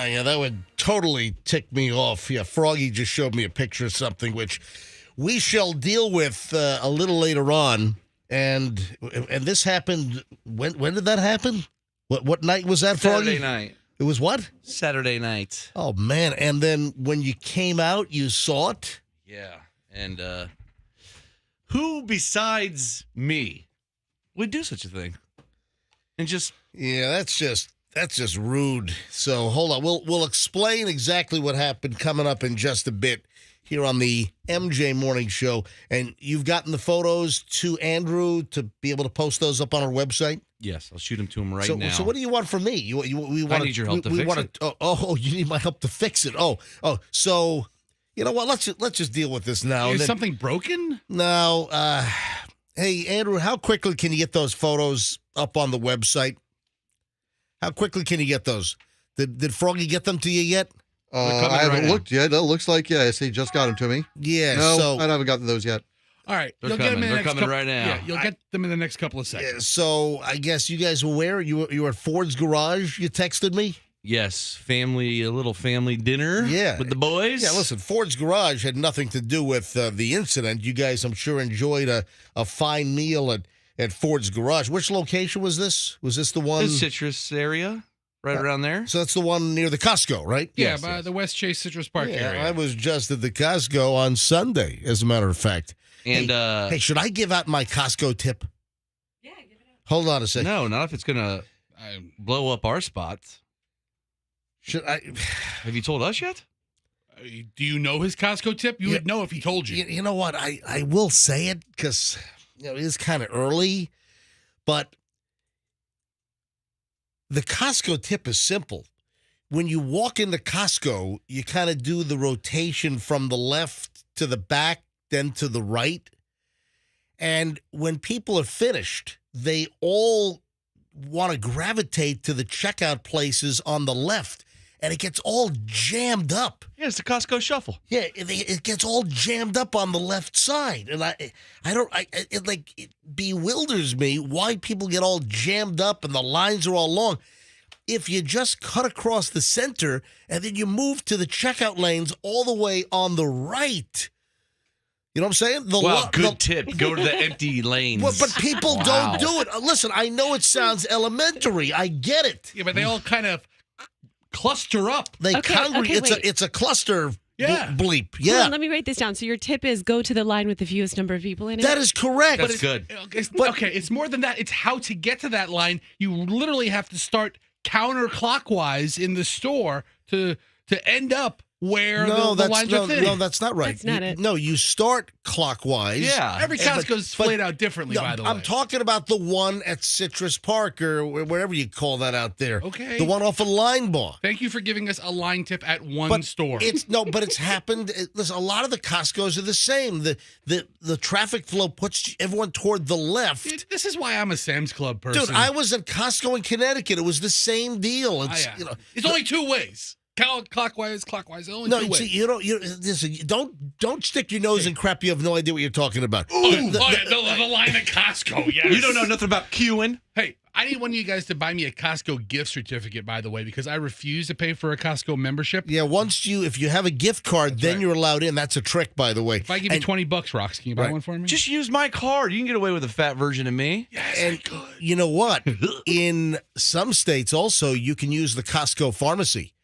Yeah, that would totally tick me off. Yeah, Froggy just showed me a picture of something which we shall deal with a little later on. And this happened. When did that happen? What night was that, Froggy? Saturday night. It was what? Saturday night. Oh, man. And then when you came out, you saw it? Yeah. And who besides me would do such a thing? And just... Yeah, that's just rude. So hold on. We'll explain exactly what happened coming up in just a bit here on the MJ Morning Show. And you've gotten the photos to Andrew to be able to post those up on our website? Yes, I'll shoot them to him now. So what do you want from me? I need your help to fix it. Oh, you need my help to fix it. Oh, so you know what? Let's just deal with this now. Is something broken? No. Hey, Andrew, how quickly can you get those photos up on the website? How quickly can you get those? Did Froggy get them to you yet? I haven't looked yet. It looks like, yes, he just got them to me. Yeah. No, I haven't gotten those yet. All right. They're coming right now. Yeah, you'll get them in the next couple of seconds. Yeah, so I guess you guys were where? You were at Ford's Garage? You texted me? Yes, a little family dinner with the boys. Yeah, listen, Ford's Garage had nothing to do with the incident. You guys, I'm sure, enjoyed a fine meal at Ford's Garage. Which location was this? Was this the one? The Citrus area, right around there. So that's the one near the Costco, right? Yeah, by the West Chase Citrus Park area. I was just at the Costco on Sunday, as a matter of fact. And hey, should I give out my Costco tip? Yeah, give it out. Hold on a second. No, not if it's going to blow up our spots. Should I? Have you told us yet? Do you know his Costco tip? You would know if he told you. You know what? I will say it because it is kind of early, but the Costco tip is simple. When you walk into Costco, you kind of do the rotation from the left to the back, then to the right. And when people are finished, they all want to gravitate to the checkout places on the left. And it gets all jammed up. Yeah, it's the Costco shuffle. Yeah, it gets all jammed up on the left side. And it bewilders me why people get all jammed up and the lines are all long. If you just cut across the center and then you move to the checkout lanes all the way on the right. You know what I'm saying? Good tip. Go to the empty lanes. Well, but people don't do it. Listen, I know it sounds elementary. I get it. Yeah, but they all kind of cluster up. It's a cluster bleep. Yeah. Hold on, let me write this down. So your tip is go to the line with the fewest number of people in it? That is correct. That's good. It's more than that. It's how to get to that line. You literally have to start counterclockwise in the store to end up where No, the lines are thin. no, that's not right. That's not it. No, you start clockwise. Yeah. Every Costco's but- laid out differently, No, by the way. I'm talking about the one at Citrus Park or wherever you call that out there. Okay. The one off of Linebaugh. Thank you for giving us a line tip at one store. But it's happened. Listen, a lot of the Costco's are the same. The traffic flow puts everyone toward the left. Dude, this is why I'm a Sam's Club person. Dude, I was at Costco in Connecticut. It was the same deal. It's It's only two ways. Clockwise, only no. two ways. See, listen, don't stick your nose in crap. You have no idea what you're talking about. The line at Costco, yes. You don't know nothing about queuing. Hey, I need one of you guys to buy me a Costco gift certificate, by the way, because I refuse to pay for a Costco membership. Yeah, if you have a gift card, then you're allowed in. That's a trick, by the way. If I give you $20, Rox, can you buy one for me? Just use my card. You can get away with a fat version of me. Yes, And I could. you know what? In some states, also, you can use the Costco pharmacy.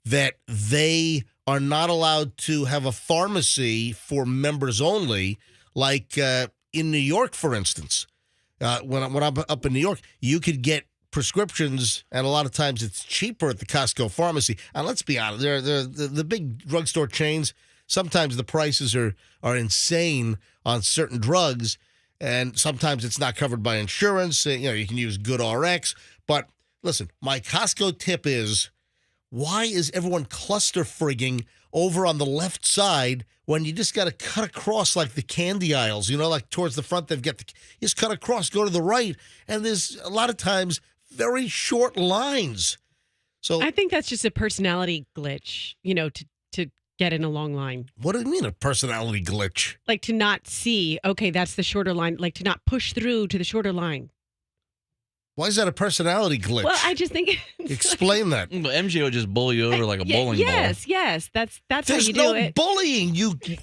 That they are not allowed to have a pharmacy for members only, like in New York, for instance. When I'm up in New York, you could get prescriptions, and a lot of times it's cheaper at the Costco pharmacy. And let's be honest, they're the big drugstore chains. Sometimes the prices are insane on certain drugs, and sometimes it's not covered by insurance. You can use GoodRx. But listen, my Costco tip is, why is everyone cluster frigging over on the left side when you just got to cut across like the candy aisles? Like towards the front, you just cut across, go to the right, and there's a lot of times very short lines. So I think that's just a personality glitch, to get in a long line. what do you mean a personality glitch? Like to not see, okay, that's the shorter line, like to not push through to the shorter line. Why is that a personality glitch? Well, I just think Explain that. But MJ will just bully you over like a bowling ball. Yes, that's how There's you no do it. bullying.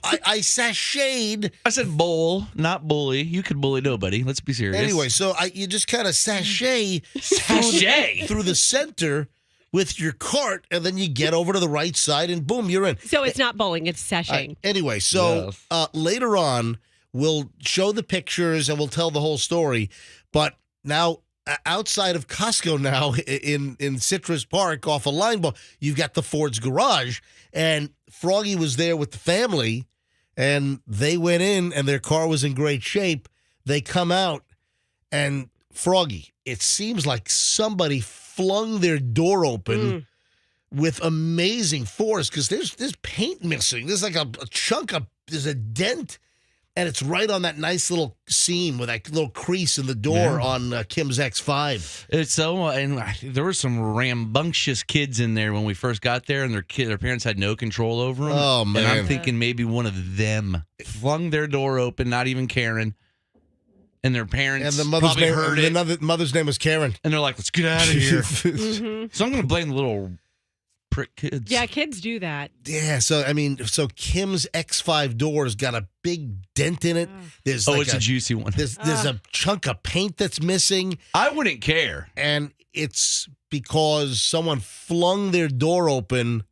I sashayed. I said bowl, not bully. You could bully nobody. Let's be serious. Anyway, so you just kind of sashay Sashay? through the center with your cart, and then you get over to the right side, and boom, you're in. So it's not bowling, it's sashaying. Anyway, so later on, we'll show the pictures and we'll tell the whole story. But now, outside of Costco now in Citrus Park off of Linebaugh, you've got the Ford's Garage, and Froggy was there with the family, and they went in, and their car was in great shape. They come out, and Froggy, it seems like somebody flung their door open with amazing force, because there's paint missing. There's like a chunk of, there's a dent. And it's right on that nice little seam with that little crease in the door on Kim's X5. It's so, and there were some rambunctious kids in there when we first got there, and their parents had no control over them. Oh, man. And I'm thinking maybe one of them flung their door open, not even caring, and their parents And the mother's probably name, heard it, the mother's name was Karen. and they're like, "Let's get out of here." So I'm going to blame the little prick kids. Yeah, kids do that. Yeah, so Kim's X5 door's got a big dent in it. There's It's a juicy one. There's a chunk of paint that's missing, I wouldn't care. and it's because someone flung their door open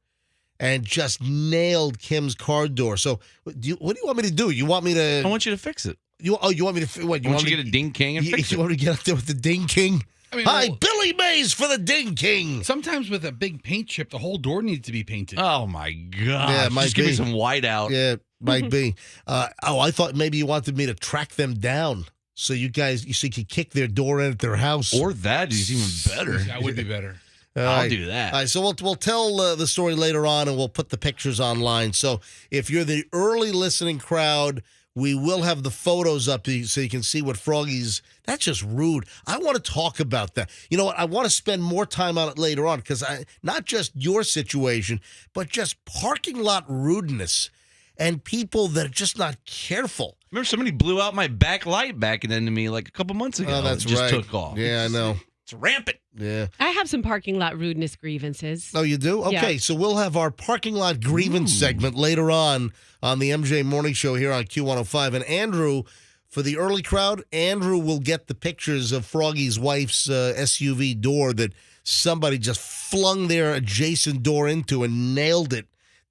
and just nailed Kim's car door. So what do you want me to do? You want me to? I want you to fix it. You want me to? What? I want you to get a Ding King and fix You it. want me to get up there with the Ding King? I mean, Hi, well, Billy Mays for the Ding King. sometimes with a big paint chip, the whole door needs to be painted. Oh my god! Yeah, it might Just give me be. some white out. Yeah, might be. I thought maybe you wanted me to track them down so you could kick their door in at their house. Or that is even better. That would be better. All I'll right. do that. All right, so we'll tell the story later on, and we'll put the pictures online. So if you're the early listening crowd, we will have the photos up so you can see what Froggy's. That's just rude. I want to talk about that. You know what? I want to spend more time on it later on, because not just your situation, but just parking lot rudeness and people that are just not careful. Remember, somebody blew out my back light back into me like a couple months ago. Oh, that's it just right. took off. Yeah, I know. It's rampant. Yeah. I have some parking lot rudeness grievances. Oh, you do? Okay, so we'll have our parking lot grievance segment later on the MJ Morning Show here on Q105. And Andrew, for the early crowd, Andrew will get the pictures of Froggy's wife's SUV door that somebody just flung their adjacent door into and nailed it,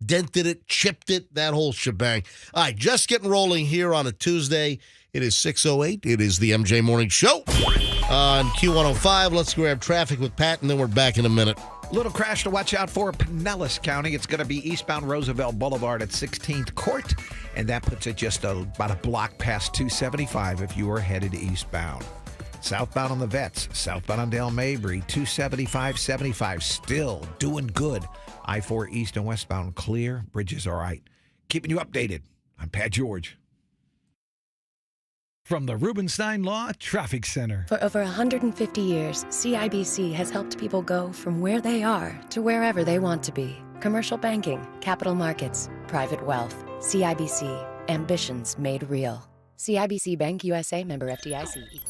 dented it, chipped it, that whole shebang. All right, just getting rolling here on a Tuesday. It is 6:08. It is the MJ Morning Show on Q105. Let's grab traffic with Pat, and then we're back in a minute. Little crash to watch out for Pinellas County. It's going to be eastbound Roosevelt Boulevard at 16th Court, and that puts it just about a block past 275 if you are headed eastbound. Southbound on the Vets, southbound on Dale Mabry, 275-75, still doing good. I-4 east and westbound clear, bridges all right. Keeping you updated. I'm Pat George. From the Rubenstein Law Traffic Center. For over 150 years, CIBC has helped people go from where they are to wherever they want to be. Commercial banking, capital markets, private wealth. CIBC. Ambitions made real. CIBC Bank USA, member FDIC.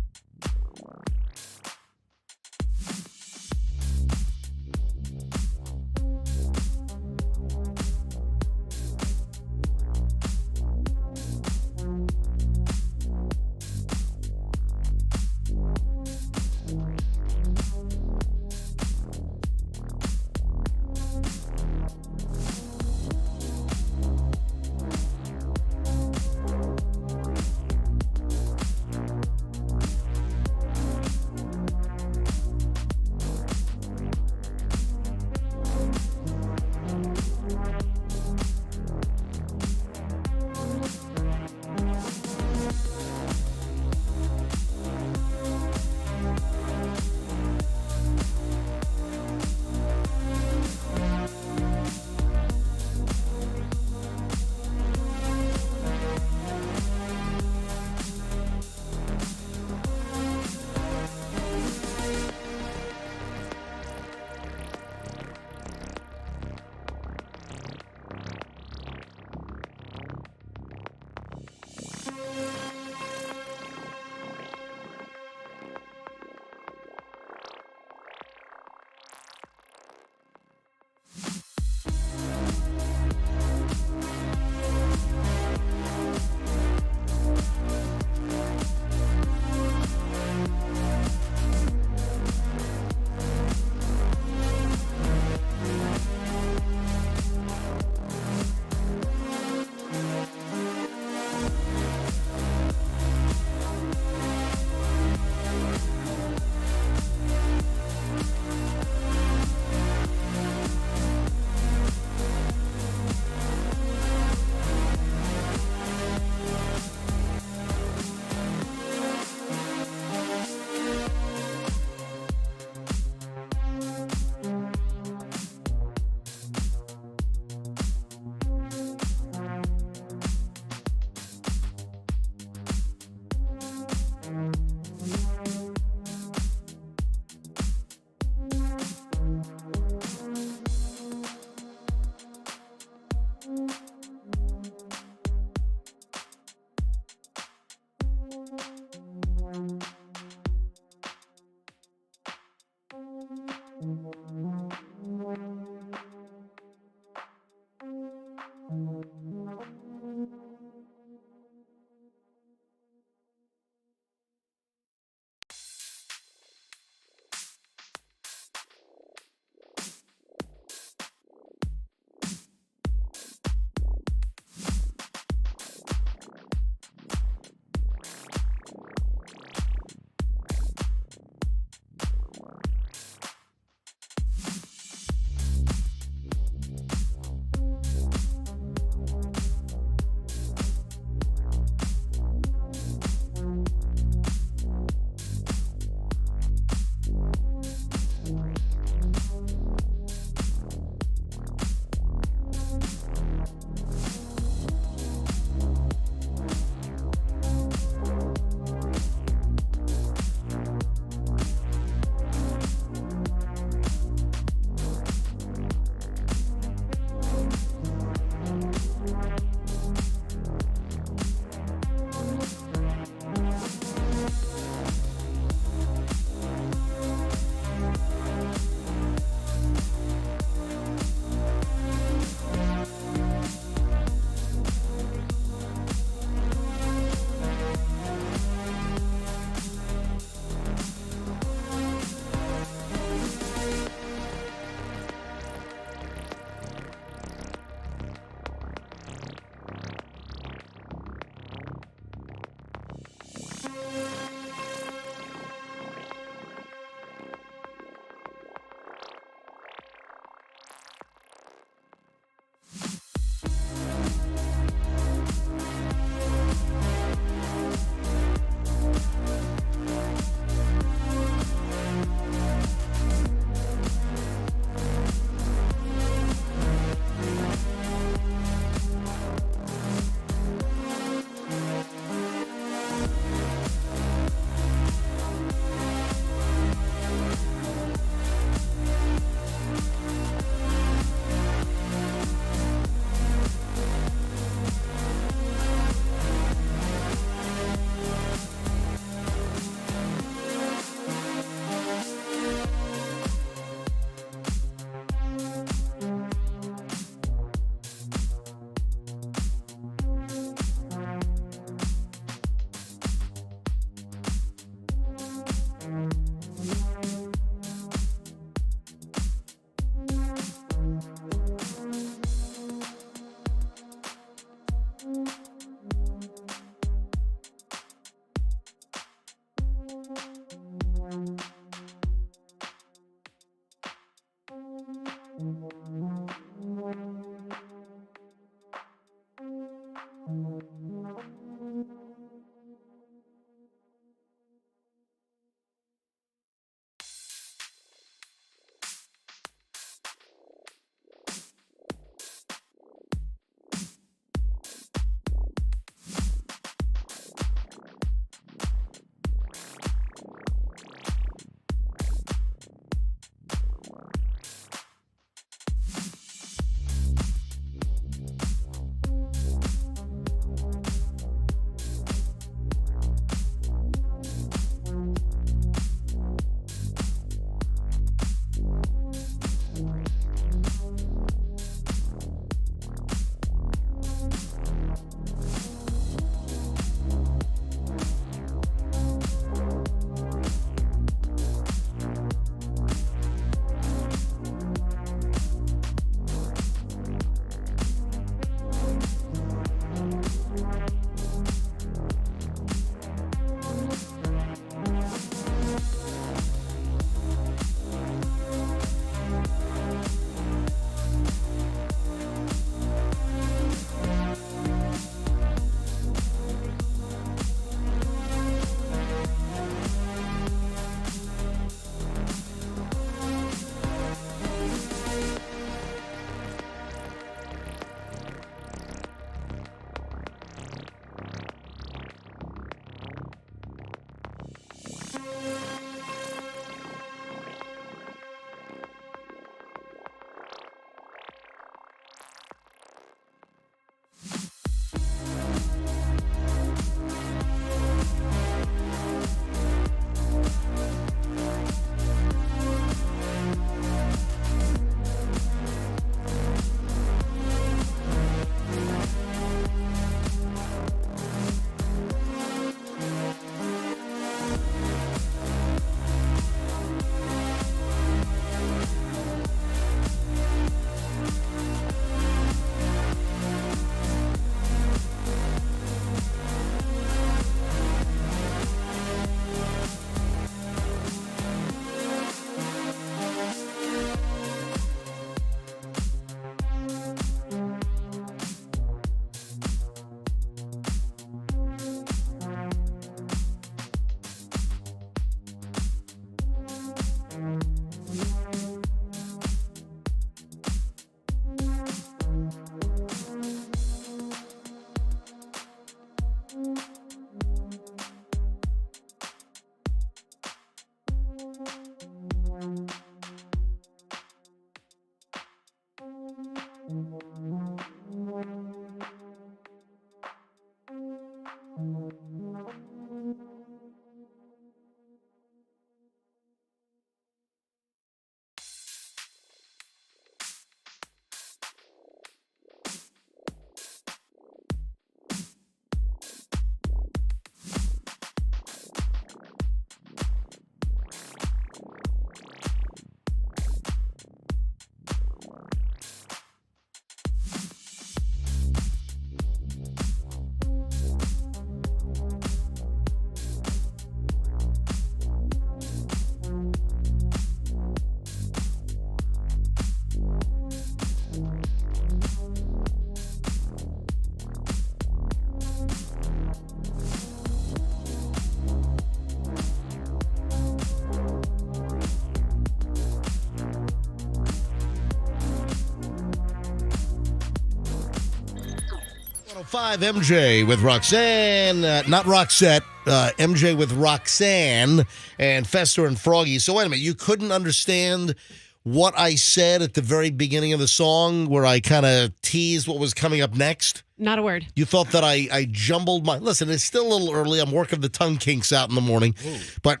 Five MJ with Roxanne, not Roxette, MJ with Roxanne and Fester and Froggy. So wait a minute, you couldn't understand what I said at the very beginning of the song where I kind of teased what was coming up next? Not a word. You thought that I jumbled my... Listen, it's still a little early. I'm working the tongue kinks out in the morning. Ooh. But...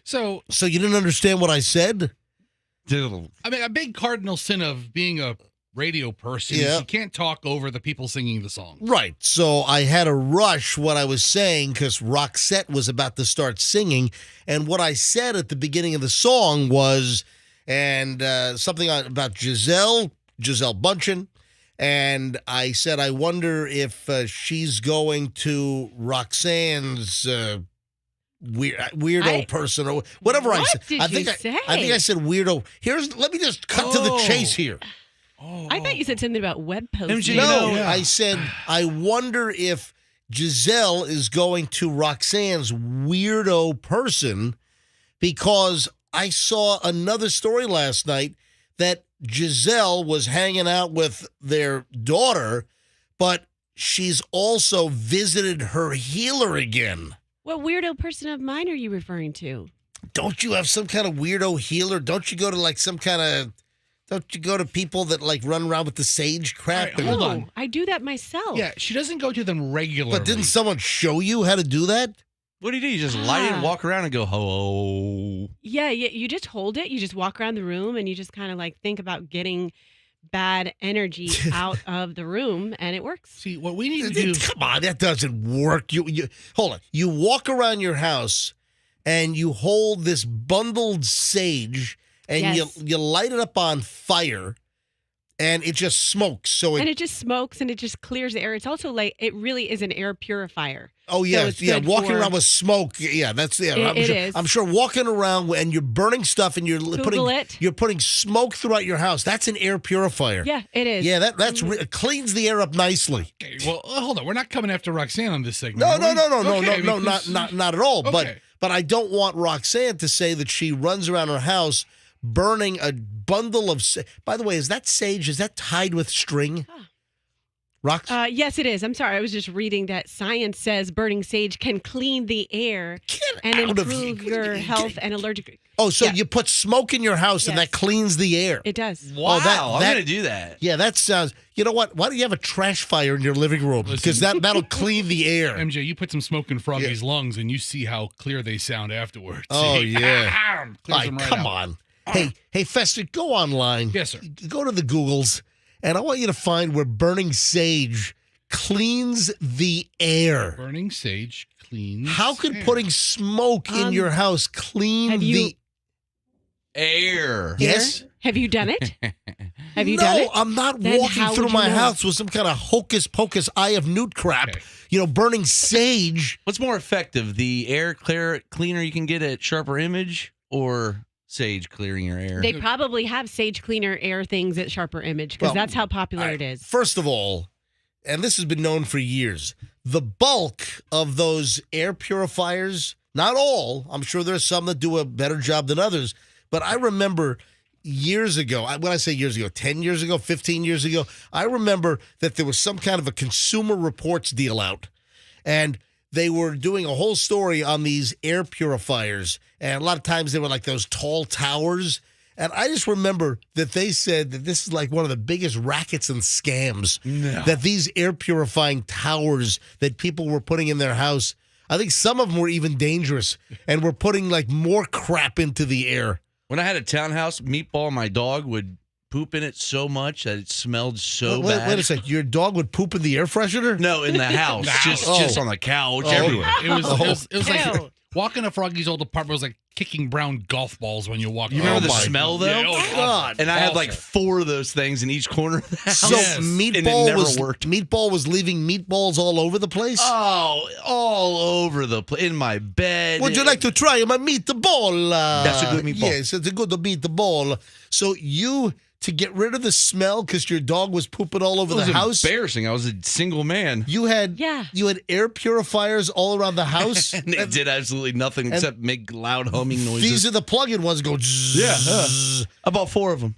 So you didn't understand what I said? I mean, a big cardinal sin of being a radio person is you can't talk over the people singing the song. Right. So I had to rush what I was saying because Roxette was about to start singing. And what I said at the beginning of the song was, something about Giselle Bundchen. And I said, I wonder if she's going to Roxanne's weirdo person or whatever I said. What did you say? I think I said weirdo. Let me just cut to the chase here. I thought you said something about web posting. No, I said, I wonder if Giselle is going to Roxanne's weirdo person because I saw another story last night that Giselle was hanging out with their daughter, but she's also visited her healer again. What weirdo person of mine are you referring to? Don't you have some kind of weirdo healer? Don't you go to Don't you go to people that run around with the sage crap? Right, hold on. I do that myself. Yeah, she doesn't go to them regularly. But didn't someone show you how to do that? What do? You just light it and walk around and go, ho. Yeah, you just hold it. You just walk around the room and you just kind of think about getting bad energy out of the room, and it works. See, what we need to do... Come on, that doesn't work. You hold on. You walk around your house and you hold this bundled sage and you light it up on fire, and it just smokes. And it just smokes, and it just clears the air. It's also it really is an air purifier. Oh, yeah. So walking around with smoke. Yeah, that's... Yeah, I'm sure walking around and you're burning stuff and you're putting smoke throughout your house. That's an air purifier. Yeah, it is. Yeah, that's it cleans the air up nicely. Okay, well, hold on. We're not coming after Roxanne on this segment. No, not at all. Okay. But I don't want Roxanne to say that she runs around her house burning a bundle of... By the way, is that sage, is that tied with string? Huh. Rox? Yes, it is. I'm sorry. I was just reading that science says burning sage can clean the air and improve your health and allergic... Oh, so you put smoke in your house and that cleans the air. It does. Wow, I'm going to do that. Yeah, that sounds... You know what? Why don't you have a trash fire in your living room? Because that'll clean the air. MJ, you put some smoke in Froggy's lungs and you see how clear they sound afterwards. Oh, yeah. Come on. Hey, Fester, go online. Yes, sir. Go to the Googles, and I want you to find where burning sage cleans the air. Burning sage cleans How could air. putting smoke in your house clean the air? Yes. Have you done it? Have you done it? No, I'm not Then walking how through would you my know? house with some kind of hocus pocus eye of newt crap. Okay. Burning sage. What's more effective, the air cleaner you can get at Sharper Image or sage clearing your air? They probably have sage cleaner air things at Sharper Image because that's how popular it is. First of all, and this has been known for years, the bulk of those air purifiers, not all, I'm sure there's some that do a better job than others, but I remember years ago, when I say years ago, 10 years ago, 15 years ago, I remember that there was some kind of a Consumer Reports deal out, and they were doing a whole story on these air purifiers, and a lot of times they were like those tall towers, And I just remember that they said that this is like one of the biggest rackets and scams. No. That these air purifying towers that people were putting in their house, I think some of them were even dangerous and were putting like more crap into the air. When I had a townhouse, Meatball, my dog, would poop in it so much that it smelled so bad. Wait a second. Your dog would poop in the air freshener? No, in the house. Just on the couch, everywhere. It was like walking to Froggy's old apartment was like kicking brown golf balls when you walk. You remember the smell, though? Yeah, God. And I had like 4 of those things in each corner of the house. So Meatball was leaving meatballs all over the place? Oh, all over the place. In my bed. Would you like to try my meatball? That's a good meatball. Yes, it's a good meatball. So to get rid of the smell because your dog was pooping all over the house? Embarrassing. I was a single man. You had air purifiers all around the house? And they did absolutely nothing except make loud humming noises. These are the plug-in ones go zzz. I bought 4 of them.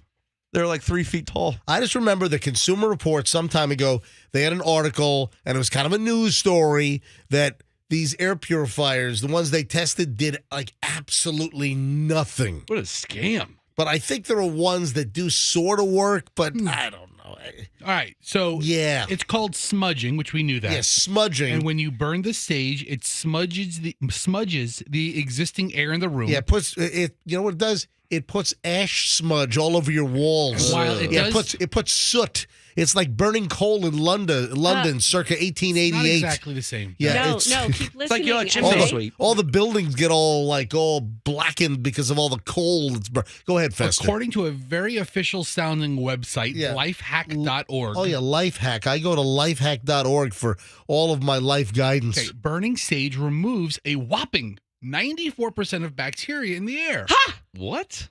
They're like 3 feet tall. I just remember the Consumer Report some time ago. They had an article, and it was kind of a news story that these air purifiers, the ones they tested, did like absolutely nothing. What a scam. But I think there are ones that do sort of work, but I don't know. All right, so it's called smudging, which we knew that. Yeah, smudging. And when you burn the sage, it smudges the existing air in the room. Yeah, it puts it. You know what it does? It puts ash smudge all over your walls. While it puts soot. It's like burning coal in London circa 1888. It's not exactly the same. Yeah, no, keep listening. It's like your chimney sweep. All the buildings get all blackened because of all the coal that's burned. Go ahead, Fester. According to a very official sounding website, lifehack.org. Oh, yeah, Lifehack. I go to lifehack.org for all of my life guidance. Okay, burning sage removes a whopping 94% of bacteria in the air. Ha! What?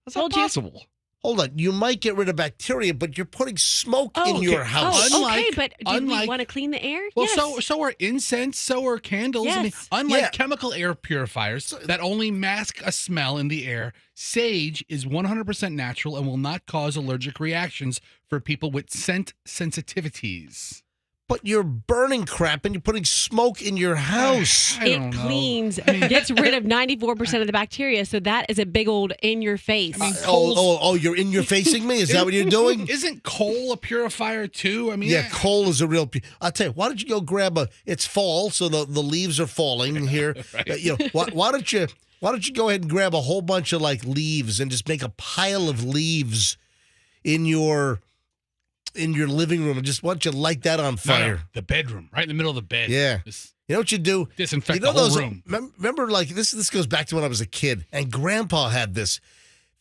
That's not possible. Hold on. You might get rid of bacteria, but you're putting smoke in your house. Okay, but do we want to clean the air? Well, yes. so are incense, so are candles. Yes. I mean, unlike chemical air purifiers that only mask a smell in the air, sage is 100% natural and will not cause allergic reactions for people with scent sensitivities. But you're burning crap and you're putting smoke in your house. It cleans, gets rid of 94% of the bacteria. So that is a big old in your face. I mean, you're in your facing me? Is that what you're doing? Isn't coal a purifier too? I mean, yeah, coal is a real. I'll tell you. Why don't you go grab it's fall, so the leaves are falling here. Right. Why don't you go ahead and grab a whole bunch of like leaves and just make a pile of leaves in your living room and just why don't you light that on fire? No, the bedroom, right in the middle of the bed. Yeah. You know what you do? Disinfect the whole room. Remember, like this goes back to when I was a kid, and Grandpa had this.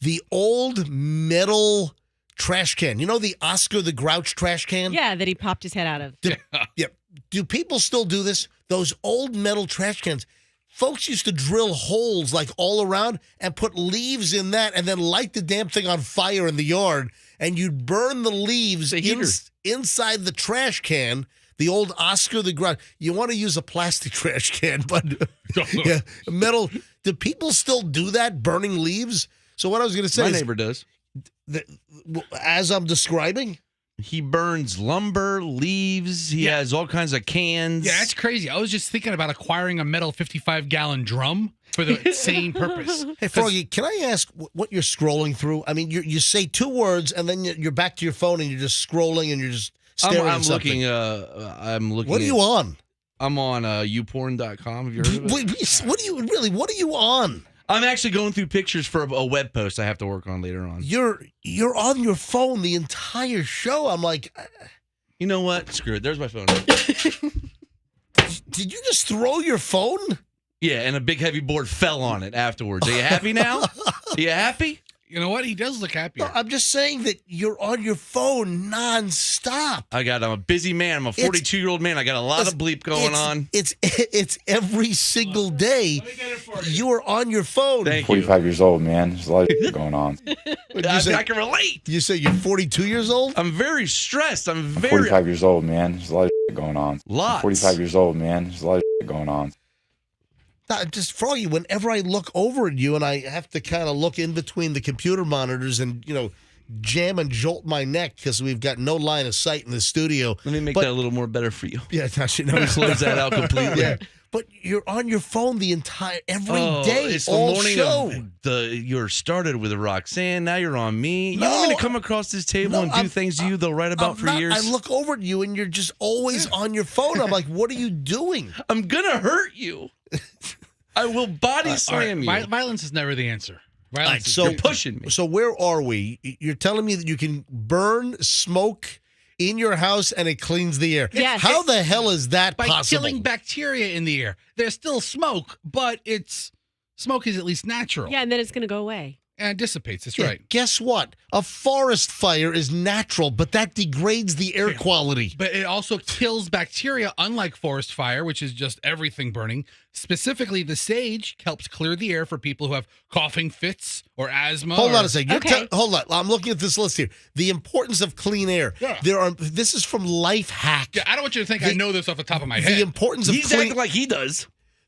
The old metal trash can. You know the Oscar the Grouch trash can? Yeah, that he popped his head out of. Do people still do this? Those old metal trash cans. Folks used to drill holes like all around and put leaves in that and then light the damn thing on fire in the yard. And you'd burn the leaves inside the trash can, the old Oscar the Grouch. You want to use a plastic trash can, but metal. Do people still do that, burning leaves? So what I was going to say My neighbor does. As I'm describing? He burns lumber, leaves. He has all kinds of cans. Yeah, that's crazy. I was just thinking about acquiring a metal 55-gallon drum for the same purpose. Hey, Froggy, can I ask what you're scrolling through? I mean, you say 2 words, and then you're back to your phone, and you're just scrolling, and you're just staring at something. I'm looking. What are you on? I'm on youporn.com. Have you heard of it? What are you on? I'm actually going through pictures for a web post I have to work on later on. You're on your phone the entire show. I'm like, you know what? Screw it. There's my phone. Did you just throw your phone? Yeah, and a big heavy board fell on it afterwards. Are you happy now? Are you happy? You know what? He does look happier. No, I'm just saying that you're on your phone nonstop. I'm a busy man. I'm a 42-year-old man. I got a lot of bleep going on. It's every single day. Let me get it for You are on your phone. Thank 45 years old, man. There's a lot of going on. I can relate. You say you're 42 years old? I'm very stressed. I'm 45 years old, man. There's a lot of going on. Lots. 45 years old, man. There's a lot of going on. Just Froggy, whenever I look over at you and I have to kind of look in between the computer monitors and, jam and jolt my neck because we've got no line of sight in the studio. Let me make that a little more better for you. Yeah, Close that out completely. Yeah. But you're on your phone every day. It's the all morning show. You're started with Roxanne. Now you're on me. You No, want me to come across this table and do things to you they'll write about for years? I look over at you and you're just always on your phone. I'm like, what are you doing? I'm gonna hurt you. I will body slam you. Violence is never the answer. Violence is You're pushing me. So where are we? You're telling me that you can burn smoke in your house and it cleans the air. Yes. How the hell is that by possible? killing bacteria in the air. There's still smoke, but smoke is at least natural. Yeah, and then it's going to go away. And it dissipates. That's Yeah, right. Guess what? A forest fire is natural, but that degrades the air quality. But it also kills bacteria, unlike forest fire, which is just everything burning. Specifically, the sage helps clear the air for people who have coughing fits or asthma. Hold on a second. Okay. Hold on. I'm looking at this list here. The importance of clean air. Yeah. This is from Life Hack. Yeah, I don't want you to think I know this off the top of my The head. importance of He's clean. acting like he does.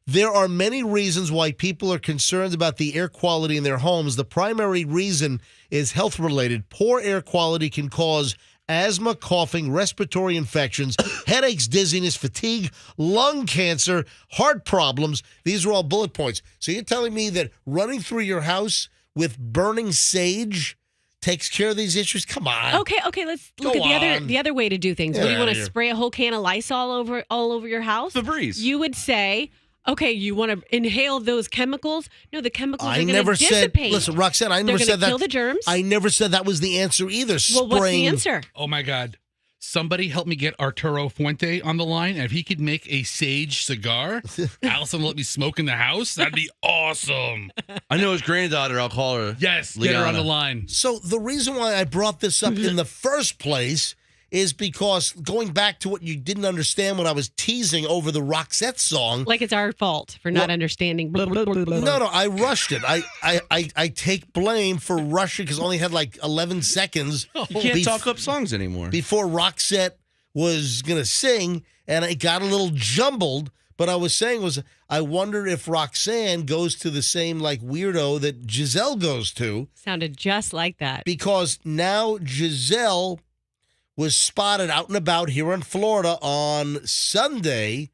There are many reasons why people are concerned about the air quality in their homes. The primary reason is health related. Poor air quality can cause asthma, coughing, respiratory infections, headaches, dizziness, fatigue, lung cancer, heart problems. These are all bullet points. So you're telling me that running through your house with burning sage takes care of these issues? Come on. Okay, let's look Go at on. the other way to do things. Get What do you outta want to here. spray a whole can of Lysol all over your house? Febreze. You would say, okay, you want to inhale those chemicals? No, the chemicals are I going to never said, dissipate. listen, Roxanne, I They're never gonna said that. kill the germs. I never said that was the answer either. Well, what's the Spraying- answer? Oh, my God. Somebody help me get Arturo Fuente on the line. And if he could make a sage cigar, Allison will let me smoke in the house. That'd be awesome. I know his granddaughter. I'll call her. Yes, get her on Liana. the line. So the reason why I brought this up in the first place is because going back to what you didn't understand when I was teasing over the Roxette song. Like it's our fault for not understanding. Blah, blah, blah, blah. No, I rushed it. I take blame for rushing because I only had like 11 seconds. You can't talk up songs anymore. Before Roxette was going to sing, and it got a little jumbled. But I was saying I wonder if Roxanne goes to the same like weirdo that Giselle goes to. Sounded just like that. Because now Giselle was spotted out and about here in Florida on Sunday,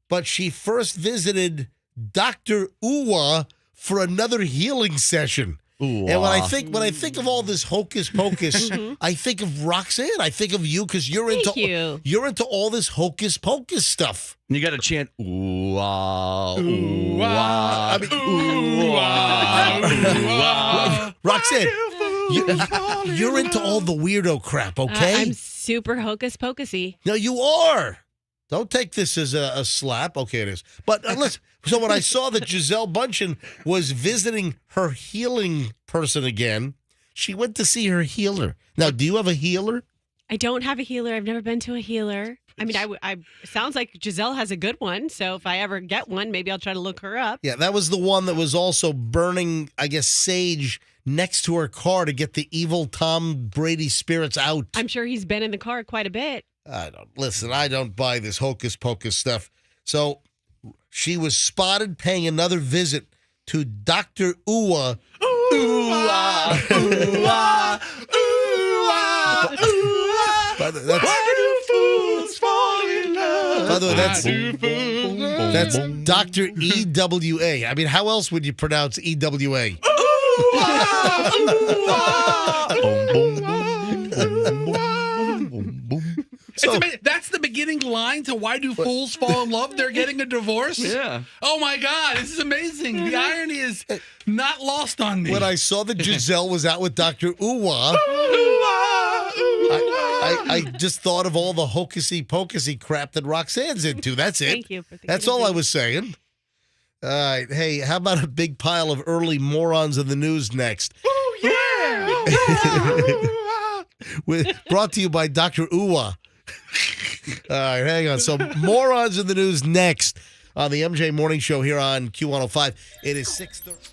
but she first visited Dr. Uwa for another healing session. Ooh, And when I think of all this hocus pocus, I think of Roxanne. I think of you because you're Thank you. you're into all this hocus pocus stuff. you got to chant ooh ah ooh ah. I mean, Ooh, ah, ooh, ah. Roxanne, you're into all the weirdo crap, okay? I'm super hocus pocusy. No, you are. Don't take this as a slap. Okay, it is. But listen, so when I saw that Giselle Bundchen was visiting her healing person again, she went to see her healer. Now, do you have a healer? I don't have a healer. I've never been to a healer. I mean, I sounds like Giselle has a good one. So if I ever get one, maybe I'll try to look her up. Yeah, that was the one that was also burning, I guess, sage next to her car to get the evil Tom Brady spirits out. I'm sure he's been in the car quite a bit. I don't buy this hocus pocus stuff. So she was spotted paying another visit to Dr. Uwa. By the way, that's Dr. EWA. I mean, how else would you pronounce EWA? So, That's the beginning line to Why Do Fools Fall in Love? They're getting a divorce? Yeah. Oh, my God. This is amazing. The irony is not lost on me. when I saw that Giselle was out with Dr. Uwa, I just thought of all the hocusy pocusy crap that Roxanne's into. That's it. Thank you for thinking That's of all me. I was saying. All right. Hey, how about a big pile of early morons in the news next? Brought to you by Dr. Uwa. All right, hang on. So, morons in the news next on the MJ Morning Show here on Q105. It is 6:30.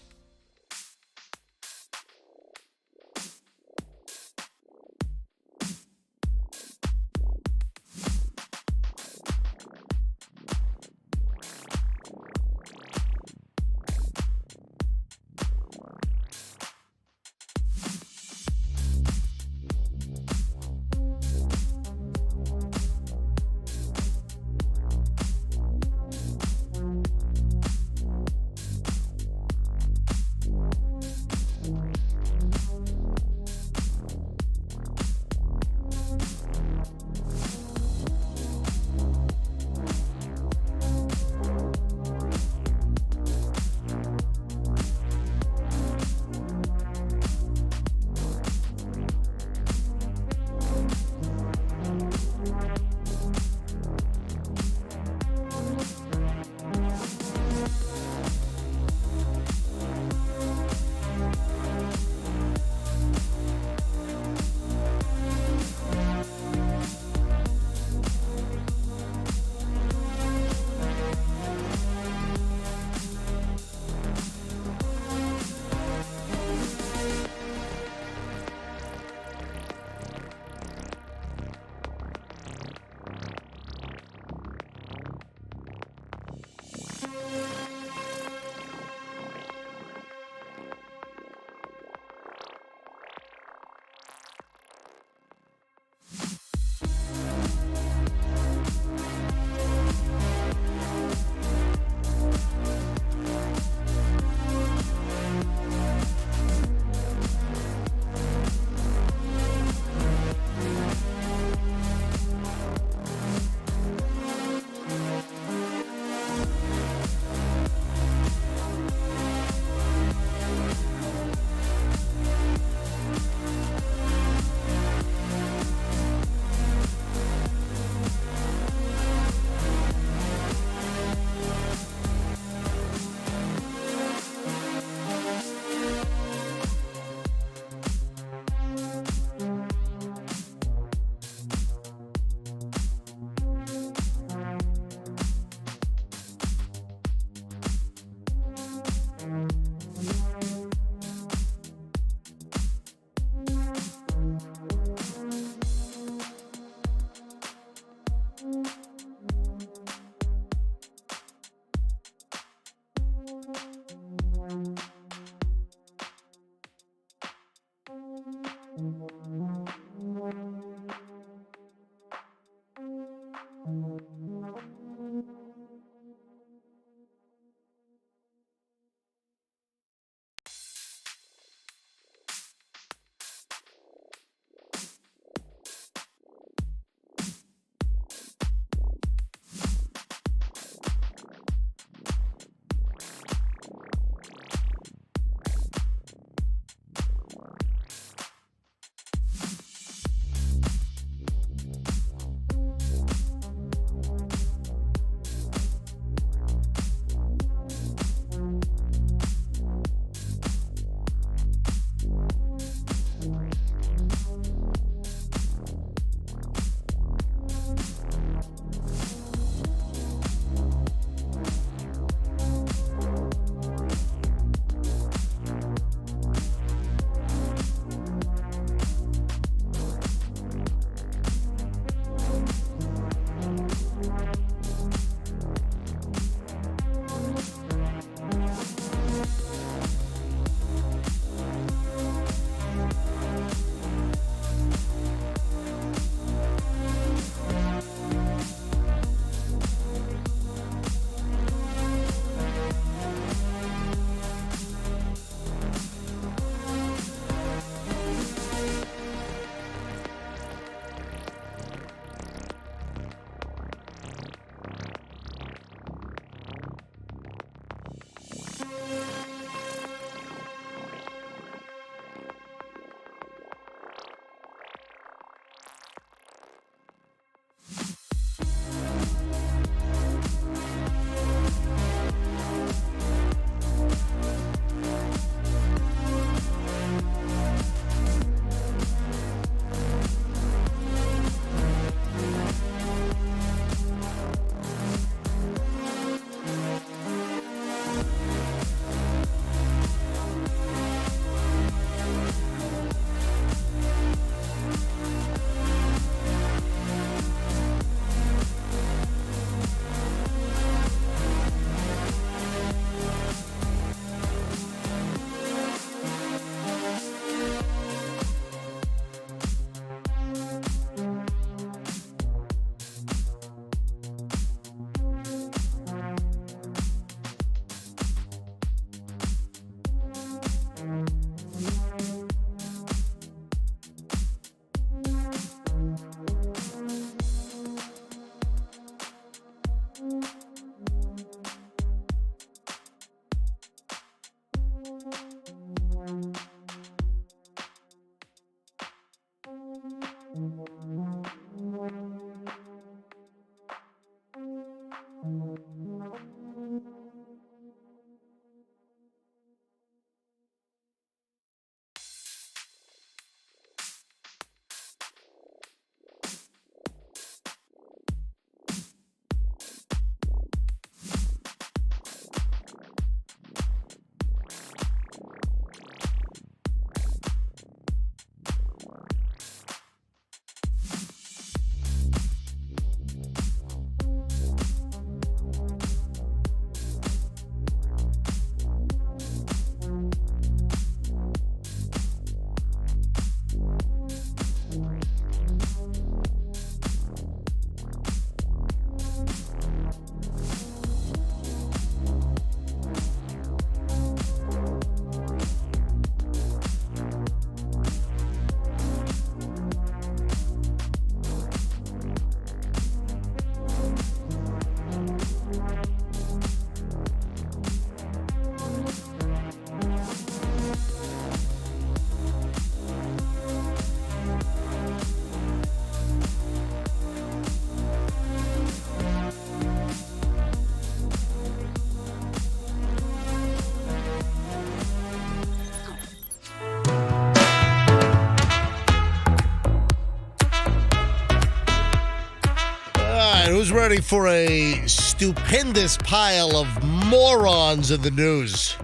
Who's ready for a stupendous pile of morons in the news?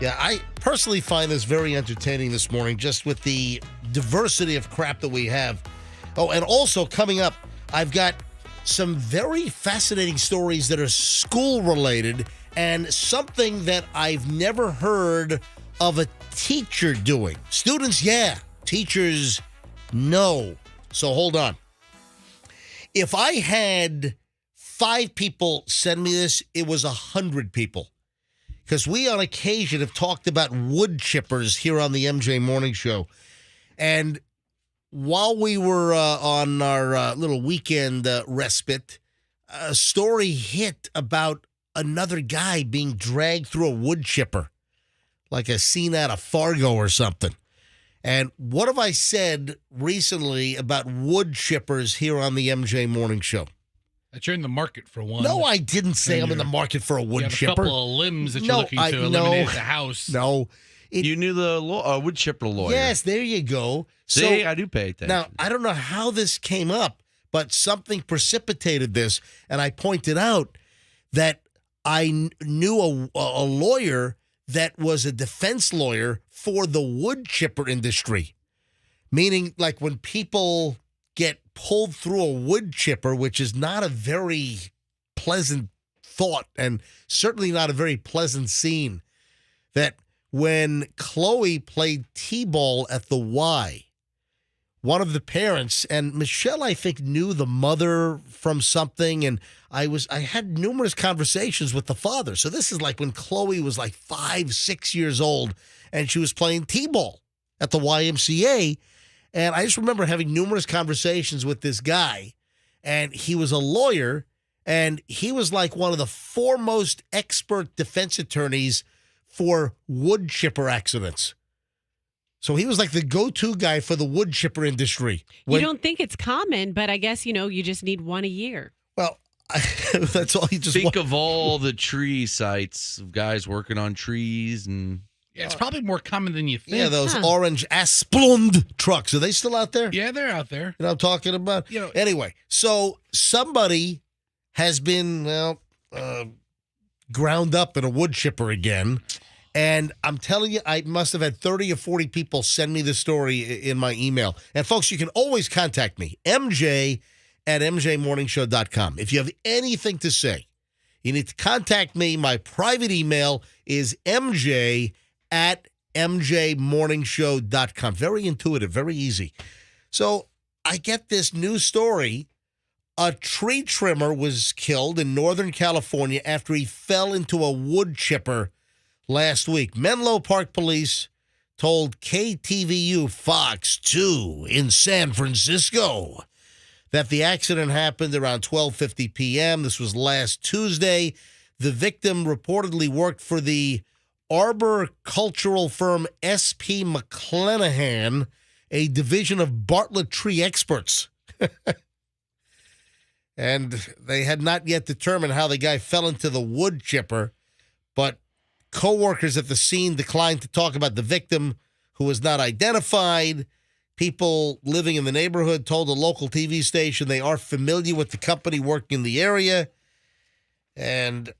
Yeah, I personally find this very entertaining this morning, just with the diversity of crap that we have. Oh, and also coming up, I've got some very fascinating stories that are school-related and something that I've never heard of a teacher doing. Students, yeah. Teachers, no. So hold on. If I had 5 people send me this, it was 100 people. Because we on occasion have talked about wood chippers here on the MJ Morning Show. And while we were on our little weekend respite, a story hit about another guy being dragged through a wood chipper, like a scene out of Fargo or something. And what have I said recently about wood chippers here on the MJ Morning Show? That you're in the market for one. No, I didn't say I'm in the market for a wood you have chipper. A couple of limbs that you're looking to eliminate at the house. No. You knew the wood chipper lawyer. Yes, there you go. See, I do pay attention. Now, I don't know how this came up, but something precipitated this, and I pointed out that I knew a lawyer that was a defense lawyer for the wood chipper industry, meaning like when people get pulled through a wood chipper, which is not a very pleasant thought and certainly not a very pleasant scene, that when Chloe played T-ball at the Y, one of the parents, and Michelle, I think, knew the mother from something, and I had numerous conversations with the father. So this is like when Chloe was like 5, 6 years old, and she was playing T-ball at the YMCA, and I just remember having numerous conversations with this guy, and he was a lawyer, and he was like one of the foremost expert defense attorneys for wood chipper accidents. So he was like the go-to guy for the wood chipper industry. You don't think it's common, but I guess, you just need one a year. Well, that's all you just think of all the tree sites of guys working on trees and... Yeah, it's probably more common than you think. Yeah, those orange Asplund trucks. Are they still out there? Yeah, they're out there. You know what I'm talking about? Anyway, so somebody has been, ground up in a wood chipper again. And I'm telling you, I must have had 30 or 40 people send me the story in my email. And folks, you can always contact me, mj@mjmorningshow.com. If you have anything to say, you need to contact me. My private email is mj@mjmorningshow.com. Very intuitive, very easy. So I get this news story. A tree trimmer was killed in Northern California after he fell into a wood chipper last week. Menlo Park Police told KTVU Fox 2 in San Francisco that the accident happened around 12:50 p.m. This was last Tuesday. The victim reportedly worked for the arboricultural firm SP McClanahan a division of Bartlett Tree Experts. And they had not yet determined how the guy fell into the wood chipper, but co-workers at the scene declined to talk about the victim, who was not identified. People living in the neighborhood told a local TV station they are familiar with the company working in the area. And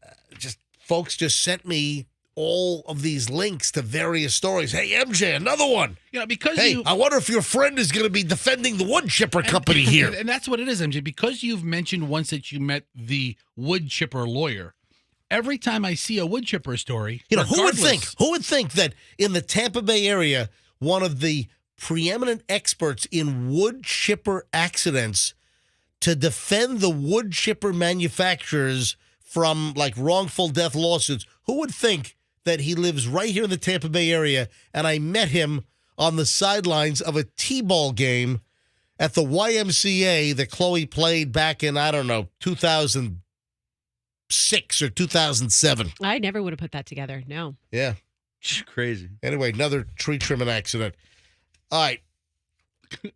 folks just sent me all of these links to various stories. Hey, MJ, another one. Because I wonder if your friend is going to be defending the wood chipper company here. And that's what it is, MJ. Because you've mentioned once that you met the wood chipper lawyer, every time I see a wood chipper story, who would think that in the Tampa Bay area, one of the preeminent experts in wood chipper accidents to defend the wood chipper manufacturers from wrongful death lawsuits, who would think that he lives right here in the Tampa Bay area, and I met him on the sidelines of a T-ball game at the YMCA that Chloe played back in, 2006 or 2007. I never would have put that together. No. Yeah. Crazy. Anyway, another tree trimming accident. All right.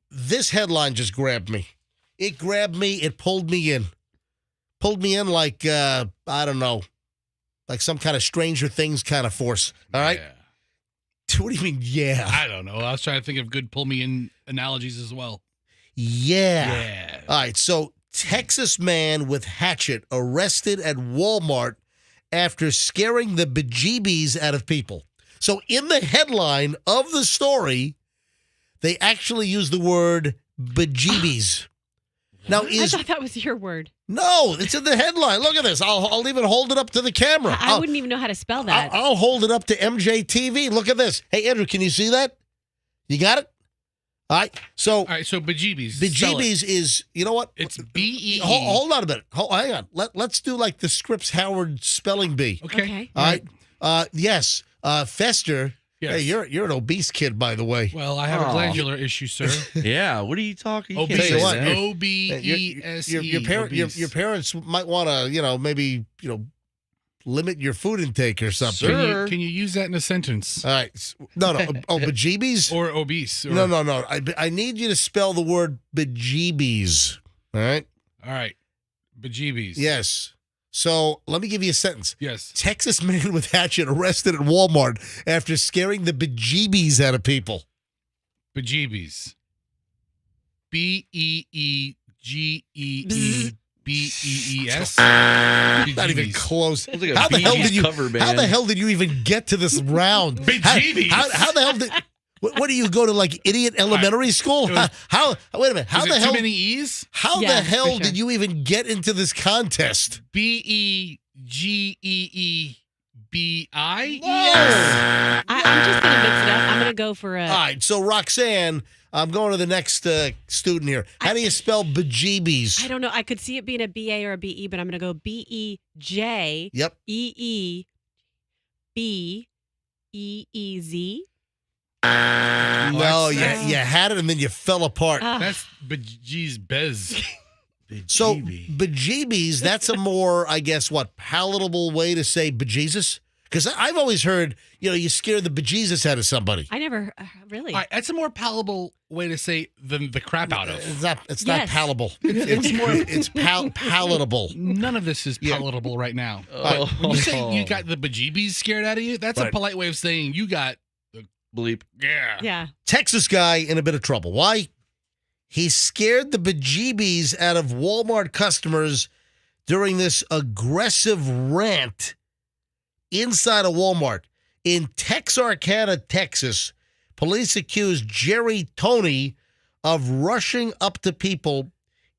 This headline just grabbed me. It grabbed me. It pulled me in. Pulled me in like some kind of Stranger Things kind of force. All right? Yeah. What do you mean, yeah? I don't know. I was trying to think of good pull-me-in analogies as well. Yeah. All right, so Texas man with hatchet arrested at Walmart after scaring the bejeebies out of people. So in the headline of the story, they actually use the word bejeebies. Now, I thought that was your word. No, it's in the headline. Look at this. I'll even hold it up to the camera. I wouldn't even know how to spell that. I'll hold it up to MJTV. Look at this. Hey, Andrew, can you see that? You got it? All right, so bejeebies. Bejeebies is, you know what? It's B-E-E. Hold on a minute. Hang on. Let's do like the Scripps Howard spelling bee. Okay. All right. Yes. Fester. Yes. Hey, you're an obese kid, by the way. Well, I have a glandular issue, sir. Yeah. What are you talking? You Tell you what, O-B-E-S-E. Your parents might want to, maybe, limit your food intake or something. Can you use that in a sentence? All right. No. Oh, bejeebies? Or obese. Or... No. I need you to spell the word bejeebies. All right? All right. Bejeebies. Yes. So let me give you a sentence. Yes. Texas man with hatchet arrested at Walmart after scaring the bejeebies out of people. Bejeebies. B-E-E-G-E-E-B-E-E-S. Not even close. How the hell did you even get to this round? Bejeebies. How the hell did... What do you go to, like, idiot elementary school? Wait a minute. How the hell? Too many E's? How the hell did you even get into this contest? B-E-G-E-E-B-I? Yes. I'm just going to mix it up. I'm going to go for a... All right, so Roxanne, I'm going to the next student here. How do you spell bejeebies? I don't know. I could see it being a B-A or a B-E, but I'm going to go B-E-J. Yep. E-E-B-E-E-Z. No, you had it and then you fell apart. That's bejeez bez. So bejeebies, that's a more, I guess, palatable way to say bejesus? Because I've always heard, you scare the bejesus out of somebody. I never really. All right, that's a more palatable way to say than the crap out of. It's not palatable. It's palatable. None of this is palatable right now. When you say you got the bejeebies scared out of you, that's a polite way of saying you got bleep. Yeah. Texas guy in a bit of trouble. Why? He scared the bejeebies out of Walmart customers during this aggressive rant inside a Walmart. In Texarkana, Texas, police accused Jerry Toney of rushing up to people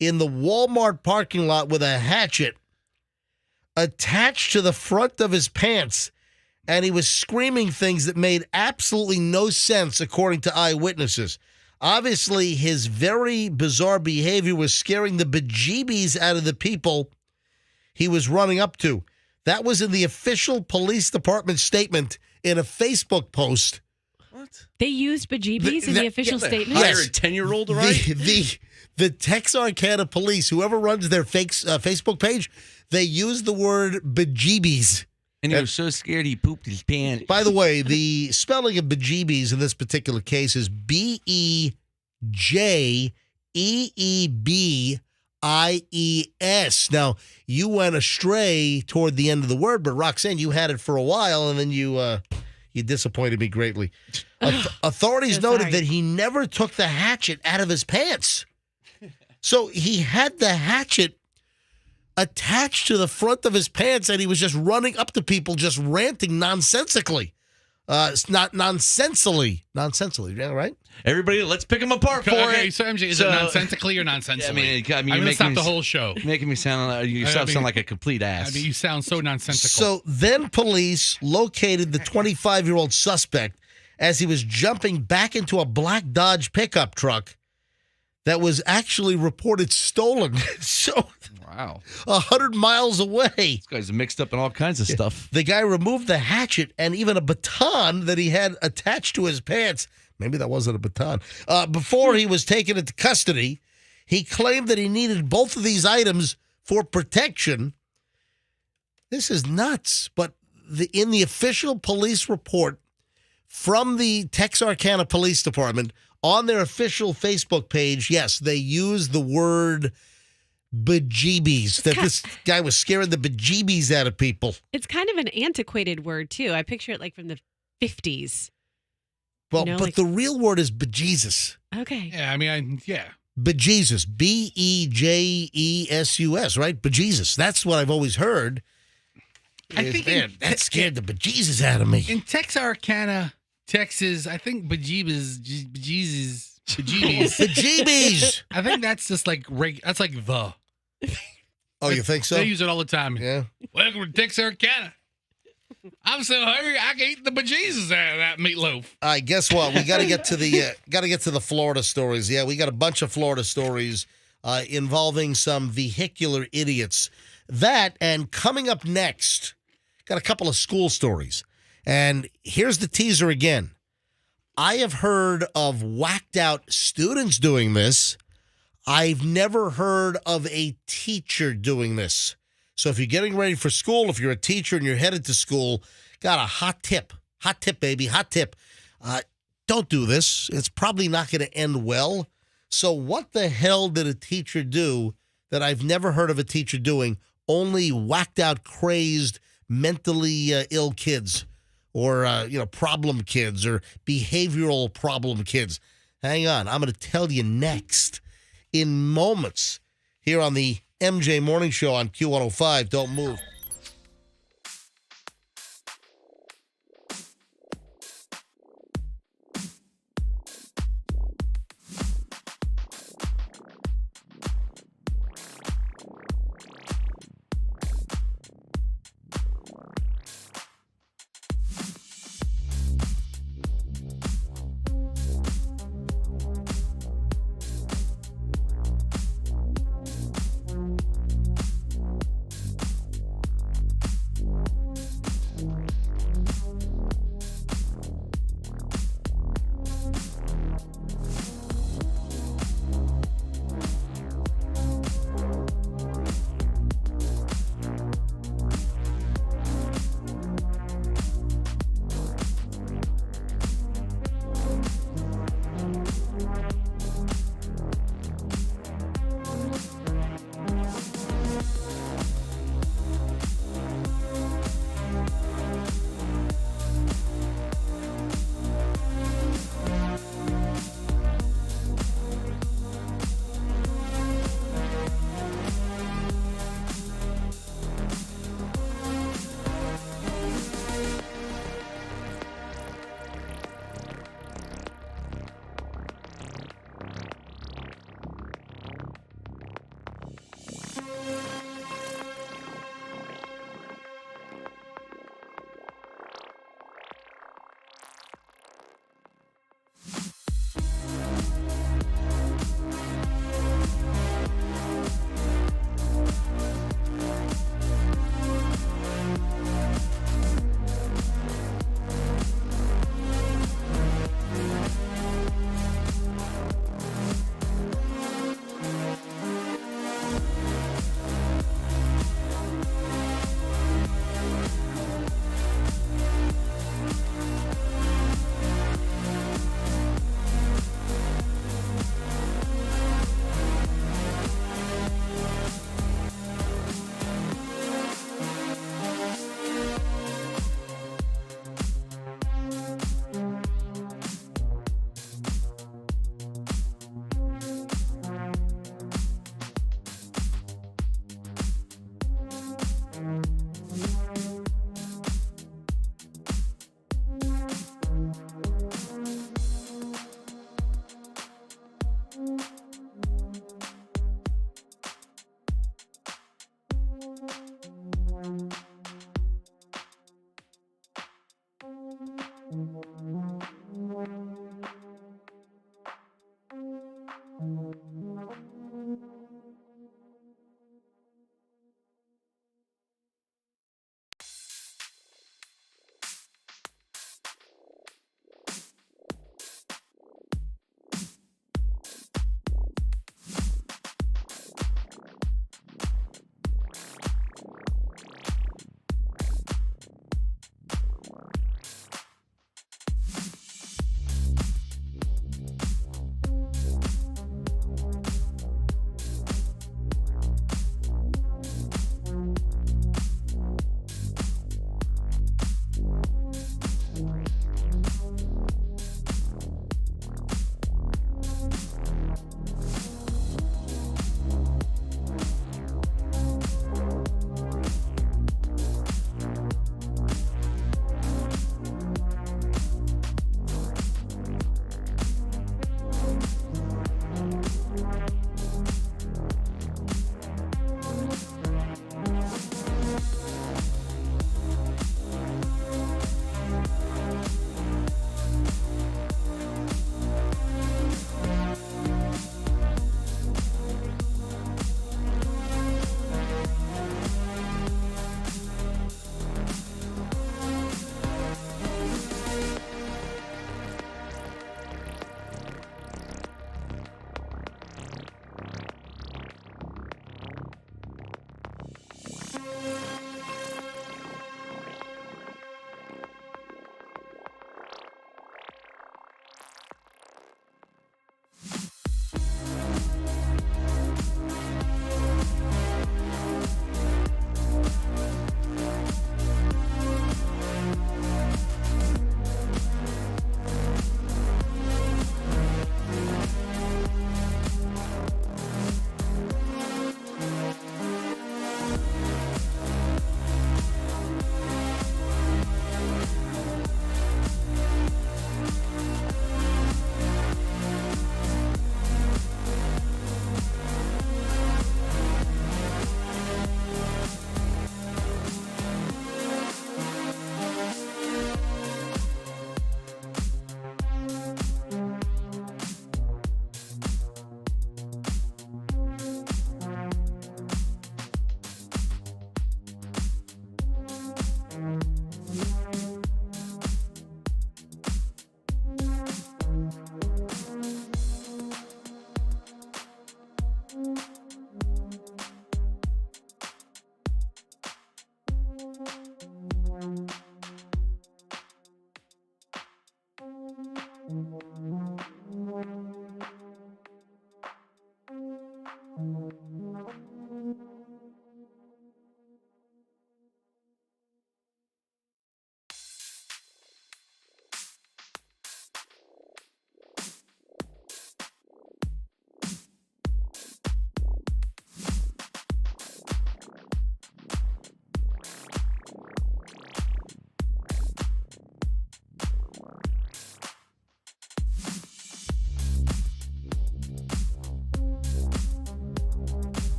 in the Walmart parking lot with a hatchet attached to the front of his pants. And he was screaming things that made absolutely no sense, according to eyewitnesses. Obviously, his very bizarre behavior was scaring the bejeebies out of the people he was running up to. That was in the official police department statement in a Facebook post. What? They used bejeebies in the official statement? Hire a 10-year-old to write? The Texarkana police, whoever runs their Facebook page, they use the word bejeebies. And he was so scared he pooped his pants. By the way, the spelling of bejeebies in this particular case is B-E-J-E-B-E-S. Jeebies. Now, you went astray toward the end of the word, but Roxanne, you had it for a while, and then you disappointed me greatly. Authorities So noted sorry. that he never took the hatchet out of his pants. So he had the hatchet attached to the front of his pants, and he was just running up to people, just ranting nonsensically. It's not nonsensely, yeah, right? Everybody, let's pick them apart for Okay, it. so MJ, is So- it nonsensically or nonsensely? I mean, you're let's stop making the me, whole show. making me sound yourself sound like a complete ass. I mean, you sound so nonsensical. So then police located the 25-year-old suspect as he was jumping back into a black Dodge pickup truck that was actually reported stolen. So wow, 100 miles away. this guy's mixed up in all kinds of stuff. The guy removed the hatchet and even a baton that he had attached to his pants. Maybe that wasn't a baton. Before he was taken into custody, he claimed that he needed both of these items for protection. This is nuts. But in the official police report from the Texarkana Police Department, on their official Facebook page, yes, they use the word bejeebies, that this guy was scaring the bejeebies out of people. It's kind of an antiquated word, too. I picture it like from the 50s. Well, You know, but like- the real word is bejesus. Okay. yeah, I mean, yeah. Bejesus. Bejesus, right? Bejesus. That's what I've always heard. I think man, that scared the bejesus out of me. In Texarkana, Texas, I think bejeebies. Bejeebies. I think that's just like that's like the. Oh, you think so? They use it all the time. Yeah. Welcome to Texarkana. I'm so hungry I can eat the bejesus out of that meatloaf. All right, guess what? We got to get to the Florida stories. Yeah, we got a bunch of Florida stories involving some vehicular idiots. That, and coming up next, got a couple of school stories. And here's the teaser again. I have heard of whacked out students doing this. I've never heard of a teacher doing this. So if you're getting ready for school, if you're a teacher and you're headed to school, got a hot tip. Hot tip, baby, hot tip. Don't do this. It's probably not going to end well. So what the hell did a teacher do that I've never heard of a teacher doing? Only whacked out, crazed, mentally ill kids or, problem kids or behavioral problem kids. Hang on. I'm going to tell you next in moments here on the MJ Morning Show on Q105. Don't move.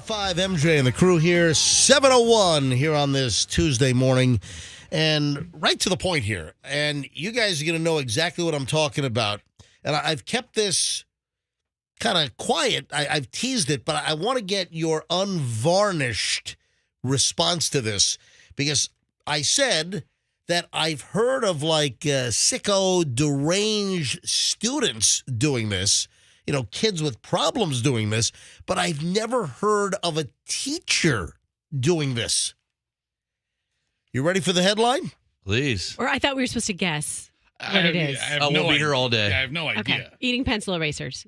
105 MJ and the crew here, 701 here on this Tuesday morning. And right to the point here. And you guys are going to know exactly what I'm talking about. And I've kept this kind of quiet. I've teased it, but I want to get your unvarnished response to this. Because I said that I've heard of like sicko, deranged students doing this. You know, kids with problems doing this. But I've never heard of a teacher doing this. You ready for the headline? Please. Or I thought we were supposed to guess what it is. We'll be here all day. I have no idea. Okay. Eating pencil erasers.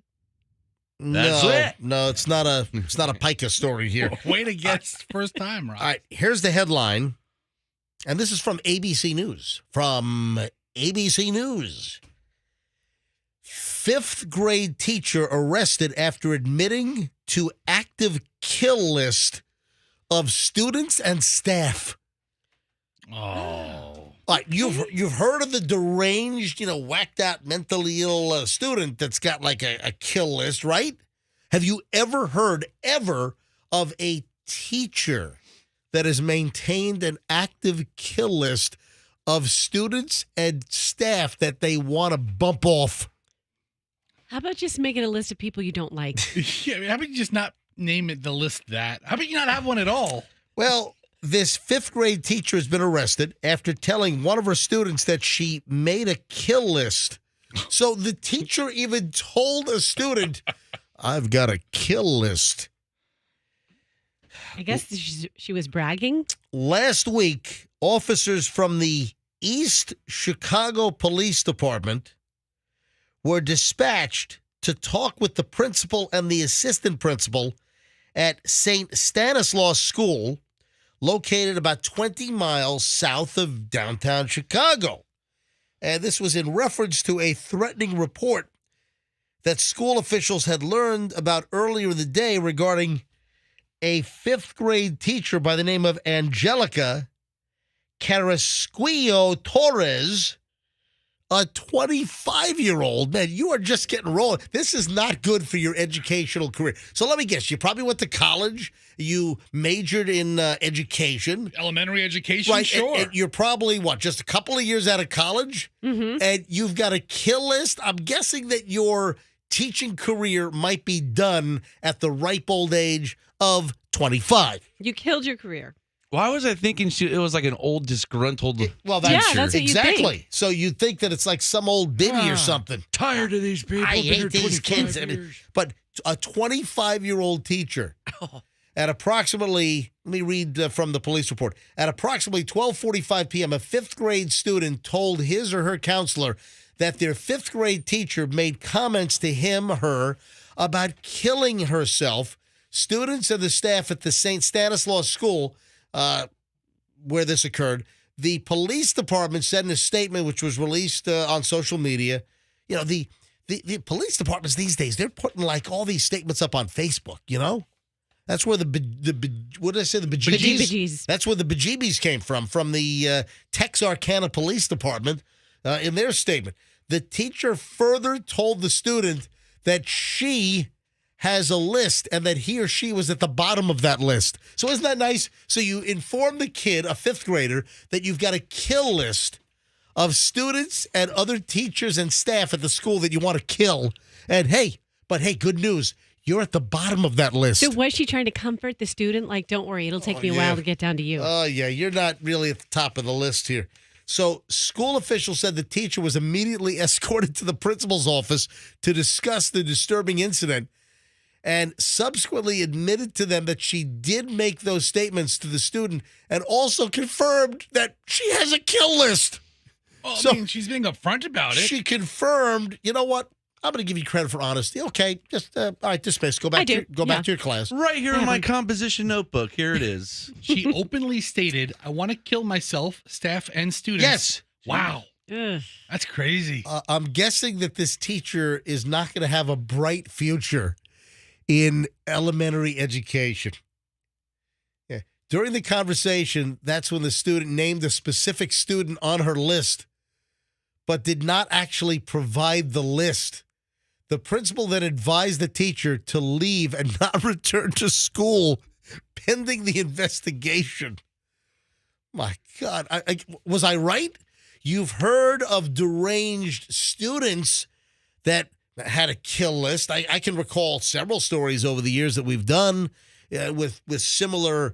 That's no, it. No, it's not a pica story here. Way to guess first time, Rob. All right, here's the headline. And this is from ABC News. From ABC News. 5th grade teacher arrested after admitting to active kill list of students and staff. Oh. All right, you've heard of the deranged, whacked out, mentally ill student that's got like a kill list, right? Have you ever heard of a teacher that has maintained an active kill list of students and staff that they want to bump off? How about just making a list of people you don't like? Yeah, how about you just not name it the list that? How about you not have one at all? Well, this 5th grade teacher has been arrested after telling one of her students that she made a kill list. So the teacher even told a student, I've got a kill list. I guess she was bragging. Last week, officers from the East Chicago Police Department were dispatched to talk with the principal and the assistant principal at St. Stanislaus School, located about 20 miles south of downtown Chicago. And this was in reference to a threatening report that school officials had learned about earlier in the day regarding a 5th grade teacher by the name of Angelica Carrasquillo Torres, a 25-year-old. Man, you are just getting rolling. This is not good for your educational career. So let me guess. You probably went to college. You majored in education. Elementary education, right? sure. And you're probably, just a couple of years out of college? Mm-hmm. And you've got a kill list? I'm guessing that your teaching career might be done at the ripe old age of 25. You killed your career. Why was I thinking it was like an old disgruntled Well, that's what you exactly. think. So you think that it's like some old biddy or something. Tired of these people. I Been here hate these 25 kids. years. But a 25-year-old teacher at approximately, let me read from the police report. At approximately 12:45 p.m., a 5th grade student told his or her counselor that their 5th grade teacher made comments to her about killing herself. Students and the staff at the St. Stanislaus School, where this occurred, the police department said in a statement which was released on social media, the police departments these days, they're putting like all these statements up on Facebook, That's where the what did I say? The bejeebies? Bejeebies. That's where the bejeebies came from the Texarkana Police Department in their statement. The teacher further told the student that she has a list and that he or she was at the bottom of that list. So isn't that nice? So you inform the kid, a 5th grader, that you've got a kill list of students and other teachers and staff at the school that you want to kill. And hey, good news. You're at the bottom of that list. So was she trying to comfort the student? Like, don't worry, it'll take me a while to get down to you. Oh, yeah, you're not really at the top of the list here. So school officials said the teacher was immediately escorted to the principal's office to discuss the disturbing incident and subsequently admitted to them that she did make those statements to the student and also confirmed that she has a kill list. Well, So- I mean, she's being upfront about it. She confirmed, you know what? I'm going to give you credit for honesty. Okay, just, all right, dismiss. Go back, do, back to your class. right here in my composition notebook. Here it is. She openly stated, I want to kill myself, staff, and students. Yes. Wow. Ugh. That's crazy. I'm guessing that this teacher is not going to have a bright future in elementary education. Yeah. During the conversation, that's when the student named a specific student on her list, but did not actually provide the list. The principal then advised the teacher to leave and not return to school pending the investigation. My God. Was I right? You've heard of deranged students that had a kill list. I can recall several stories over the years that we've done with similar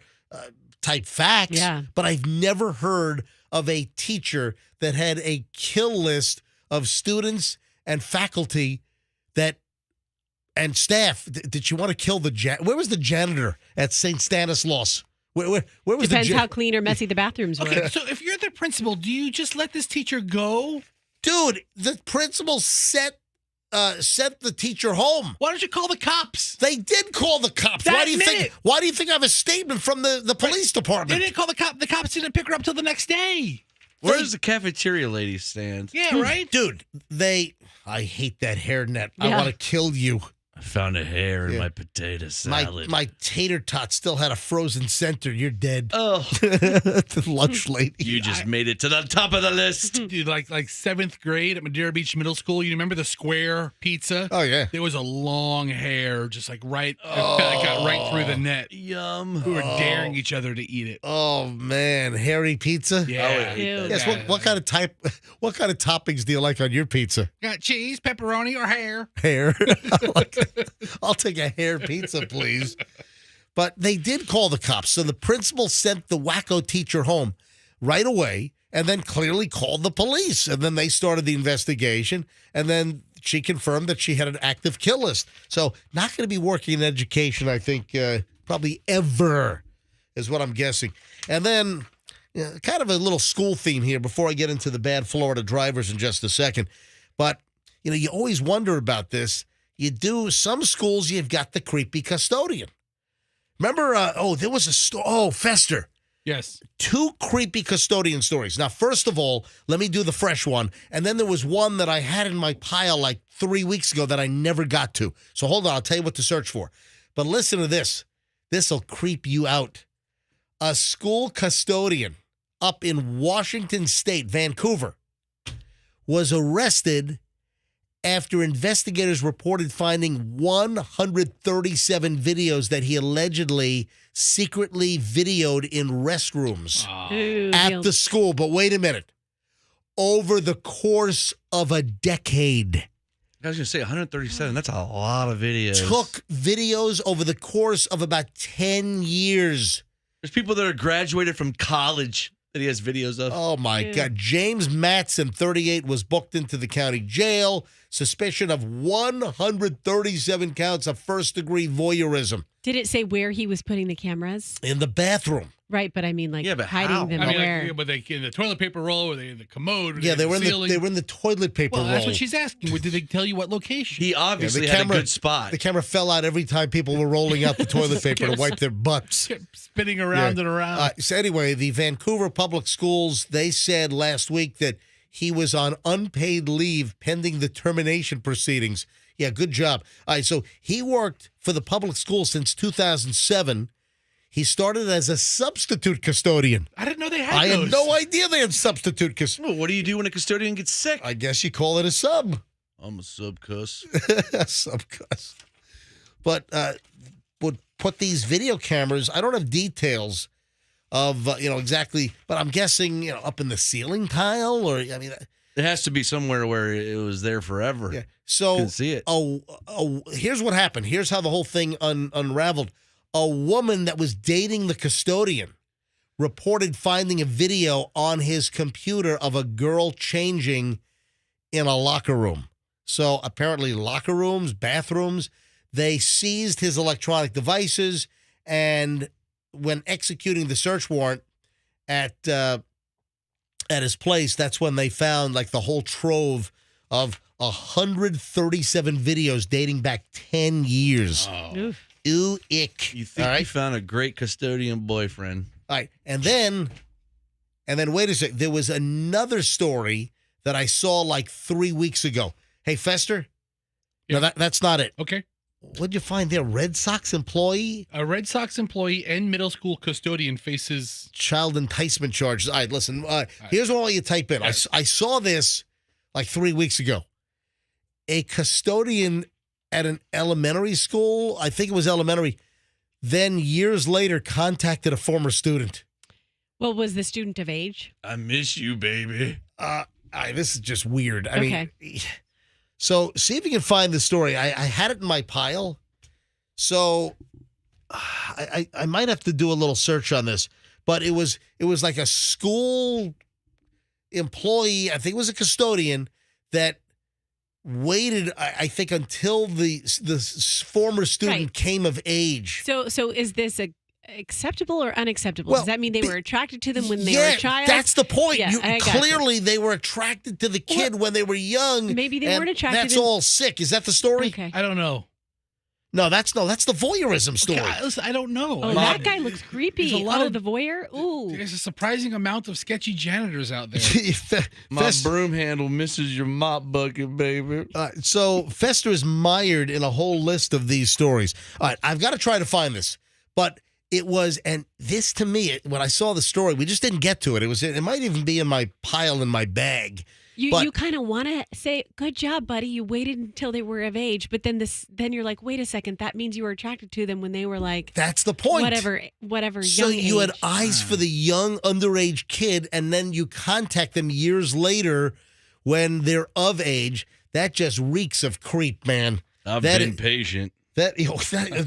type facts. Yeah. But I've never heard of a teacher that had a kill list of students and faculty and staff. Did you want to kill where was the janitor at St. Stanislaus? Where was Depends how clean or messy the bathrooms were. Okay, so if you're the principal, do you just let this teacher go? Dude, the principal sent the teacher home. Why don't you call the cops? They did call the cops. Why do you think I have a statement from the police department? They didn't call the cop. The cops didn't pick her up till the next day. Where does the cafeteria lady stand? Yeah, right? Dude, I hate that hairnet. I Yeah. want to kill you. I found a hair in my potato salad. My tater tot still had a frozen center. You're dead. Oh, The lunch lady. you just made it to the top of the list. Dude, like seventh grade at Madeira Beach Middle School, you remember the square pizza? Oh, yeah. There was a long hair, just like that got right through the net. Yum. We were daring each other to eat it. Oh, man. Hairy pizza? Yeah. Ew. Yes, what kind of toppings do you like on your pizza? Got cheese, pepperoni, or hair? Hair. I'll take a hair pizza, please. But they did call the cops. So the principal sent the wacko teacher home right away and then clearly called the police. And then they started the investigation. And then she confirmed that she had an active kill list. So not going to be working in education, I think, probably ever is what I'm guessing. And then kind of a little school theme here before I get into the bad Florida drivers in just a second. But, you always wonder about this. You do. Some schools, you've got the creepy custodian. Remember, there was Fester. Yes. 2 creepy custodian stories. Now, first of all, let me do the fresh one. And then there was one that I had in my pile like 3 weeks ago that I never got to. So hold on, I'll tell you what to search for. But listen to this. This will creep you out. A school custodian up in Washington State, Vancouver, was arrested after investigators reported finding 137 videos that he allegedly secretly videoed in restrooms Ooh, at the school. But wait a minute. Over the course of a decade. I was going to say 137. That's a lot of videos. Took videos over the course of about 10 years. There's people that are graduated from college that he has videos of. Oh, my God. James Matson, 38, was booked into the county jail. Suspicion of 137 counts of first-degree voyeurism. Did it say where he was putting the cameras? In the bathroom. Right, but I mean, like, Yeah, but hiding how? them I mean, where? were they in the toilet paper roll? Were they in the commode? Yeah, they were in ceiling? the toilet paper Well, roll. that's what she's asking. Did they tell you what location? He obviously had a good spot. The camera fell out every time people were rolling out the toilet paper to wipe their butts. Kept spinning around and around. So anyway, the Vancouver Public Schools, they said last week that he was on unpaid leave pending the termination proceedings. Yeah, good job. All right, so he worked for the public school since 2007. He started as a substitute custodian. I didn't know they had I those. had no idea they had substitute custodian. Well, what do you do when a custodian gets sick? I guess you call it a sub. I'm a sub-cuss. Subcuss. But would put these video cameras, I don't have details of, exactly, but I'm guessing, up in the ceiling tile or, I mean. It has to be somewhere where it was there forever. Yeah. So, Couldn't see it. Here's what happened. Here's how the whole thing unraveled. A woman that was dating the custodian reported finding a video on his computer of a girl changing in a locker room. So apparently locker rooms, bathrooms, they seized his electronic devices, and when executing the search warrant at his place, that's when they found like the whole trove of 137 videos dating back 10 years. Oof. Ooh, ick. You think you found a great custodian boyfriend. All right. And then wait a second. There was another story that I saw like 3 weeks ago. Hey, Fester? Yeah. No, that's not it. Okay. What'd you find there? Red Sox employee? A Red Sox employee and middle school custodian faces Child enticement charges. All right, listen. Here's what I want you to type in. I saw this like 3 weeks ago. a custodian at an elementary school, I think it was elementary, then years later contacted a former student. Well, was the student of age? I miss you, baby. This is just weird. I Okay. mean, so see if you can find the story. I had it in my pile. So I might have to do a little search on this, but it was like a school employee, I think it was a custodian, that waited, I think, until the former student Right. came of age. So is this acceptable or unacceptable? Well, Does that mean they were attracted to them when they Yeah, were a child? that's the point. Yeah, I gotcha. Clearly, they were attracted to the kid when they were young. Maybe they and weren't attracted That's in- all sick. Is that the story? Okay. I don't know. No, that's the voyeurism story. Okay, listen, I don't know. Oh, that guy looks creepy. There's a lot of- the voyeur? Ooh. There's a surprising amount of sketchy janitors out there. My broom handle misses your mop bucket, baby. So Fester is mired in a whole list of these stories. All right, I've got to try to find this, but it was, and this to me, when I saw the story, we just didn't get to it. It might even be in my pile in my bag. You kind of want to say, good job, buddy. You waited until they were of age, but then you're like, wait a second. That means you were attracted to them when they were like, That's the point. whatever. So young you had age. eyes for the young underage kid, and then you contact them years later when they're of age. That just reeks of creep, man. I've That been is- patient.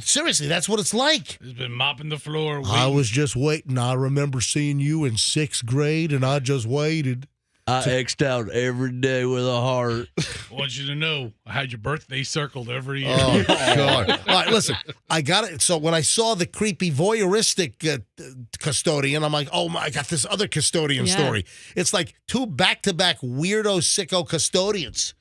Seriously, that's what it's like. He's been mopping the floor. I was just waiting. I remember seeing you in 6th grade, and I just waited. I X'd out every day with a heart. I want you to know I had your birthday circled every year. Oh, God. All right, listen, I got it. So when I saw the creepy voyeuristic custodian, I'm like, oh, my, I got this other custodian story. It's like 2 back-to-back weirdo, sicko custodians.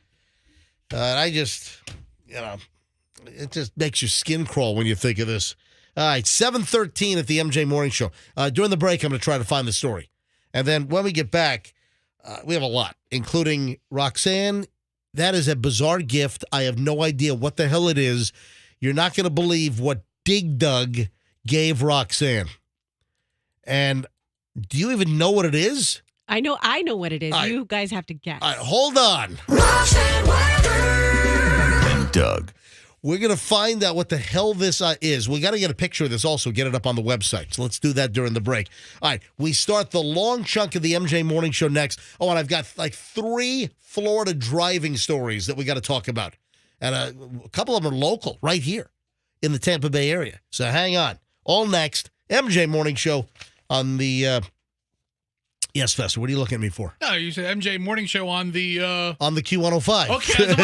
I just, it just makes your skin crawl when you think of this. All right, 7:13 at the MJ Morning Show. During the break, I'm going to try to find the story. And then when we get back, we have a lot, including Roxanne. That is a bizarre gift. I have no idea what the hell it is. You're not going to believe what Dig Dug gave Roxanne. And do you even know what it is? I know what it is. You guys have to guess. All right, hold on. And Doug. We're going to find out what the hell this is. We got to get a picture of this also, get it up on the website. So let's do that during the break. All right, we start the long chunk of the MJ Morning Show next. Oh, and I've got like 3 Florida driving stories that we got to talk about. And a couple of them are local, right here in the Tampa Bay area. So hang on. All next, MJ Morning Show on the... Yes, Fester, what are you looking at me for? No, you said MJ Morning Show on the... On the Q105. Okay, on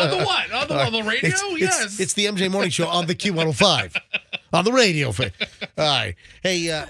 the what? On the radio? Yes. It's the MJ Morning Show on the Q105. On the radio. All right. Hey,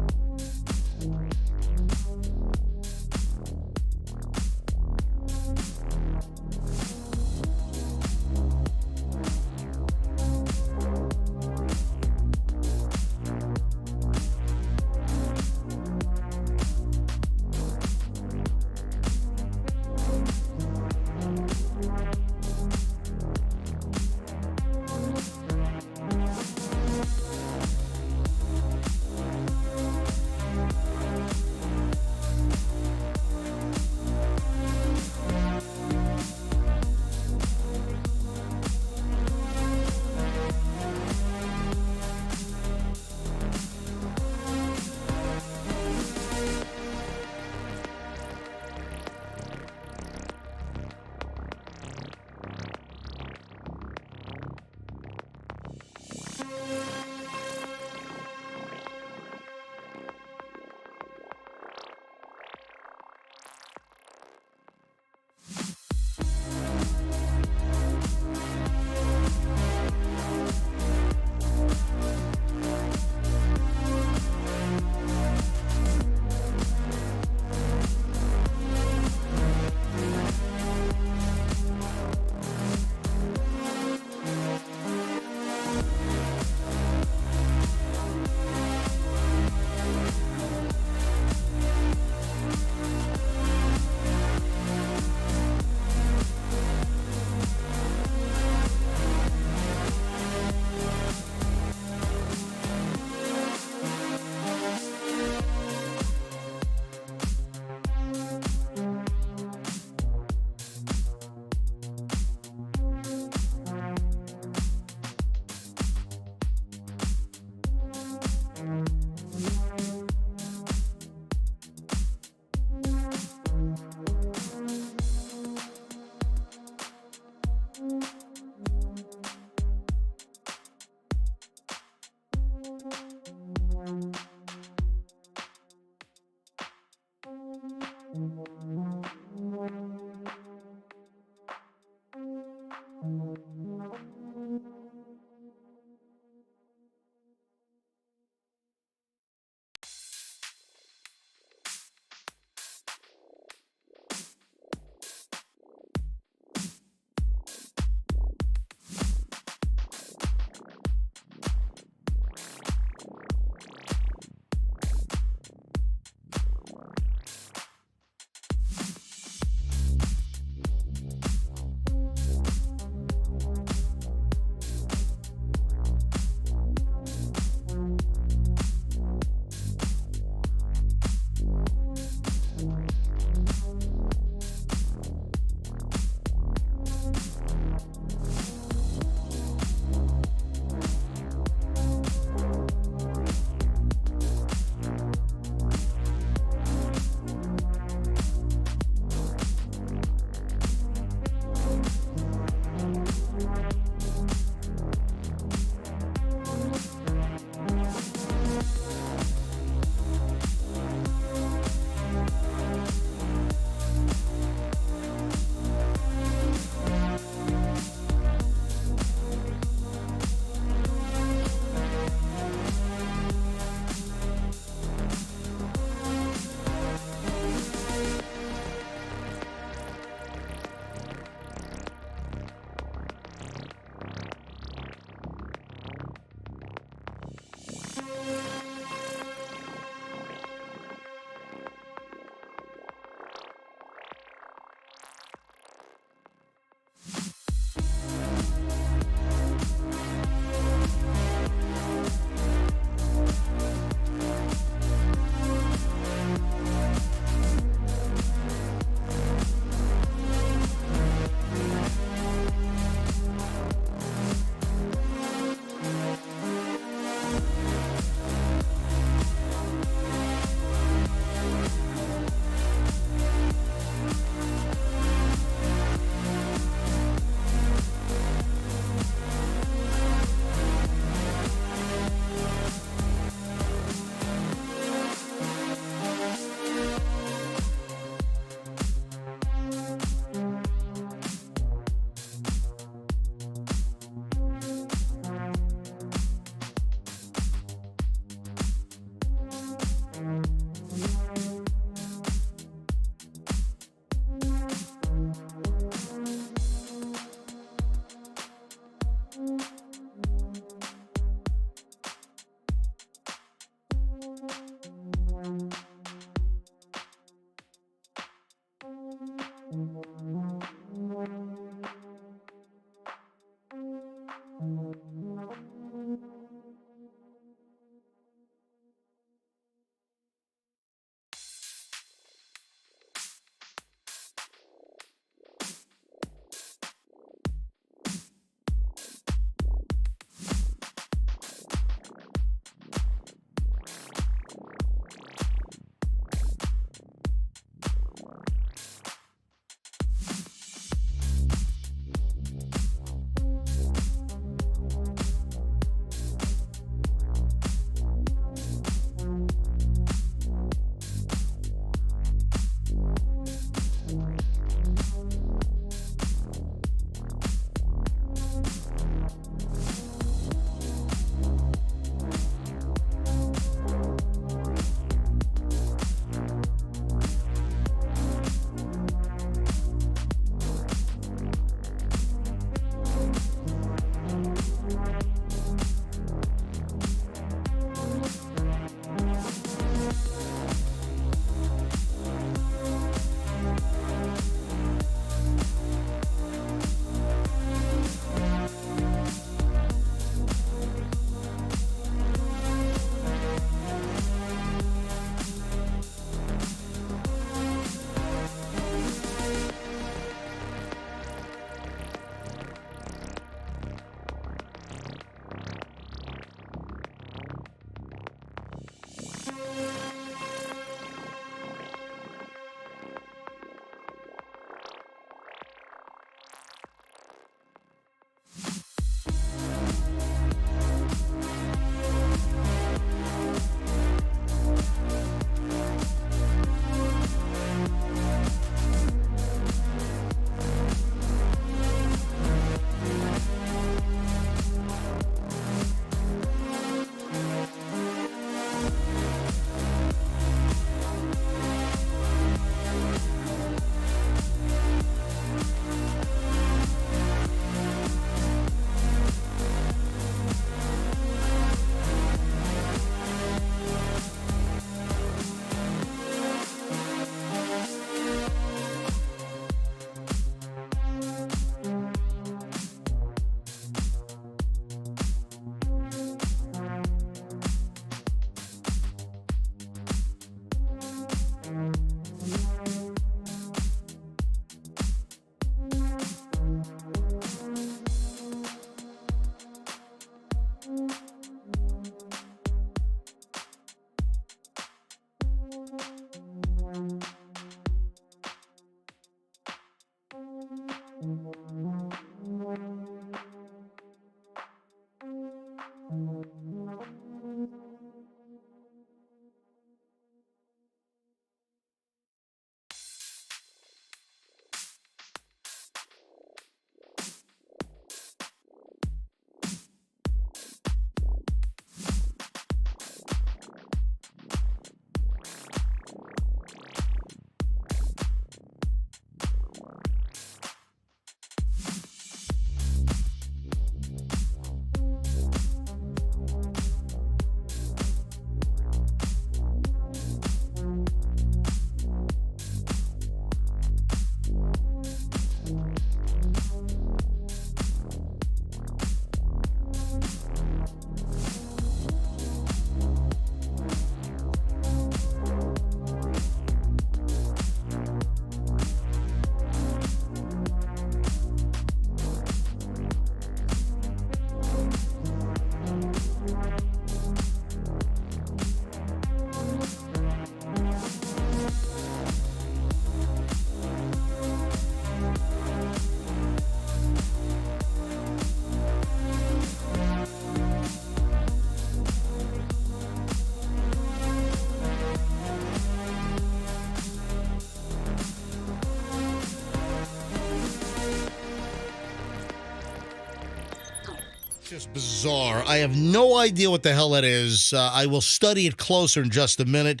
Just bizarre. I have no idea what the hell that is. I will study it closer in just a minute.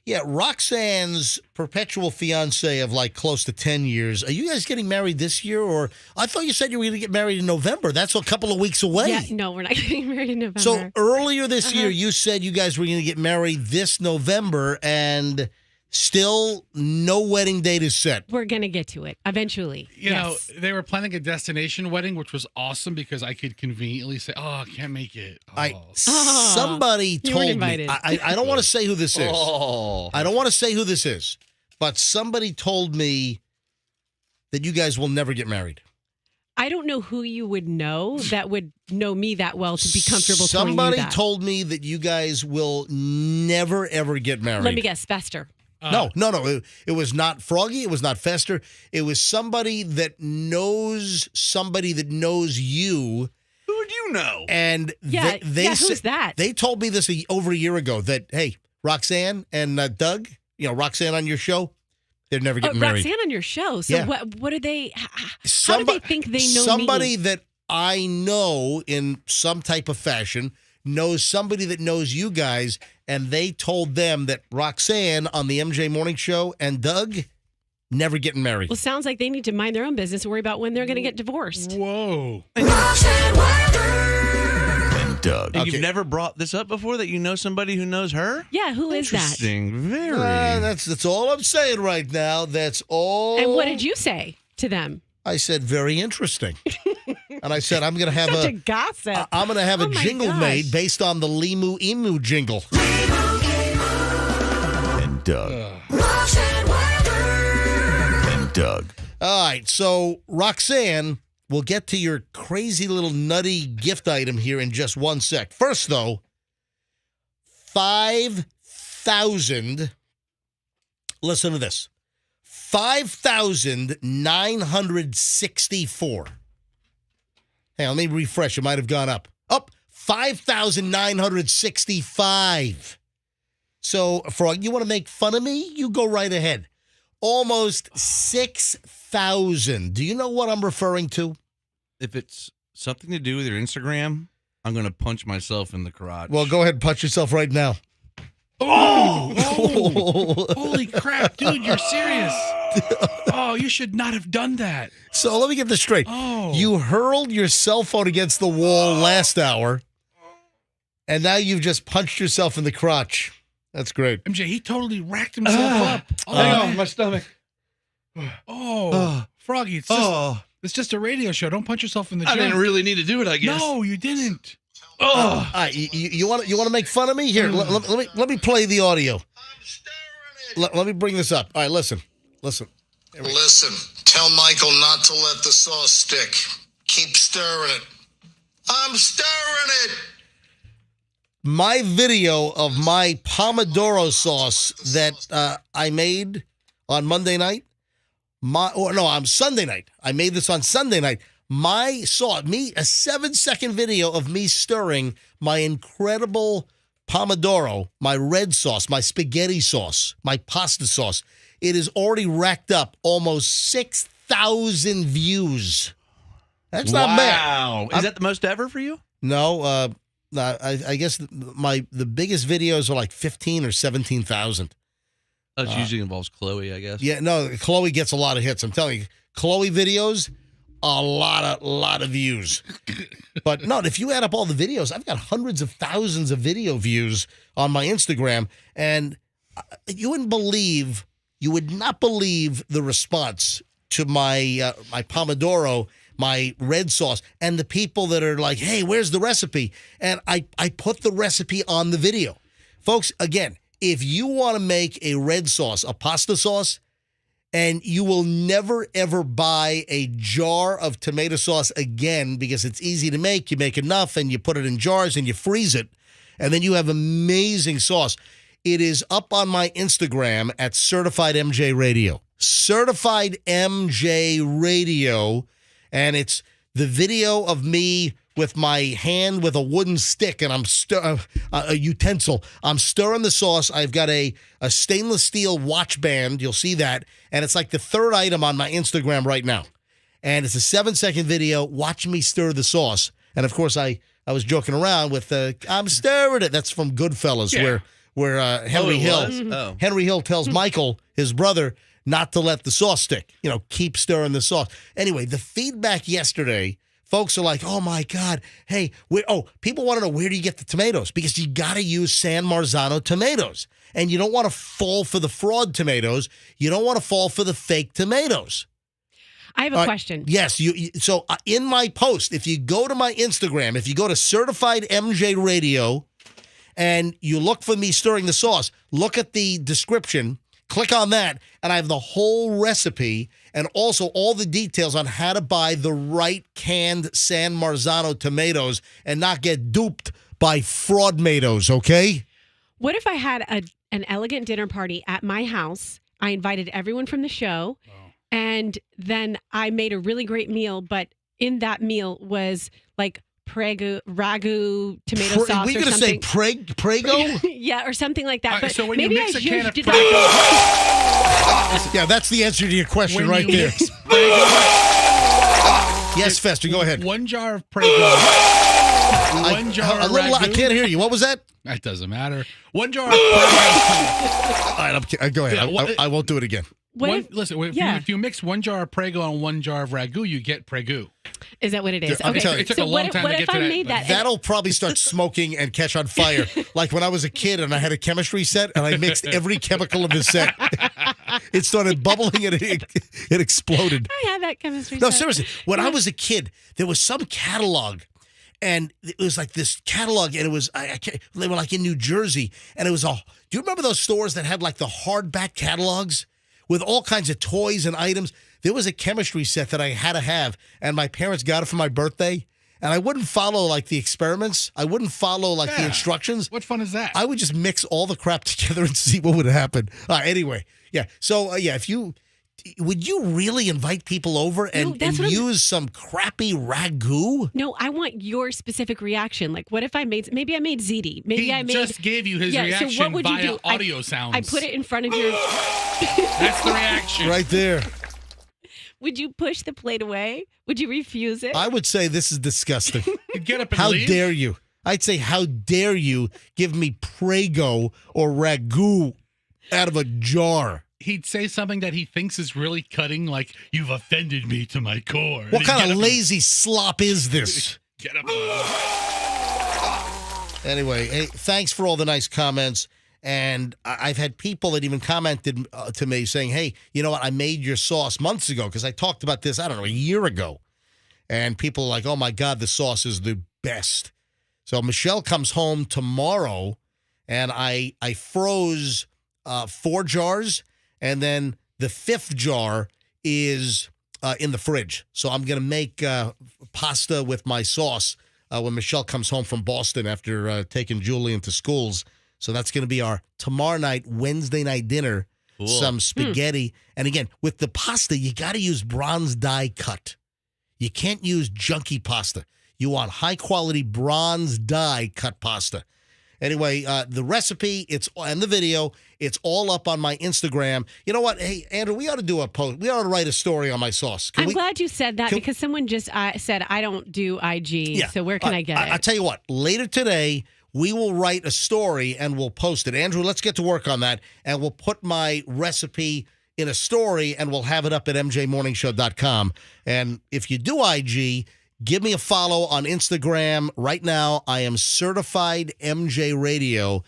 Yeah, Roxanne's perpetual fiance of like close to 10 years. Are you guys getting married this year? Or I thought you said you were going to get married in November. That's a couple of weeks away. Yeah, no, we're not getting married in November. So earlier this year, you said you guys were going to get married this November, and still no wedding date is set. We're going to get to it eventually. You know, they were planning a destination wedding, which was awesome because I could conveniently say, I can't make it. Somebody you weren't told me, invited. I don't want to say who this is. Oh. I don't want to say who this is, but somebody told me that you guys will never get married. I don't know who you would know that would know me that well to be comfortable telling you Somebody that. told me that you guys will never, ever get married. Let me guess, Fester. No. It was not Froggy. It was not Fester. It was somebody that knows you. Who would you know? And Yeah, who's that? They told me this over a year ago that, hey, Roxanne and Doug, Roxanne on your show, they're never getting married. Roxanne on your show. So Yeah. what do they, how do they think they know somebody me? that I know in some type of fashion knows somebody that knows you guys, and they told them that Roxanne on the MJ Morning Show and Doug never getting married. Well, sounds like they need to mind their own business and worry about when they're going to get divorced. Whoa. And Doug. And you've never brought this up before, that you know somebody who knows her? Yeah, who is that? Interesting. Very. That's all I'm saying right now. That's all. And what did you say to them? I said, very interesting. And I said, I'm going to have Such a gossip. I'm going to have a Oh my jingle gosh. made based on the Limu Emu jingle. And Doug. And Doug. All right, so Roxanne, we'll get to your crazy little nutty gift item here in just one sec. First, though, 5,000. Listen to this. 5,964. Hey, let me refresh. It might have gone up. Up 5,965. So, Frog, you want to make fun of me? You go right ahead. Almost 6,000. Do you know what I'm referring to? If it's something to do with your Instagram, I'm going to punch myself in the crotch. Well, go ahead and punch yourself right now. Oh! Holy crap, dude, you're serious. Oh, you should not have done that. So let me get this straight. Oh. You hurled your cell phone against the wall last hour, and now you've just punched yourself in the crotch. That's great. MJ, he totally racked himself up. Oh, Hang man. on, my stomach. Froggy, it's just a radio show. Don't punch yourself in the I gym. didn't really need to do it, I guess. No, you didn't. All right, you want to make fun of me? Here, let me play the audio. Let me bring this up. All right, listen. Listen, tell Michael not to let the sauce stick. Keep stirring it. I'm stirring it. my video of my Pomodoro sauce that I made on Monday night. Sunday night. I made this on Sunday night. A 7-second video of me stirring my incredible Pomodoro, my red sauce, my spaghetti sauce, my pasta sauce. It is already racked up almost 6,000 views. That's not bad. Wow. Is that the most ever for you? No, I guess the biggest videos are like 15 or 17,000. Oh, it usually involves Chloe, I guess. Yeah, no, Chloe gets a lot of hits. I'm telling you, Chloe videos, a lot of views. But no, if you add up all the videos, I've got hundreds of thousands of video views on my Instagram, and you would not believe the response to my my Pomodoro, my red sauce, and the people that are like, hey, where's the recipe? And I put the recipe on the video. Folks, again, if you want to make a red sauce, a pasta sauce, and you will never, ever buy a jar of tomato sauce again because it's easy to make. You make enough and you put it in jars and you freeze it, and then you have amazing sauce. It is up on my Instagram at Certified MJ Radio. Certified MJ Radio. And it's the video of me with my hand with a wooden stick, and I'm a utensil. I'm stirring the sauce. I've got a stainless steel watch band. You'll see that. And it's like the third item on my Instagram right now. And it's a 7-second video. Watch me stir the sauce. And, of course, I was joking around with I'm stirring it. That's from Goodfellas, where Henry Hill tells Michael, his brother, not to let the sauce stick. Keep stirring the sauce. Anyway, the feedback yesterday, folks are like, oh, my God. Hey, people want to know, where do you get the tomatoes? Because you got to use San Marzano tomatoes. And you don't want to fall for the fraud tomatoes. You don't want to fall for the fake tomatoes. I have a question. Yes. So in my post, if you go to my Instagram, if you go to Certified MJ Radio and you look for me stirring the sauce, look at the description. Click on that, and I have the whole recipe and also all the details on how to buy the right canned San Marzano tomatoes and not get duped by fraud tomatoes, okay? What if I had an elegant dinner party at my house? I invited everyone from the show, and then I made a really great meal, but in that meal was like ragu tomato sauce. Were you going to say Prego? Yeah, or something like that. But so when maybe you mix a can of Prego, Yeah, that's the answer to your question right there. Yes, Fester, go ahead. 1 jar of Prego. 1 jar of ragu. I can't hear you. What was that? That doesn't matter. 1 jar of Prego. All right, go ahead. Yeah, I won't do it again. If you mix 1 jar of Prego and 1 jar of ragu, you get Prego. Is that what it is? I'm Okay. telling you. It took a long time to get to that. Made that? That'll probably start smoking and catch on fire. Like when I was a kid and I had a chemistry set and I mixed every chemical in the set. It started bubbling and it exploded. I had that chemistry set. No, seriously. When I was a kid, there was some catalog. And it was like this catalog, and it was, they were like in New Jersey. And it was do you remember those stores that had like the hardback catalogs with all kinds of toys and items? There was a chemistry set that I had to have, and my parents got it for my birthday. And I wouldn't follow like the experiments. I wouldn't follow like the instructions. What fun is that? I would just mix all the crap together and see what would happen. Anyway, yeah. So, would you really invite people over and use some crappy ragu? No, I want your specific reaction. Like, what if maybe I made ziti. Maybe I just gave you his reaction so what would via you do? audio sounds. I put it in front of your... That's the reaction. Right there. Would you push the plate away? Would you refuse it? I would say this is disgusting. Get up and How leave. dare you? I'd say, how dare you give me Prego or ragu out of a jar? He'd say something that he thinks is really cutting, like, you've offended me to my core. What kind of lazy slop is this? Get up. Anyway, hey, thanks for all the nice comments. And I've had people that even commented to me saying, hey, you know what? I made your sauce months ago because I talked about this, I don't know, a year ago. And people are like, oh, my God, the sauce is the best. So Michelle comes home tomorrow, and I froze 4 jars, and then the 5th jar is in the fridge. So I'm going to make pasta with my sauce when Michelle comes home from Boston after taking Julian to schools. So that's going to be our tomorrow night, Wednesday night dinner. Cool. Some spaghetti. And again, with the pasta, you got to use bronze die cut. You can't use junky pasta. You want high-quality bronze die cut pasta. Anyway, the recipe, and the video, it's all up on my Instagram. You know what? Hey, Andrew, we ought to do a post. We ought to write a story on my sauce. I'm glad you said that because someone just said I don't do IG. Yeah. So where can I get it? I'll tell you what. Later today, we will write a story and we'll post it. Andrew, let's get to work on that. And we'll put my recipe in a story and we'll have it up at mjmorningshow.com. And if you do IG, give me a follow on Instagram. Right now, I am certified MJ Radio.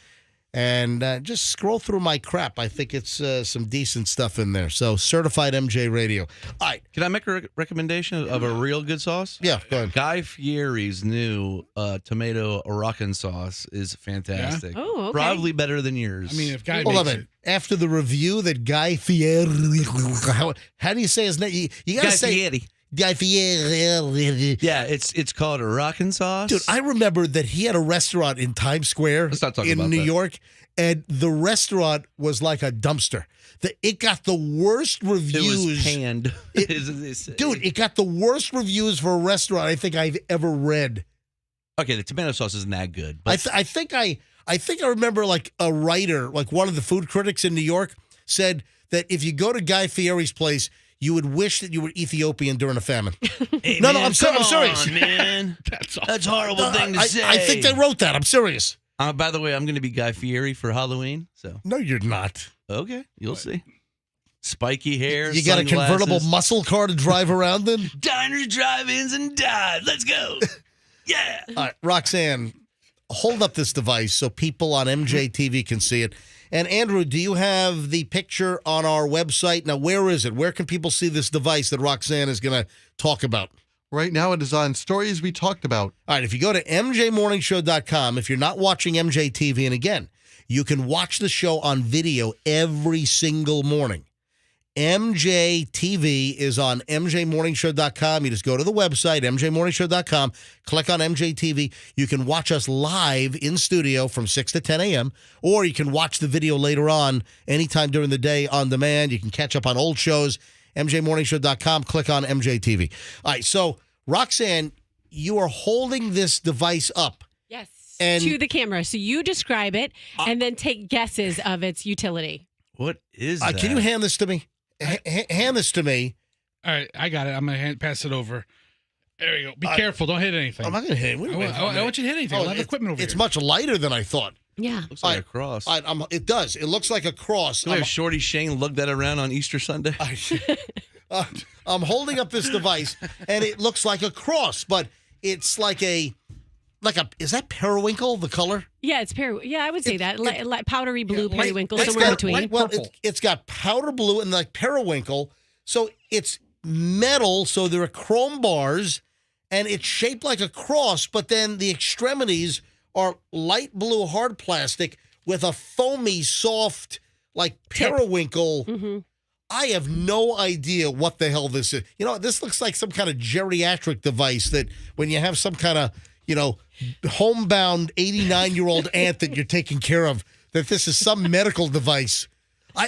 And just scroll through my crap. I think it's some decent stuff in there. So, certified MJ Radio. All right. Can I make a recommendation of a real good sauce? Yeah, go ahead. Guy Fieri's new tomato Moroccan sauce is fantastic. Yeah? Oh, okay. Probably better than yours. I mean, if Guy Hold on a makes minute. After the review that Guy Fieri, how do you say his name? You got to Guy say Fieri. Guy Fieri. Yeah, it's called a Moroccan sauce. Dude, I remember that he had a restaurant in Times Square Let's not talk in about New that. York, and the restaurant was like a dumpster. It got the worst it reviews. was panned. as they say. Dude, it got the worst reviews for a restaurant I think I've ever read. Okay, the tomato sauce isn't that good. But I think I remember like a writer, like one of the food critics in New York, said that if you go to Guy Fieri's place, you would wish that you were Ethiopian during a famine. hey, No, man, I'm serious. on, man. That's all. That's a horrible thing to say. I think they wrote that. I'm serious. By the way, I'm going to be Guy Fieri for Halloween. So No, you're not. okay, you'll see. Spiky hair. You got a convertible sunglasses. muscle car to drive around in? Diners, drive-ins, and dives. Let's go. Yeah. All right, Roxanne, hold up this device so people on MJTV can see it. And Andrew, do you have the picture on our website? Now, where is it? Where can people see this device that Roxanne is going to talk about? Right now, it is on Stories We Talked About. All right, if you go to mjmorningshow.com, if you're not watching MJTV, and again, you can watch the show on video every single morning. MJTV is on mjmorningshow.com. You just go to the website, mjmorningshow.com, click on MJTV. You can watch us live in studio from 6 to 10 a.m., or you can watch the video later on anytime during the day on demand. You can catch up on old shows, mjmorningshow.com, click on MJTV. All right, so Roxanne, you are holding this device up. Yes. And to the camera. So you describe it and then take guesses of its utility. What is that? can you hand this to me? Hand this to me. All right, I got it. I'm going to pass it over. There you go. Be careful. Don't hit anything. I'm not going to hit it. I want you to hit anything. I'll have equipment over It's here. much lighter than I thought. Yeah. Looks like a cross. It does. It looks like a cross. Can we have Shorty Shane lug that around on Easter Sunday? I'm holding up this device, and it looks like a cross, but it's like a is that periwinkle, the color? Yeah, it's I would say that. Like powdery blue periwinkle, It's somewhere in got- between. Well, it's got powder blue and like periwinkle, so it's metal, so there are chrome bars, and it's shaped like a cross, but then the extremities are light blue hard plastic with a foamy, soft, like periwinkle. Mm-hmm. I have no idea what the hell this is. You know, this looks like some kind of geriatric device that when you have some kind of, homebound 89-year-old aunt that you're taking care of, that this is some medical device. I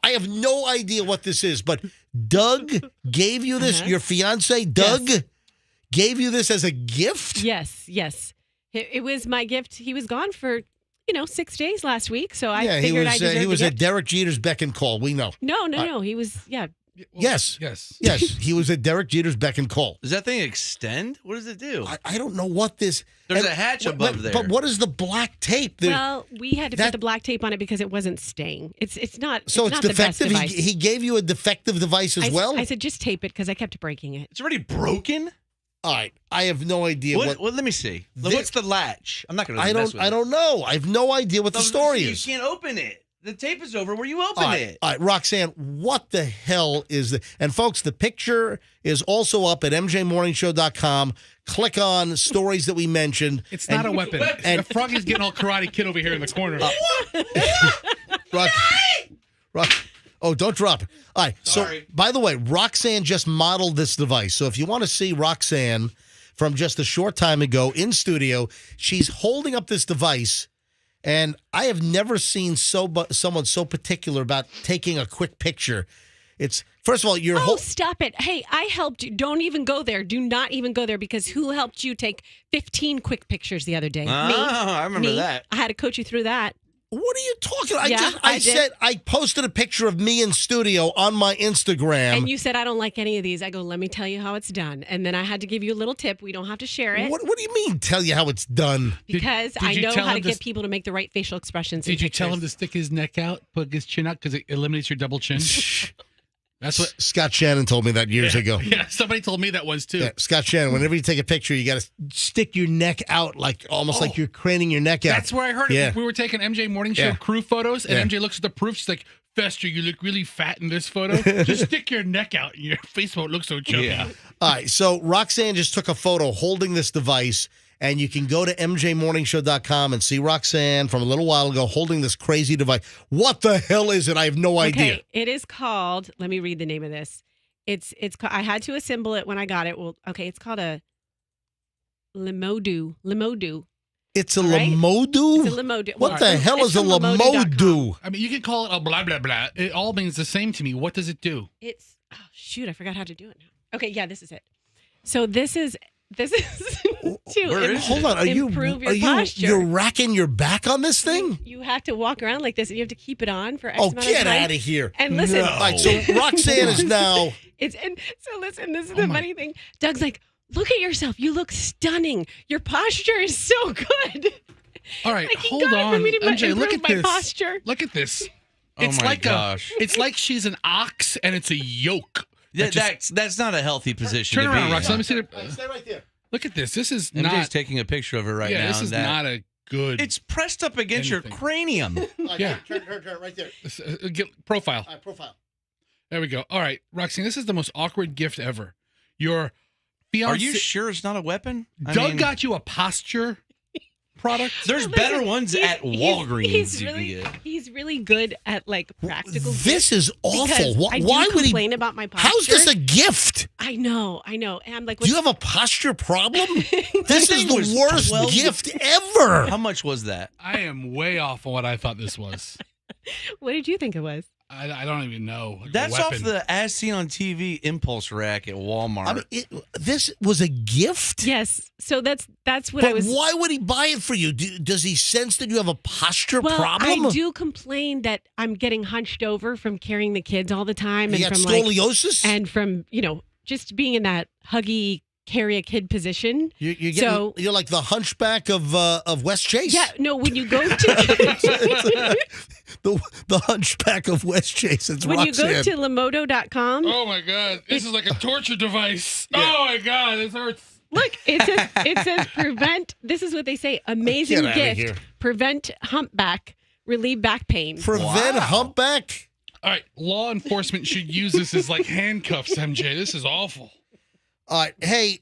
have no idea what this is, but Doug gave you this, your fiance, Doug, gave you this as a gift? Yes. It was my gift. He was gone for 6 days last week, so I figured I deserved he was a at gift. Derek Jeter's beck and call. We know. No. He was, Yes. Yes. He was at Derek Jeter's beck and call. Does that thing extend? What does it do? I don't know what this. There's a hatch above there. But what is the black tape? Well, we had to put the black tape on it because it wasn't staying. It's not. So it's not the best defective. device. He gave you a defective device as well. I said just tape it because I kept breaking it. It's already broken? All right, I have no idea what. Let me see. What's the latch? I'm not going to. I don't know. I have no idea what the story is. You can't open it. The tape is over where you open it. All right, Roxanne, what the hell is the? And folks, the picture is also up at mjmorningshow.com. Click on stories that we mentioned. It's not a weapon. And Froggy's getting all Karate Kid over here in the corner. Oh, don't drop it. All right. Sorry. So, by the way, Roxanne just modeled this device. So if you want to see Roxanne from just a short time ago in studio. She's holding up this device, and I have never seen someone so particular about taking a quick picture. It's first of all, stop it. Hey, I helped you. Don't even go there. Do not even go there, because who helped you take 15 quick pictures the other day? Me. I remember that. I had to coach you through that. What are you talking about? Yeah, I posted a picture of me in studio on my Instagram. And you said, I don't like any of these. I go, let me tell you how it's done. And then I had to give you a little tip. We don't have to share it. What do you mean, tell you how it's done? Because I know how to get people to make the right facial expressions. Did you tell him to stick his neck out, put his chin up, because it eliminates your double chin? That's what Scott Shannon told me that years ago. Yeah, somebody told me that once too. Yeah, Scott Shannon, whenever you take a picture, you got to stick your neck out almost like you're craning your neck out. That's where I heard it. We were taking MJ Morning Show crew photos, and MJ looks at the proof. She's like, Fester, you look really fat in this photo. Just stick your neck out, and your face won't look so chubby. Yeah. All right, so Roxanne just took a photo holding this device, and you can go to mjmorningshow.com and see Roxanne from a little while ago holding this crazy device. What the hell is it? I have no idea. It is called, let me read the name of this. It's I had to assemble it when I got it. Well, okay, it's called a Limodu. It's a Limodu? It's a Limodu. What the hell is a Limodu? I mean, you can call it a blah, blah, blah. It all means the same to me. What does it do? It's, shoot, I forgot how to do it now. Okay, yeah, this is it. So this is to hold on, improve your posture. You're racking your back on this thing? You have to walk around like this, and you have to keep it on for X amount of time. Get out of here. And listen. No. All right, so Roxanne is now... Listen, this is the funny thing. Doug's like, look at yourself. You look stunning. Your posture is so good. All right, like, hold on. MJ, look at this. Posture. Look at this. It's gosh. It's like she's an ox, and it's a yoke. That's not a healthy position turn to around, be Rox. Let me see it. Stay right there. Look at this. This is MJ's not taking a picture of it right now. This is not a good. It's pressed up against your cranium. Yeah. Turn right there. Profile. All right, profile. There we go. All right, Roxanne, this is the most awkward gift ever. Your fiance. Are you sure it's not a weapon? Doug got you a posture product. There's better ones at Walgreens. He's really good at like practical. This is awful. Why would he complain about my posture? How's this a gift? I know. And I'm like, do you have a posture problem? This is the worst gift ever. How much was that? I am way off on what I thought this was. What did you think it was? I don't even know. That's off the As Seen on TV impulse rack at Walmart. I mean, this was a gift? Yes. So that's what I was. Why would he buy it for you? Does he sense that you have a posture problem? I do complain that I'm getting hunched over from carrying the kids all the time. You and got from scoliosis? and from, just being in that huggy, carry a kid position. You're like the hunchback of West Chase. Yeah, no, when you go to the hunchback of West Chase. It's when Roxanne. you go to Limodo.com. Oh my God, this is like a torture device. Yeah. Oh my God, this hurts. Look, it says prevent. This is what they say. Amazing gift. Prevent humpback. Relieve back pain. Prevent humpback. All right, law enforcement should use this as like handcuffs. MJ, this is awful. All right, hey,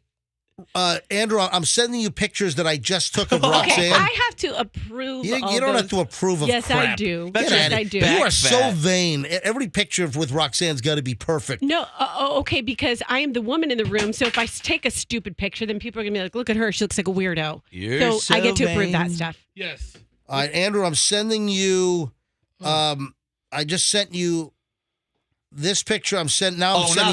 Andrew, I'm sending you pictures that I just took of Roxanne. Okay, I have to approve. You don't have to approve of yes, crap. I do. Yes, I do. You are so vain. Every picture with Roxanne's got to be perfect. No, okay, because I am the woman in the room. So if I take a stupid picture, then people are gonna be like, "Look at her; she looks like a weirdo." So I get to approve that stuff. Yes. All right, Andrew, I'm sending you. I just sent you this picture. I'm sending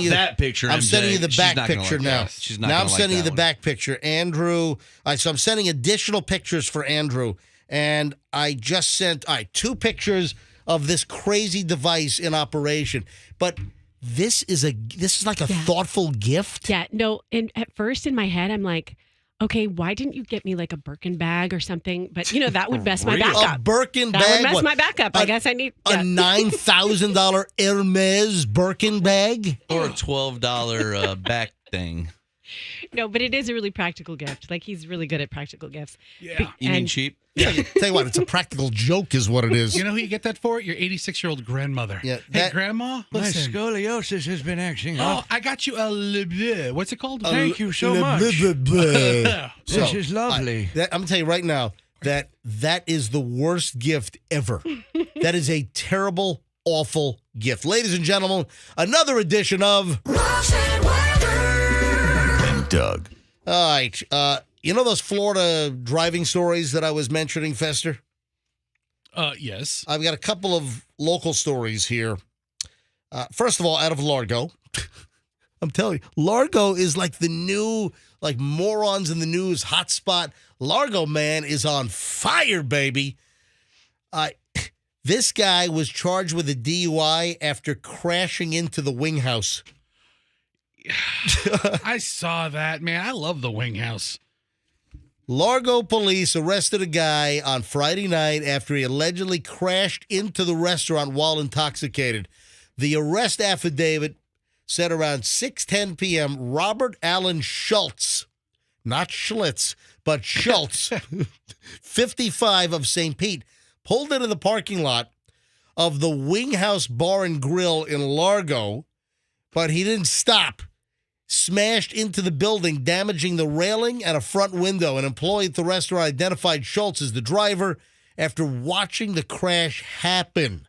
you that picture. I'm MJ. sending you the She's back not gonna picture like now. that. She's not now gonna I'm like sending you that the one. back picture, Andrew. All right, so I'm sending additional pictures for Andrew, and I just sent 2 pictures of this crazy device in operation. But this is like a thoughtful gift. Yeah, no. And at first in my head, I'm like, okay, why didn't you get me like a Birkin bag or something? But that would mess my back up. A Birkin that bag? That would mess my back up. I guess I need a $9,000 Hermes Birkin bag or a $12 back thing. No, but it is a really practical gift. Like he's really good at practical gifts. Yeah, you mean cheap? Yeah, tell you what, it's a practical joke, is what it is. You know who you get that for? Your 86-year-old grandmother. Yeah, hey, Grandma, listen. My scoliosis has been acting up. I got you a what's it called? Thank you so much. This is lovely. I'm gonna tell you right now that is the worst gift ever. That is a terrible, awful gift. Ladies and gentlemen, another edition of and Doug. All right. You know those Florida driving stories that I was mentioning, Fester? Yes. I've got a couple of local stories here. First of all, out of Largo. I'm telling you, Largo is like the new, like Morons in the News hotspot. Largo, man, is on fire, baby. This guy was charged with a DUI after crashing into the wing house. I saw that, man. I love the wing house. Largo police arrested a guy on Friday night after he allegedly crashed into the restaurant while intoxicated. The arrest affidavit said around 6:10 p.m., Robert Allen Schultz, not Schlitz, but Schultz, 55 of St. Pete, pulled into the parking lot of the Wing House Bar and Grill in Largo, but he didn't stop. Smashed into the building, damaging the railing and a front window. An employee at the restaurant identified Schultz as the driver after watching the crash happen.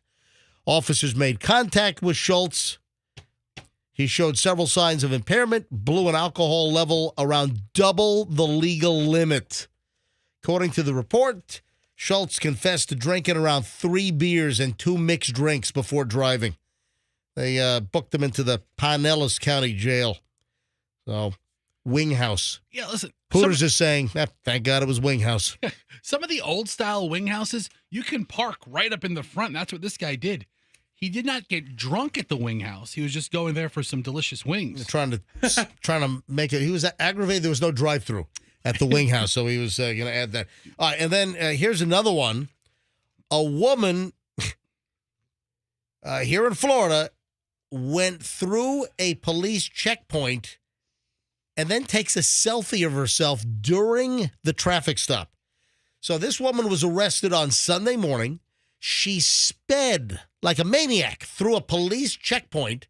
Officers made contact with Schultz. He showed several signs of impairment, blew an alcohol level around double the legal limit. According to the report, Schultz confessed to drinking around 3 beers and 2 mixed drinks before driving. They booked him into the Pinellas County Jail. So, Wing House. Yeah, listen. Hooters is saying, thank God it was Wing House. Some of the old style wing houses, you can park right up in the front. That's what this guy did. He did not get drunk at the wing house. He was just going there for some delicious wings. Trying to make it. He was aggravated. There was no drive-through at the wing house, so he was going to add that. All right, and then here's another one. A woman here in Florida went through a police checkpoint and then takes a selfie of herself during the traffic stop. So this woman was arrested on Sunday morning. She sped like a maniac through a police checkpoint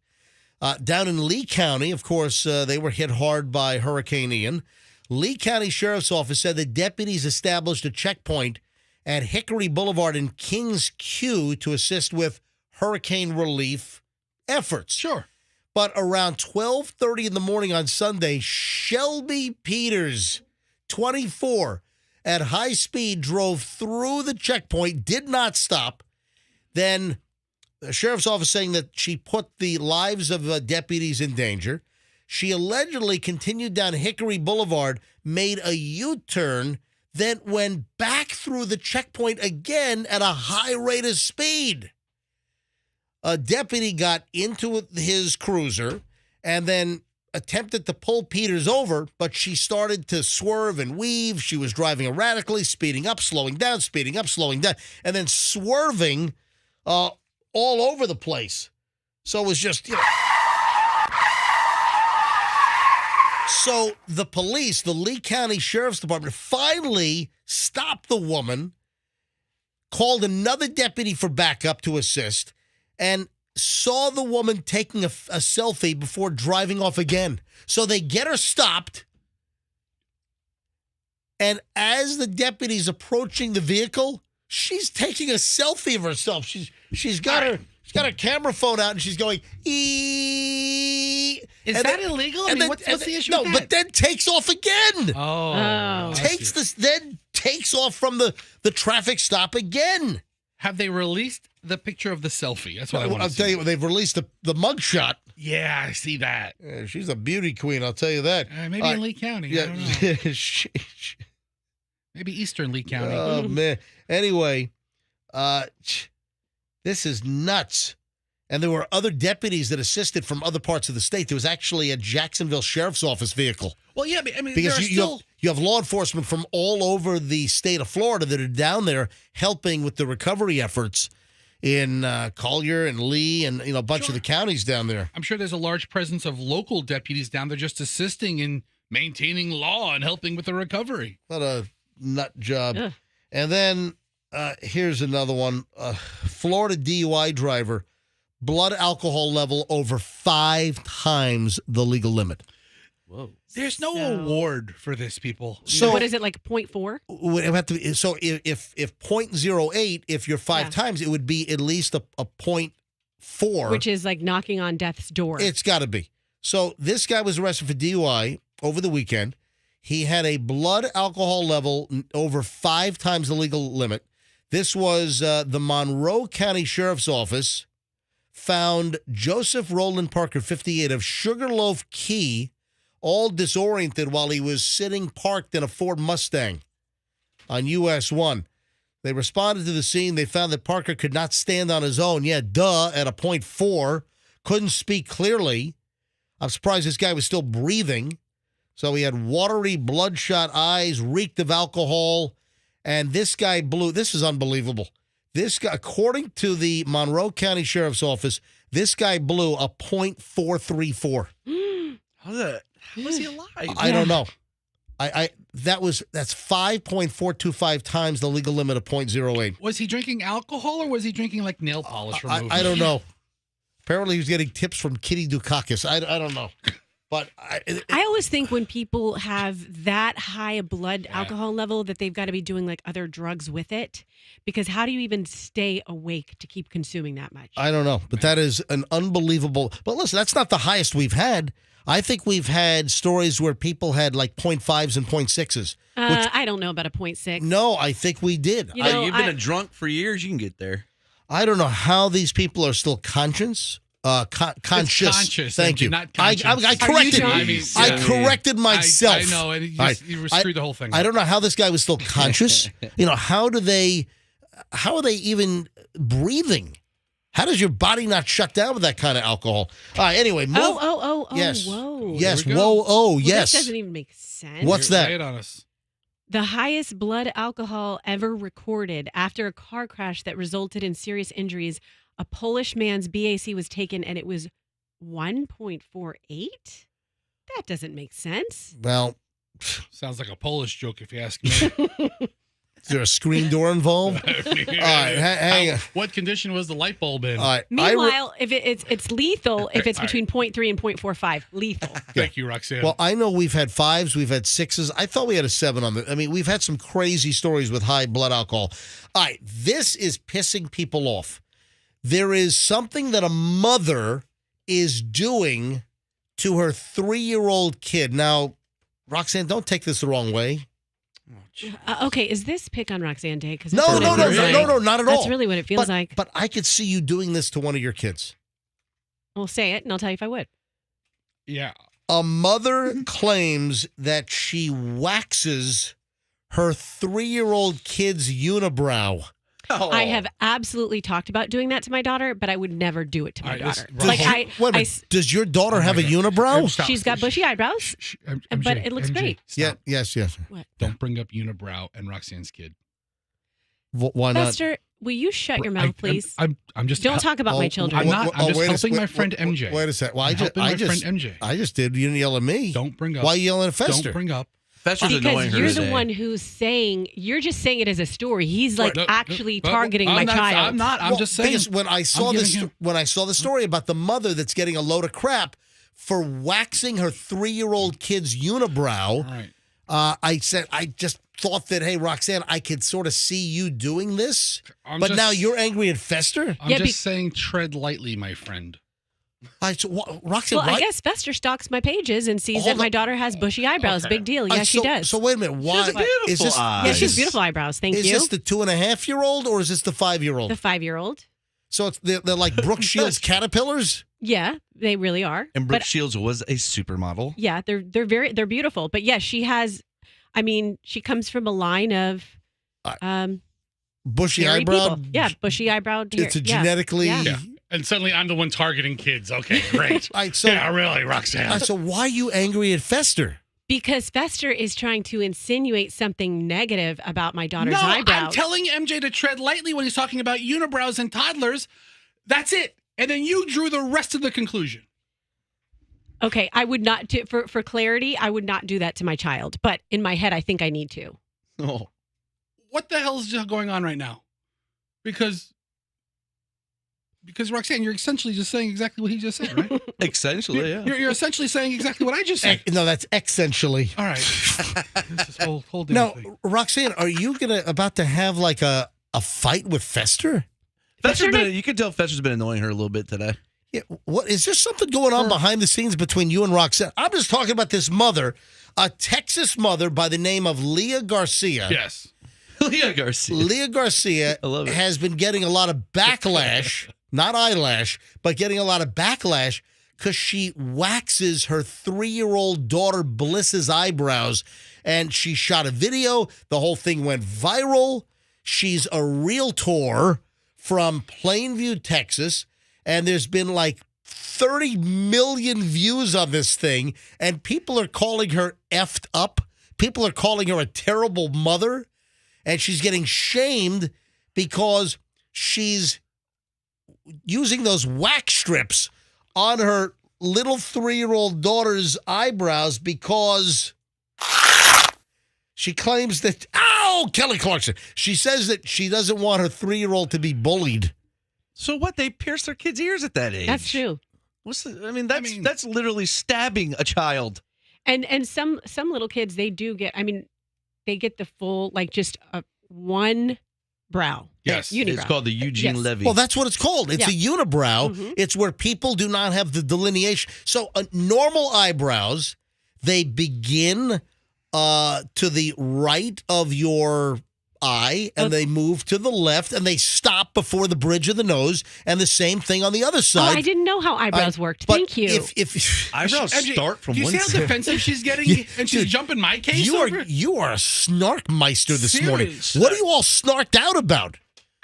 down in Lee County. Of course, they were hit hard by Hurricane Ian. Lee County Sheriff's Office said that deputies established a checkpoint at Hickory Boulevard and Kings Q to assist with hurricane relief efforts. Sure. But around 12:30 in the morning on Sunday, Shelby Peters, 24, at high speed drove through the checkpoint, did not stop. Then the sheriff's office saying that she put the lives of deputies in danger. She allegedly continued down Hickory Boulevard, made a U-turn, then went back through the checkpoint again at a high rate of speed. A deputy got into his cruiser and then attempted to pull Peters over, but she started to swerve and weave. She was driving erratically, speeding up, slowing down, speeding up, slowing down, and then swerving all over the place. So it was just, So the police, the Lee County Sheriff's Department, finally stopped the woman, called another deputy for backup to assist, and saw the woman taking a selfie before driving off again. So they get her stopped, and as the deputy's approaching the vehicle, she's taking a selfie of herself. She's got her camera phone out, and she's going, ee. Is that illegal? I mean, what's the issue with that? No, but then takes off again. Oh. Then takes off from the traffic stop again. Have they released the picture of the selfie? That's what I want to see. I'll tell you, they've released the mugshot. Yeah, I see that. Yeah, she's a beauty queen, I'll tell you that. Maybe in Lee County. I don't know. Maybe Eastern Lee County. Oh, man. Anyway, this is nuts. And there were other deputies that assisted from other parts of the state. There was actually a Jacksonville Sheriff's Office vehicle. Well, yeah, I mean, because you have law enforcement from all over the state of Florida that are down there helping with the recovery efforts in Collier and Lee and a bunch of the counties down there. I'm sure there's a large presence of local deputies down there just assisting in maintaining law and helping with the recovery. What a nut job. Ugh. And then here's another one. Florida DUI driver, blood alcohol level over 5 times the legal limit. Whoa. There's no award for this, people. So what is it, like 0.4? Would it have to be, so if 0.08, if you're 5 times, it would be at least a 0.4. Which is like knocking on death's door. It's got to be. So this guy was arrested for DUI over the weekend. He had a blood alcohol level over 5 times the legal limit. This was the Monroe County Sheriff's Office found Joseph Roland Parker, 58, of Sugarloaf Key, all disoriented while he was sitting parked in a Ford Mustang on US 1. They responded to the scene. They found that Parker could not stand on his own. Yeah, at a .4. Couldn't speak clearly. I'm surprised this guy was still breathing. So he had watery, bloodshot eyes, reeked of alcohol, and this guy blew. This is unbelievable. This guy, according to the Monroe County Sheriff's Office, this guy blew a .434. How was he alive? I don't know. That's 5.425 times the legal limit of .08. Was he drinking alcohol or was he drinking like nail polish remover? I don't know. Apparently, he was getting tips from Kitty Dukakis. I don't know. But I always think when people have that high a blood alcohol level that they've got to be doing like other drugs with it, because how do you even stay awake to keep consuming that much? I don't know, but that is an unbelievable. But listen, that's not the highest we've had. I think we've had stories where people had like .5s and .6s. I don't know about a .6. No, I think we did. You know, you've been a drunk for years. You can get there. I don't know how these people are still conscious. Conscious. Thank you. Not I corrected. I corrected myself. I know, and you screwed the whole thing. I don't know how this guy was still conscious. How are they even breathing? How does your body not shut down with that kind of alcohol? All right. Anyway, yes, whoa. Yes, whoa, oh, yes. This doesn't even make sense. What's that? Lay it on us. The highest blood alcohol ever recorded after a car crash that resulted in serious injuries. A Polish man's BAC was taken, and it was 1.48? That doesn't make sense. Well, sounds like a Polish joke if you ask me. Is there a screen door involved? All right, hang on. What condition was the light bulb in? All right. Meanwhile, if it's lethal if it's between 0.3 and 0.45. Lethal. Thank you, Roxanne. Well, I know we've had 5s, we've had 6s. I thought we had a 7 on the. I mean, we've had some crazy stories with high blood alcohol. All right, this is pissing people off. There is something that a mother is doing to her 3-year-old kid. Now, Roxanne, don't take this the wrong way. Okay, is this pick on Roxanne Day? Because no, not at all. That's really what it feels like. But I could see you doing this to one of your kids. Well, say it, and I'll tell you if I would. Yeah. A mother claims that she waxes her 3-year-old kid's unibrow. Oh. I have absolutely talked about doing that to my daughter, but I would never do it to my daughter. Does your daughter have a unibrow? She's got bushy eyebrows, but it looks great. Yeah, yes. What? Don't bring up unibrow and Roxanne's kid. Why not? Buster, will you shut your mouth, please? I'm just. Don't talk about my children. I'm not. I'm just helping my friend MJ. Wait a second. Well, MJ. I just did. You didn't yell at me. Don't bring up. Why are you yelling at Fester? Don't bring up. Fester's annoying her you're today. the one who's saying, you're just saying it as a story. He's like actually targeting my child. I'm not. I'm just saying. Because when I saw the story about the mother that's getting a load of crap for waxing her 3-year-old kid's unibrow, I said, I just thought that, hey, Roxanne, I could sort of see you doing this. But now you're angry at Fester? I'm just saying tread lightly, my friend. Roxanne, I guess Fester stalks my pages and sees that my daughter has bushy eyebrows. Big deal. Yes, she does. So wait a minute. Why? She has beautiful eyes. Yeah, she has beautiful eyebrows. Thank you. Is this the 2.5-year-old or is this the 5-year-old? The 5-year-old. So they're like Brooke Shields caterpillars? Yeah, they really are. And Brooke Shields was a supermodel. Yeah, they're beautiful. But yes, she has. I mean, she comes from a line of bushy eyebrow. People. Yeah, bushy eyebrowed. It's a genetically. Yeah. And suddenly I'm the one targeting kids. Okay, great. Yeah, really, Roxanne. So why are you angry at Fester? Because Fester is trying to insinuate something negative about my daughter's eyebrows. I'm telling MJ to tread lightly when he's talking about unibrows and toddlers. That's it. And then you drew the rest of the conclusion. Okay, I would not, for clarity, I would not do that to my child. But in my head, I think I need to. Oh. What the hell is going on right now? Because Roxanne, you're essentially just saying exactly what he just said, right? Essentially, yeah. You're essentially saying exactly what I just said. No, that's essentially. All right. This is whole damn now, thing. Roxanne, are you about to have like a fight with Fester? You can tell Fester's been annoying her a little bit today. Yeah, what is there something going on behind the scenes between you and Roxanne? I'm just talking about this mother, a Texas mother by the name of Leah Garcia. Yes. Leah Garcia. Leah Garcia I love it. has been getting a lot of backlash, not eyelash, but getting a lot of backlash because she waxes her 3-year-old daughter Bliss's eyebrows. And she shot a video. The whole thing went viral. She's a realtor from Plainview, Texas. And there's been like 30 million views on this thing. And people are calling her effed up. People are calling her a terrible mother. And she's getting shamed because she's using those wax strips on her little 3-year-old daughter's eyebrows because she claims that, Kelly Clarkson. She says that she doesn't want her 3-year-old to be bullied. So what? They pierce their kids' ears at that age. That's true. That's literally stabbing a child. And some little kids, they do get, they get the full, like just one brow. Yes. Unibrow. It's called the Eugene Levy. Well, that's what it's called. It's a unibrow. Mhm. It's where people do not have the delineation. So normal eyebrows, they begin to the right of your eye, and they move to the left, and they stop before the bridge of the nose, and the same thing on the other side. I didn't know how eyebrows worked. But Thank you. If eyebrows MJ, start from do you one see how side. defensive she's getting? Yeah, and she's dude, jumping my case you over? are a snarkmeister this Serious. morning. What are you all snarked out about?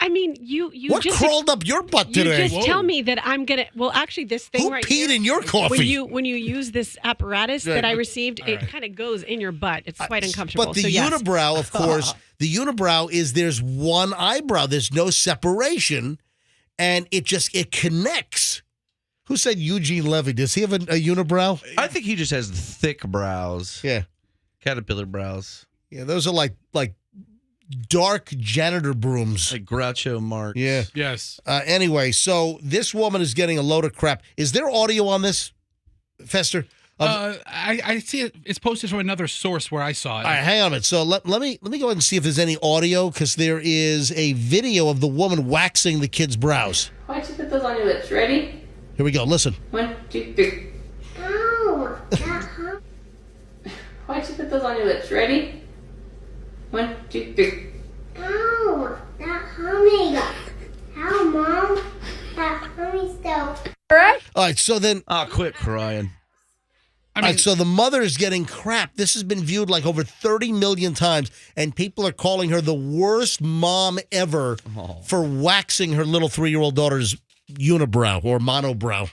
you What just crawled up your butt today? You just tell me that I'm gonna. Well, actually, this thing Who right peed here, in your coffee? when you use this apparatus that I received, it kind of goes in your butt. It's quite uncomfortable. But the so, yes. unibrow, of course, the unibrow is there's one eyebrow. There's no separation, and it connects. Who said Eugene Levy? Does he have a unibrow? I think he just has thick brows. Yeah. Caterpillar brows. Yeah, those are like dark janitor brooms. Like Groucho Marx. Yeah. Yes. Anyway, so this woman is getting a load of crap. Is there audio on this, Fester? I see it. It's posted from another source where I saw it. All right, hang on a minute. So let me go ahead and see if there's any audio, because there is a video of the woman waxing the kid's brows. Why don't you put those on your lips? Ready? Here we go. Listen. 1, 2, 3. Ow! Why don't you put those on your lips? Ready? 1, 2, 3. Ow! That hurt me. How, Mom? That hurt me still. All right, so then... quit crying. All right, so the mother is getting crap. This has been viewed like over 30 million times, and people are calling her the worst mom ever for waxing her little 3-year-old daughter's unibrow or monobrow.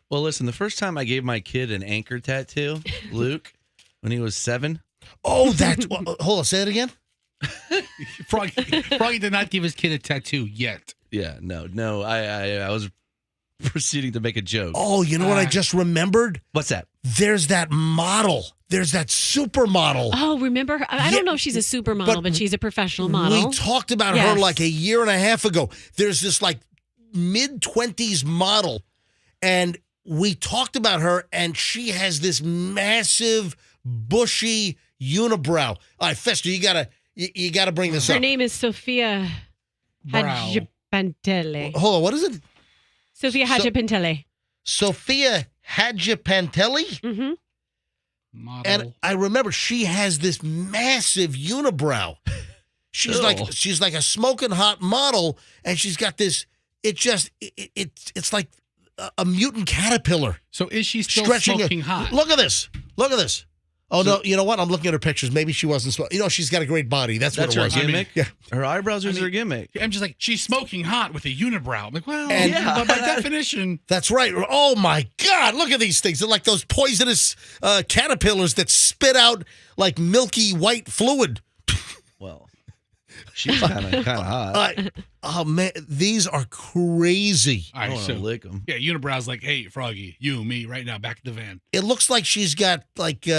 Well, listen, the first time I gave my kid an anchor tattoo, Luke, when he was 7. Oh, that's... hold on, say it again? Froggy did not give his kid a tattoo yet. Yeah, no. I was proceeding to make a joke. Oh, you know what I just remembered? What's that? There's that model. There's that supermodel. Oh, remember her? I don't know if she's a supermodel, but she's a professional model. We talked about her like a year and a half ago. There's this like mid-20s model, and we talked about her, and she has this massive, bushy unibrow. All right, Fester, you gotta bring this up. Her name is Sophia Hadjipantele. Hold on, what is it? Sophia Hadjipantele. Sophia Hadjipantele? Mm-hmm. Model. And I remember she has this massive unibrow. She's like a smoking hot model, and she's got this. It's like a mutant caterpillar. So is she still stretching smoking hot? Look at this. Look at this. Oh, no, you know what? I'm looking at her pictures. Maybe she wasn't smoking. She's got a great body. That's what it was. Her gimmick? Yeah. Her eyebrows are her gimmick. I'm just like, she's smoking hot with a unibrow. I'm like, well, And- by definition. That's right. Oh, my God. Look at these things. They're like those poisonous caterpillars that spit out like milky white fluid. Well, she's kind of hot. Oh, man. These are crazy. All right, I want to lick them. Yeah, unibrow's like, hey, Froggy, you, me, right now, back to the van. It looks like she's got like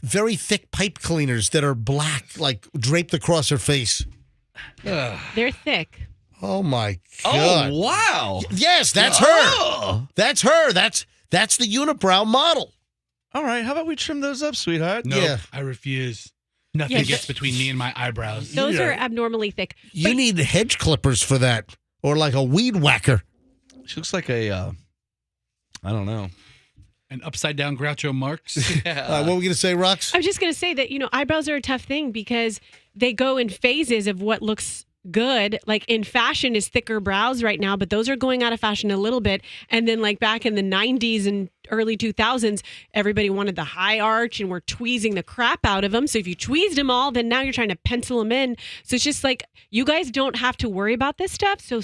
very thick pipe cleaners that are black, like draped across her face. They're thick. Oh my God! Oh wow! Yes, that's her. That's her. That's the unibrow model. All right, how about we trim those up, sweetheart? No, Yeah. I refuse. Nothing gets between me and my eyebrows. Those are abnormally thick. You need hedge clippers for that, or like a weed whacker. She looks like a I don't know. An upside down Groucho Marx. What were we going to say, Rox? I was just going to say that, eyebrows are a tough thing because they go in phases of what looks good. Like in fashion is thicker brows right now, but those are going out of fashion a little bit. And then like back in the 90s and early 2000s, everybody wanted the high arch and we're tweezing the crap out of them. So if you tweezed them all, then now you're trying to pencil them in. So it's just like, you guys don't have to worry about this stuff. So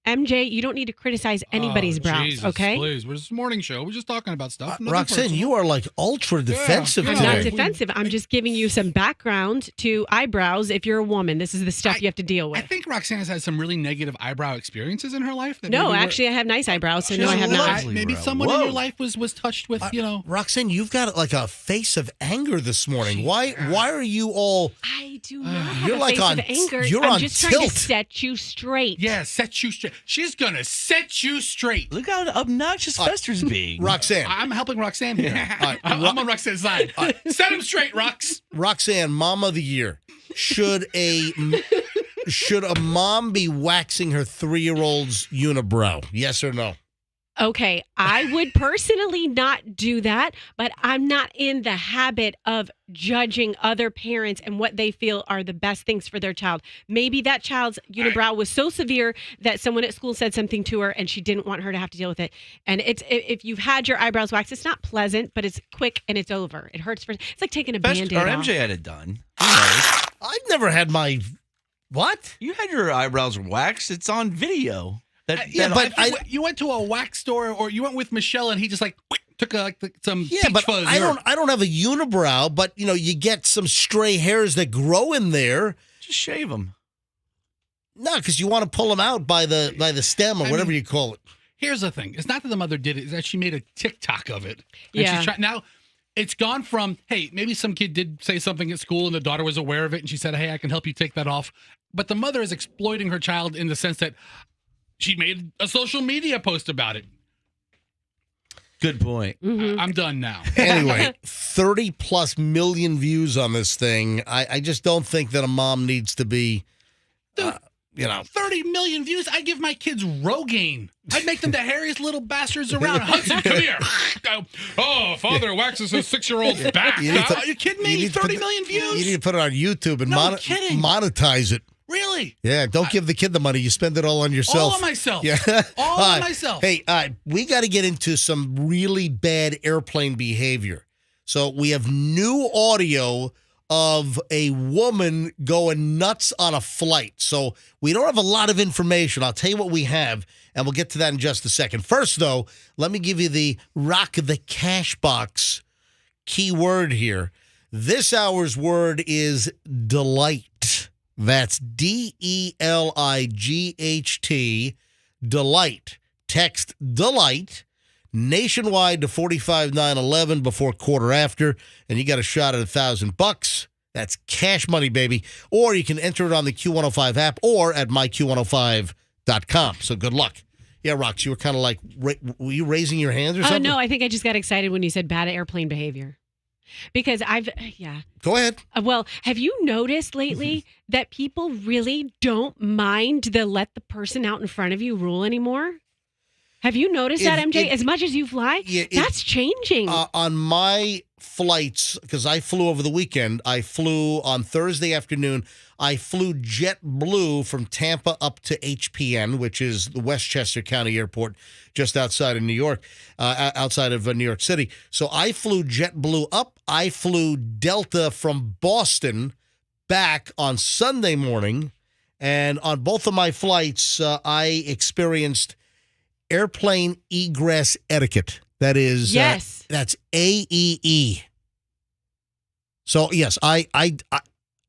MJ, you don't need to criticize anybody's brows, Jesus, okay? Please, we're just a morning show. We're just talking about stuff. Roxanne, you are like ultra defensive I'm today. not defensive. I'm just giving you some background to eyebrows. If you're a woman, this is the stuff you have to deal with. I think Roxanne has had some really negative eyebrow experiences in her life. No, actually, I have nice eyebrows, so no, I have not. Maybe someone in your life was touched with, Roxanne, you've got like a face of anger this morning. Why are you all... I do not have you're a like face on, of anger. You're I'm on just tilt. trying to set you straight. Yeah, set you straight. She's going to set you straight. Look how obnoxious Fester's being. Roxanne. I'm helping Roxanne here. Right. I'm on Roxanne's side. Set him straight, Rox. Roxanne, Mom of the Year. Should a mom be waxing her 3-year-old's unibrow? Yes or no? Okay, I would personally not do that, but I'm not in the habit of judging other parents and what they feel are the best things for their child. Maybe that child's unibrow was so severe that someone at school said something to her and she didn't want her to have to deal with it. And if you've had your eyebrows waxed, it's not pleasant, but it's quick and it's over. It hurts for. It's like taking a Band-Aid off. MJ had it done. I've never had my... What? You had your eyebrows waxed. It's on video. You went to a wax store, or you went with Michelle, and he just like took some Yeah, but fuzz. I don't have a unibrow, but you get some stray hairs that grow in there. Just shave them. No, because you want to pull them out by the stem or whatever you call it. Here's the thing: it's not that the mother did it; it's that she made a TikTok of it. And Yeah. she's now. It's gone from, hey, maybe some kid did say something at school and the daughter was aware of it and she said, hey, I can help you take that off. But the mother is exploiting her child in the sense that she made a social media post about it. Good point. Mm-hmm. I'm done now. Anyway, 30+ million views on this thing. I just don't think that a mom needs to be, 30 million views. I'd give my kids Rogaine. I'd make them the hairiest little bastards around. Hudson, come here. Oh, father waxes his 6-year-old's back. Are you kidding me? 30 million views? You need to put it on YouTube and monetize it. Really? Yeah, don't give the kid the money. You spend it all on yourself. All on myself. Yeah. All on myself. Hey, we got to get into some really bad airplane behavior. So we have new audio of a woman going nuts on a flight. So we don't have a lot of information. I'll tell you what we have, and we'll get to that in just a second. First, though, let me give you the Rock the Cash Box keyword here. This hour's word is delight. That's DELIGHT, delight. Text delight nationwide to 45911 before quarter after, and you got a shot at $1,000. That's cash money, baby. Or you can enter it on the Q105 app or at myQ105.com. So good luck. Yeah, Rox, you were kind of like, were you raising your hands or something? No, I think I just got excited when you said bad airplane behavior. Because Go ahead. Well, have you noticed lately that people really don't mind the let the person out in front of you rule anymore? Have you noticed that, MJ? As much as you fly, that's changing. On my flights, because I flew over the weekend, I flew on Thursday afternoon. I flew JetBlue from Tampa up to HPN, which is the Westchester County Airport just outside of New York, outside of New York City. So I flew JetBlue up. I flew Delta from Boston back on Sunday morning. And on both of my flights, I experienced airplane egress etiquette. That is, yes, that's AEE. So yes, I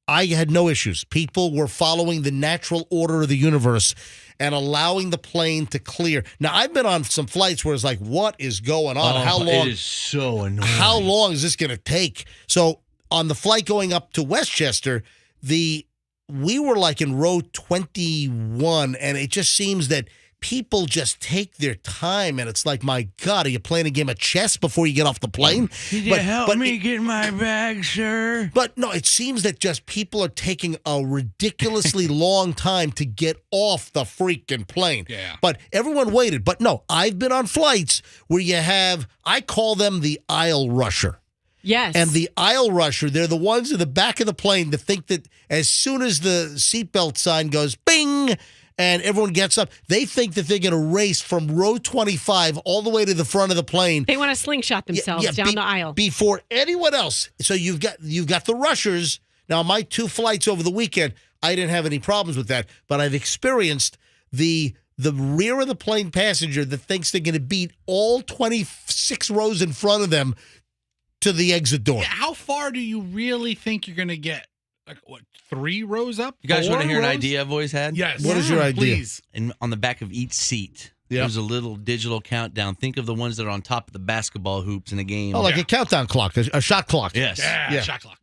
had no issues. People were following the natural order of the universe and allowing the plane to clear. Now I've been on some flights where it's like, what is going on? How long? It is so annoying. How long is this going to take? So on the flight going up to Westchester, we were like in row 21, and it just seems that people just take their time, and it's like, my God, are you playing a game of chess before you get off the plane? Could you help me get my bag, sir? But no, it seems that just people are taking a ridiculously long time to get off the freaking plane. Yeah. But everyone waited. But no, I've been on flights where you have, I call them the aisle rusher. Yes. And the aisle rusher, they're the ones in the back of the plane that think that as soon as the seatbelt sign goes bing and everyone gets up, they think that they're going to race from row 25 all the way to the front of the plane. They want to slingshot themselves down the aisle. Before anyone else. So you've got the rushers. Now, my 2 flights over the weekend, I didn't have any problems with that, but I've experienced the rear of the plane passenger that thinks they're going to beat all 26 rows in front of them to the exit door. Yeah, how far do you really think you're going to get? Like, what, 3 rows up? You guys 4 want to hear an rows? idea I've always had? Yes. What is your idea? Please. And on the back of each seat, there's a little digital countdown. Think of the ones that are on top of the basketball hoops in a game. Oh, like a countdown clock, a shot clock. Yes. Yeah, shot clock.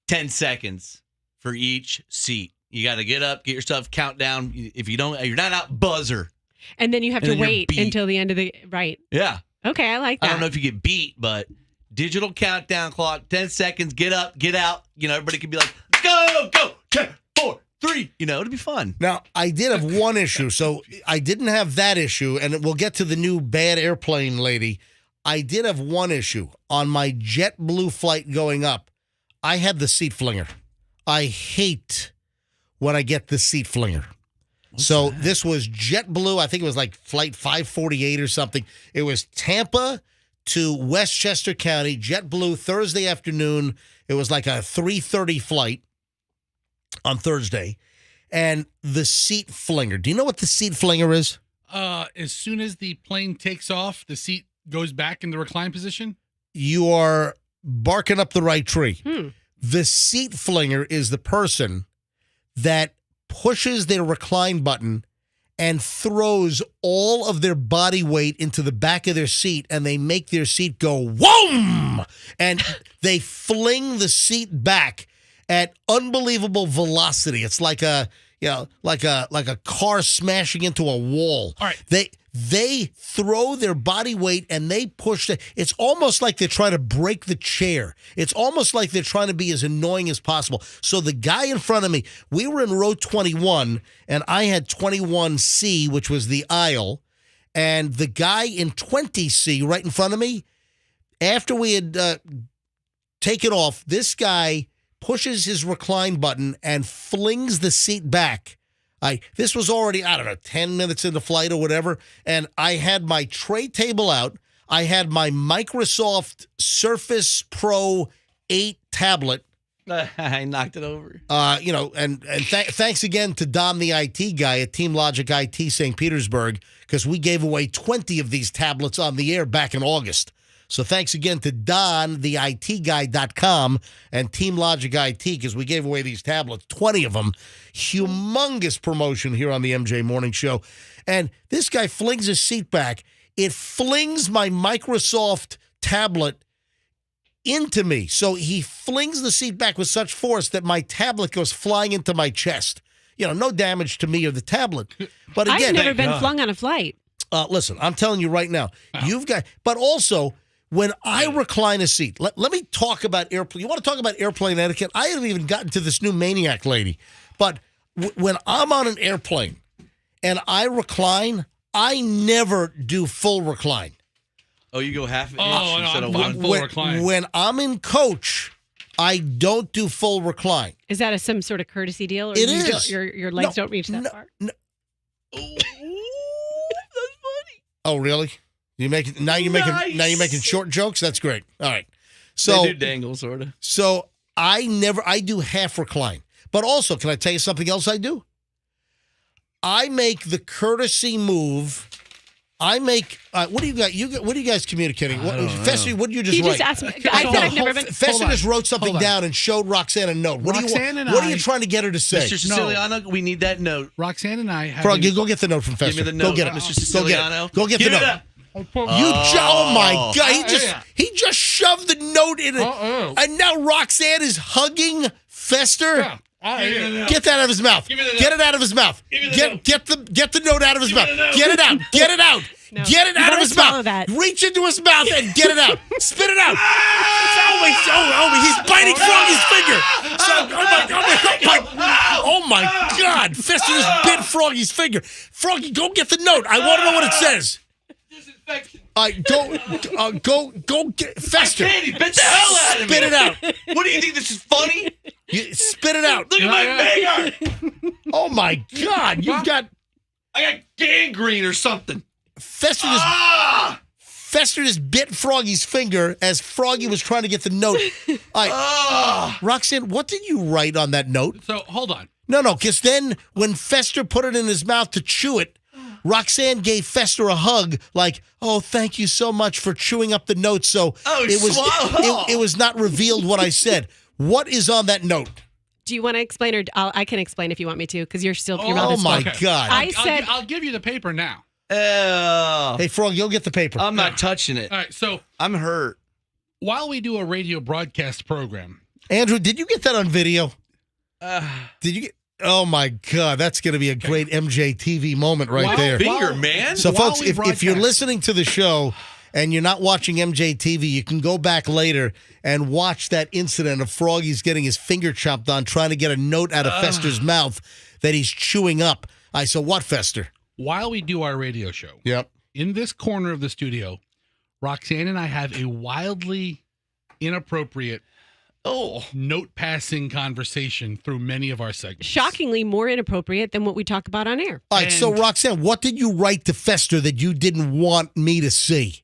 10 seconds for each seat. You got to get up, get your stuff, count down. If you don't, you're not out, buzzer. And then you have And to then you're wait beat. until the end of the, right. Yeah. Okay, I like that. I don't know if you get beat, but digital countdown clock, 10 seconds, get up, get out. You know, everybody can be like, go, 10, 4, 3. You know, it'd be fun. Now, I did have one issue. So I didn't have that issue, and we'll get to the new bad airplane lady. I did have one issue. On my JetBlue flight going up, I had the seat flinger. I hate when I get the seat flinger. So this was JetBlue. I think it was like flight 548 or something. It was Tampa to Westchester County, JetBlue, Thursday afternoon. It was like a 3:30 flight on Thursday. And the seat flinger. Do you know what the seat flinger is? As soon as the plane takes off, the seat goes back in the recline position? You are barking up the right tree. The seat flinger is the person that pushes their recline button and throws all of their body weight into the back of their seat, and they make their seat go whoom, and they fling the seat back at unbelievable velocity. It's like a car smashing into a wall. All right. They throw their body weight and they push it. It's almost like they're trying to break the chair. It's almost like they're trying to be as annoying as possible. So the guy in front of me, we were in row 21, and I had 21C, which was the aisle. And the guy in 20C right in front of me, after we had taken off, this guy pushes his recline button and flings the seat back. This was already, 10 minutes into flight or whatever, and I had my tray table out. I had my Microsoft Surface Pro 8 tablet. I knocked it over. Thanks again to Dom, the IT guy at Team Logic IT St. Petersburg, because we gave away 20 of these tablets on the air back in August. So thanks again to Don, the ITguy.com, and Team Logic IT, because we gave away these tablets, 20 of them. Humongous promotion here on the MJ Morning Show. And this guy flings his seat back. It flings my Microsoft tablet into me. So he flings the seat back with such force that my tablet goes flying into my chest. No damage to me or the tablet. But again, I've never been flung on a flight. Listen, I'm telling you right now, but also, when I recline a seat, let me talk about airplane. You want to talk about airplane etiquette? I haven't even gotten to this new maniac lady. But when I'm on an airplane and I recline, I never do full recline. Oh, you go half inch instead of one full recline. When I'm in coach, I don't do full recline. Is that some sort of courtesy deal? Or It is. Your legs don't reach that far? No. Oh, that's funny. Oh, really? You're making short jokes? That's great. All right. So they do dangle, sort of. So I do half recline. But also, can I tell you something else I do? I make the courtesy move. What do you got? What are you guys communicating? Fester, what did you just write? Just asked me. I said I've never been. Fester just wrote something down and showed Roxanne a note. What are you trying to get her to say? Mr. Siciliano, we need that note. Roxanne and I have. Froggy, go get the note from Fester. Give me the note, go get it, Mr. Siciliano. Go get the note. Oh my God! He just shoved the note in it, and now Roxanne is hugging Fester. Get that out of his mouth. Get it out of his mouth. Get the note out of his mouth. Get it out. Get it out. No. Get it out of his mouth. That. Reach into his mouth and get it out. Spit it out. He's biting Froggy's finger. Oh my God! Fester just bit Froggy's finger. Froggy, go get the note. I want to know what it says. Disinfection. All right, go get Fester. I can't. He bit the hell out of me. Spit it out. What do you think? This is funny? Spit it out. Look at my finger. Oh my God! I got gangrene or something. Fester just bit Froggy's finger as Froggy was trying to get the note. All right, Roxanne, what did you write on that note? So hold on. No, because then when Fester put it in his mouth to chew it, Roxanne gave Fester a hug, like, "Oh, thank you so much for chewing up the note." So it was not revealed what I said. What is on that note? Do you want to explain, or I can explain if you want me to, because you're still. Your mouth Oh is my full. God! I'll give you the paper now. Hey, Frog, you'll get the paper. I'm not touching it. All right, so I'm hurt. While we do a radio broadcast program, Andrew, did you get that on video? Did you get? Oh my God, that's going to be a great MJTV moment right there. Finger, man. So, While folks, we if you're broadcast- listening to the show and you're not watching MJTV, you can go back later and watch that incident of Froggy's getting his finger chopped on, trying to get a note out of Fester's mouth that he's chewing up. So what, Fester? while we do our radio show, Yep. in this corner of the studio, Roxanne and I have a wildly inappropriate note passing conversation through many of our segments. Shockingly more inappropriate than what we talk about on air. All right, so Roxanne, what did you write to Fester that you didn't want me to see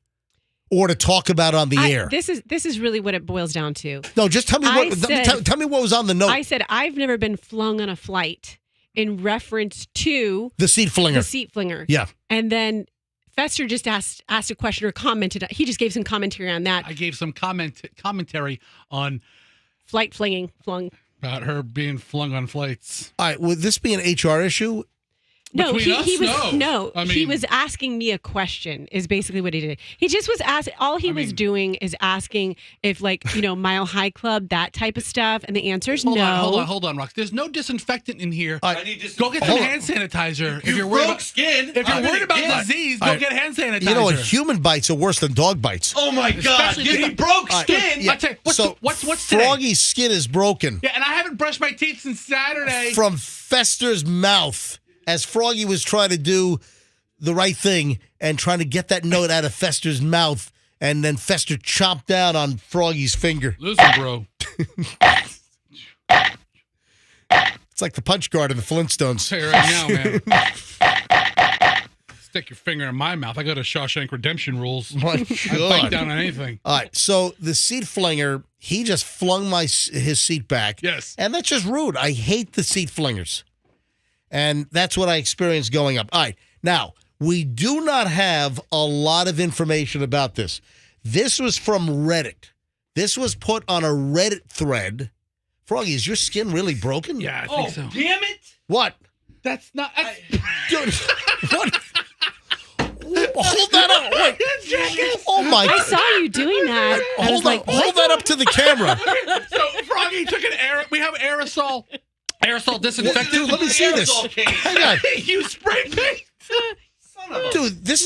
or to talk about on the air? This is really what it boils down to. No, just tell me tell me what was on the note. I said I've never been flung on a flight in reference to the seat flinger. The seat flinger. Yeah. And then Fester just asked a question or commented. He just gave some commentary on that. I gave some commentary on flight flung. About her being flung on flights. All right, would this be an HR issue? No, Between us? he was No. I he mean- was asking me a question is basically what he did. He just was asking, all he was doing is asking if, like, Mile High Club, that type of stuff, and the answer is no. Hold on, Rox. There's no disinfectant in here. I need Go get some hand sanitizer. If you're worried about skin, if you're worried about disease, go get hand sanitizer. You know what? Human bites are worse than dog bites. Oh my God! Especially He broke skin. Yeah. I tell you, what's today? Froggy's skin is broken. Yeah, and I haven't brushed my teeth since Saturday. From Fester's mouth, as Froggy was trying to do the right thing and trying to get that note out of Fester's mouth, and then Fester chopped down on Froggy's finger. Listen, bro. It's like the punch guard in the Flintstones. Tell you right now, man. Stick your finger in my mouth. I go to Shawshank Redemption rules. My I God. bite down on anything. All right, so the seat flinger, he just flung his seat back. Yes. And that's just rude. I hate the seat flingers. And that's what I experienced going up. All right, now, we do not have a lot of information about this. This was from Reddit. This was put on a Reddit thread. Froggy, is your skin really broken? Yeah, I think so. Damn it! What? That's not... Dude, what? Hold that up. Wait. Oh, my I saw you doing that. I was like, hold that up to the camera. So Froggy took an air. We have aerosol disinfectant. Dude, let me see this. Hang on. You spray paint. Dude, this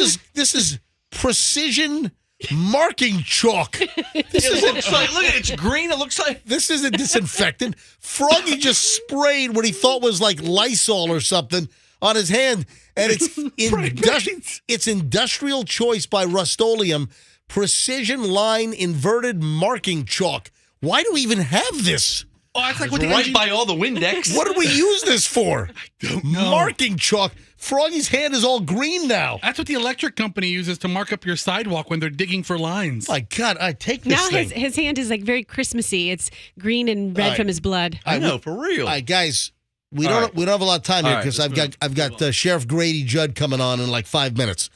is precision marking chalk. It looks like, look at it, it's green. It looks like This isn't disinfectant. Froggy just sprayed what he thought was like Lysol or something on his hand, and it's industrial choice by Rust-Oleum precision line inverted marking chalk. Why do we even have this? Oh, that's like what the right by all the Windex. What did we use this for? I don't know. Marking chalk. Froggy's hand is all green now. That's what the electric company uses to mark up your sidewalk when they're digging for lines. My God, I take this now thing. his hand is like very Christmassy. It's green and red All right. from his blood. I know, for real. All right, guys, we All don't right. have a lot of time here All right, because let's I've got Sheriff Grady Judd coming on in like 5 minutes.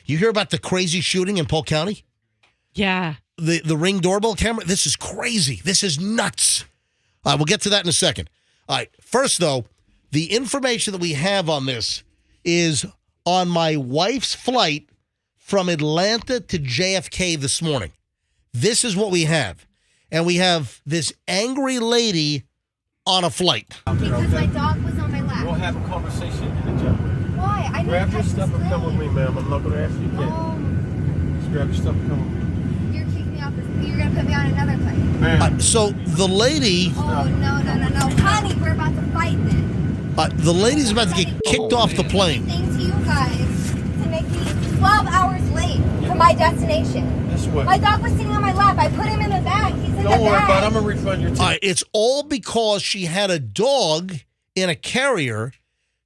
You hear about the crazy shooting in Polk County? Yeah. The Ring doorbell camera? This is crazy. This is nuts. We'll get to that in a second. All right. First, though, the information that we have on this is on my wife's flight from Atlanta to JFK this morning. This is what we have. And we have this angry lady on a flight. Because my dog was on my lap. We'll have a conversation in the jungle. Why? I Grab didn't your touch stuff this and come with lady. me, ma'am. I'm not going to ask you again. Just grab your stuff and come with me. You're kicking me off this. You're going to put me on another plane. So the lady... Oh, no. Honey, we're about to fight then. the lady's about to get kicked off the plane. Thing to you guys to make me 12 hours late. 14 to my destination. This way. My dog was sitting on my lap. I put him in the bag. He's in the bag. Don't worry about it. I'm going to refund your ticket. It's all because she had a dog in a carrier.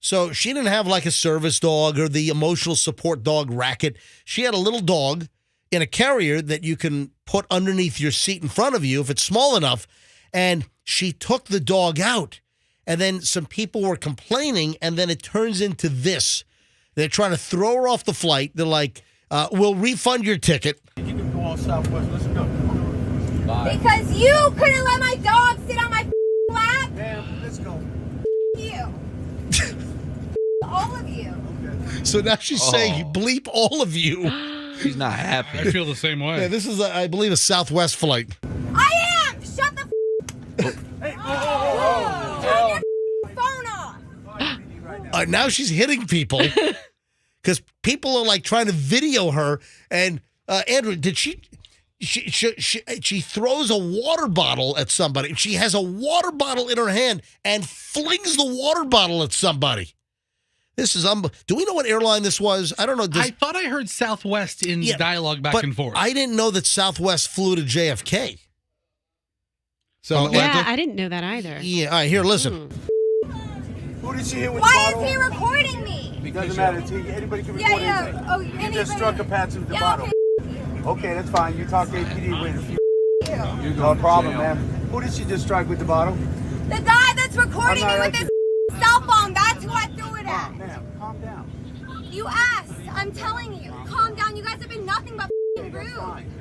So she didn't have like a service dog or the emotional support dog racket. She had a little dog in a carrier that you can put underneath your seat in front of you if it's small enough. And she took the dog out. And then some people were complaining, and then it turns into this. They're trying to throw her off the flight. They're like, we'll refund your ticket. You can go on Southwest. Let's go. Bye. Because you couldn't let my dog sit on my lap. Ma'am, let's go. You. All of you. Okay. So now she's saying, bleep all of you. She's not happy. I feel the same way. Yeah, this is, I believe, a Southwest flight. I am. Shut the Hey, turn your phone off. Now she's hitting people because people are like trying to video her. And Andrew, did she throws a water bottle at somebody. She has a water bottle in her hand and flings the water bottle at somebody. This is do we know what airline this was? I don't know. I thought I heard Southwest in the dialogue back and forth. I didn't know that Southwest flew to JFK. So yeah, I didn't know that either. Yeah, all right, here, listen. Who did she hit with Why the bottle? is he recording me? Doesn't matter. Anybody can record anything. Oh, You just struck a patch with the bottle. Okay, that's fine. You talk to APD with you. No problem, ma'am. Who did she just strike with the bottle? The guy that's recording me with his cell phone. That's who I threw it at. Ma'am, calm down. You asked. I'm telling you. Calm down. You guys have been nothing but rude.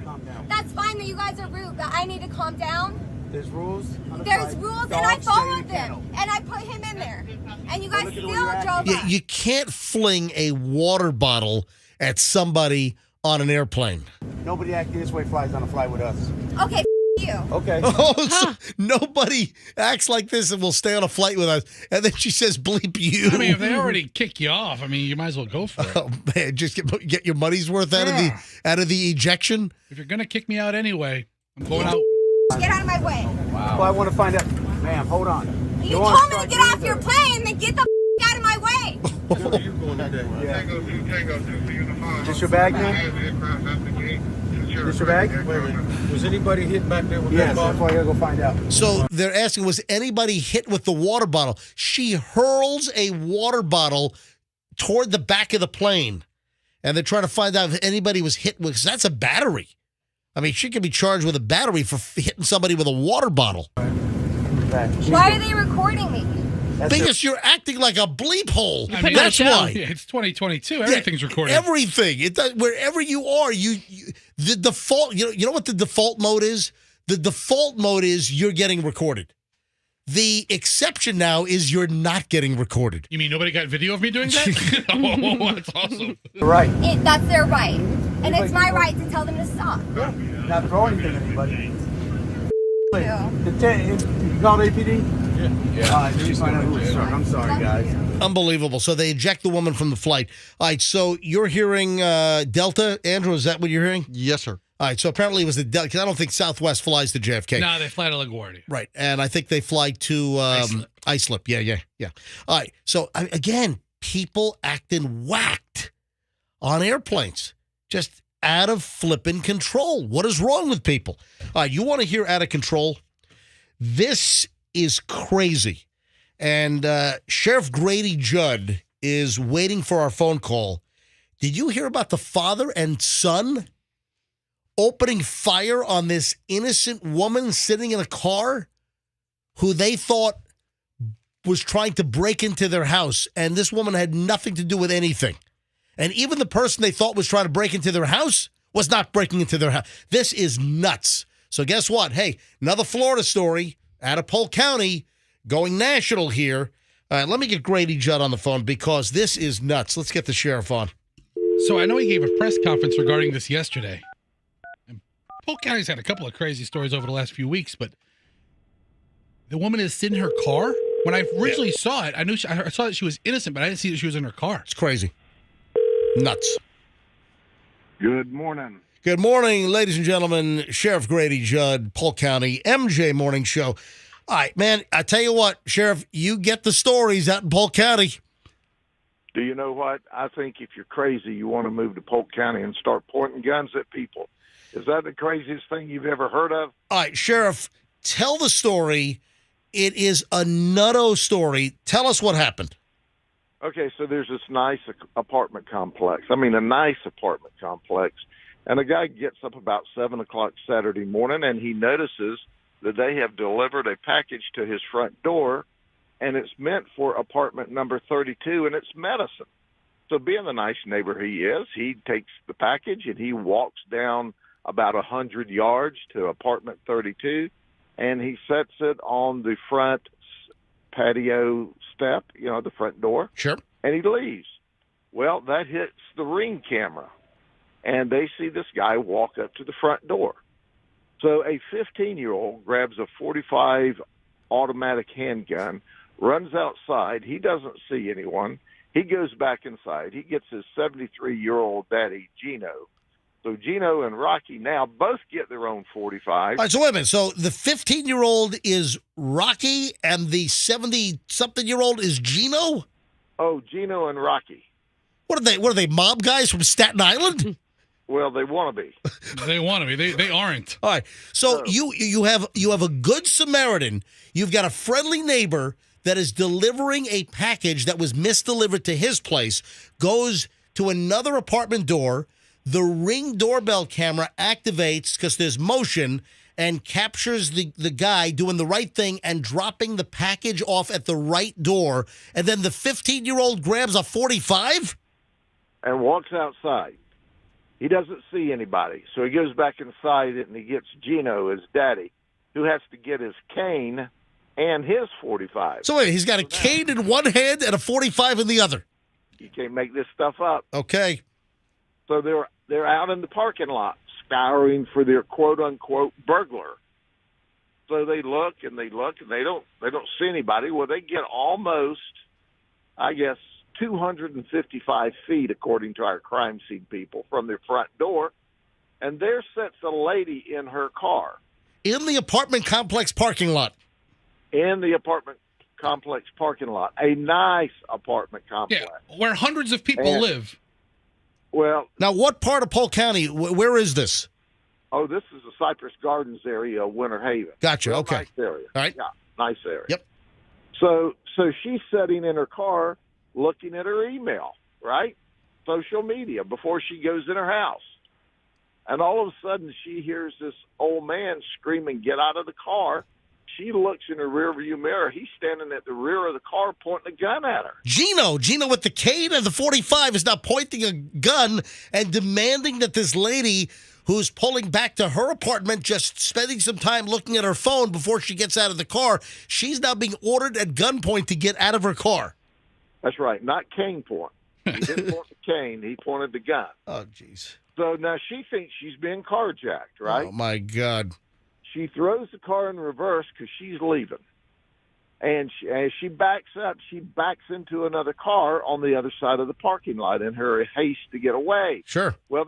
Calm down. That's fine that you guys are rude, but I need to calm down. There's rules. There's rules, and I followed them, and I put him in there. And you guys still drove Yeah, you can't fling a water bottle at somebody on an airplane. Nobody acting this way flies on a flight with us. Okay, you. Okay. So nobody acts like this and will stay on a flight with us. And then she says, bleep you. I mean, if they already kick you off, I mean, you might as well go for it. Oh, man, just get your money's worth out of the ejection. If you're going to kick me out anyway, I'm going out. Get out of my way. Wow. Well, I want to find out. Ma'am, hold on. You told me to get off your plane, then get the out of my way. Is your bag, man? Is your bag? Wait. Was anybody hit back there with that bottle? That's why I gotta go find out. So they're asking, was anybody hit with the water bottle? She hurls a water bottle toward the back of the plane, and they're trying to find out if anybody was hit with, because that's a battery. I mean, she could be charged with a battery for hitting somebody with a water bottle. Why are they recording me? Because you're acting like a bleep hole. I mean, that's why. Yeah, it's 2022. Everything's recorded. Everything. It does, wherever you are, the default. You know what the default mode is? The default mode is you're getting recorded. The exception now is you're not getting recorded. You mean nobody got video of me doing that? Oh, that's awesome. Right. That's their right. And it's my right to tell them to stop. Yeah. Not throw anything at anybody. Wait, Yeah. You called APD? Yeah. Just find out who was struck. I'm sorry, guys. Unbelievable. So they eject the woman from the flight. All right, so you're hearing Delta. Andrew, is that what you're hearing? Yes, sir. All right, so apparently it was the Delta, because I don't think Southwest flies to JFK. No, they fly to LaGuardia. Right, and I think they fly to Islip. Yeah. All right, so again, people acting whacked on airplanes. Just out of flipping control. What is wrong with people? All right, you want to hear out of control? This is crazy. And Sheriff Grady Judd is waiting for our phone call. Did you hear about the father and son opening fire on this innocent woman sitting in a car who they thought was trying to break into their house? And this woman had nothing to do with anything. And even the person they thought was trying to break into their house was not breaking into their house. This is nuts. So guess what? Hey, another Florida story out of Polk County going national here. Let me get Grady Judd on the phone because this is nuts. Let's get the sheriff on. So I know he gave a press conference regarding this yesterday. And Polk County's had a couple of crazy stories over the last few weeks, but the woman is in her car. When I originally saw it, I saw that she was innocent, but I didn't see that she was in her car. It's crazy. Nuts. Good morning. Good morning, ladies and gentlemen. Sheriff Grady Judd, Polk County, MJ Morning Show. All right, man, I tell you what, Sheriff, you get the stories out in Polk County. Do you know what? I think if you're crazy, you want to move to Polk County and start pointing guns at people. Is that the craziest thing you've ever heard of? All right, Sheriff, tell the story. It is a nutto story. Tell us what happened. Okay, so there's this nice apartment complex. I mean, a nice apartment complex. And a guy gets up about 7 o'clock Saturday morning, and he notices that they have delivered a package to his front door, and it's meant for apartment number 32, and it's medicine. So being the nice neighbor he is, he takes the package, and he walks down about 100 yards to apartment 32, and he sets it on the front patio step, the front door. Sure. And he leaves. Well, that hits the Ring camera, and they see this guy walk up to the front door. So a 15-year-old grabs a .45 automatic handgun, runs outside. He doesn't see anyone. He goes back inside. He gets his 73-year-old daddy, Gino. So Gino and Rocky now both get their own .45. All right, so wait a minute. So the 15-year-old is Rocky and the 70-something-year-old is Gino? Oh, Gino and Rocky. What are they, mob guys from Staten Island? Well, they want to be. They want to be. They aren't. All right. So you have a good Samaritan. You've got a friendly neighbor that is delivering a package that was misdelivered to his place, goes to another apartment door. The Ring doorbell camera activates because there's motion and captures the guy doing the right thing and dropping the package off at the right door. And then the 15-year-old grabs a .45? And walks outside. He doesn't see anybody. So he goes back inside and he gets Gino, his daddy, who has to get his cane and his .45. So wait, he's got a cane in one hand and a .45 in the other. You can't make this stuff up. Okay. So they're out in the parking lot scouring for their quote unquote burglar. So they look and they don't see anybody. Well, they get almost, I guess, 255 feet, according to our crime scene people, from their front door, and there sits a lady in her car. In the apartment complex parking lot. In the apartment complex parking lot. A nice apartment complex. Yeah, where hundreds of people live. Well, now, what part of Polk County, where is this? Oh, this is the Cypress Gardens area of Winter Haven. Gotcha, Real okay. Nice area. All right. Yeah, nice area. Yep. So she's sitting in her car looking at her email, right? Social media before she goes in her house. And all of a sudden she hears this old man screaming, "Get out of the car." She looks in her rearview mirror. He's standing at the rear of the car pointing a gun at her. Gino with the cane and the .45 is now pointing a gun and demanding that this lady who's pulling back to her apartment, just spending some time looking at her phone before she gets out of the car, she's now being ordered at gunpoint to get out of her car. That's right. Not cane point. He didn't point the cane. He pointed the gun. Oh, jeez. So now she thinks she's being carjacked, right? Oh, my God. She throws the car in reverse because she's leaving. And as she backs up, she backs into another car on the other side of the parking lot in her haste to get away. Sure. Well,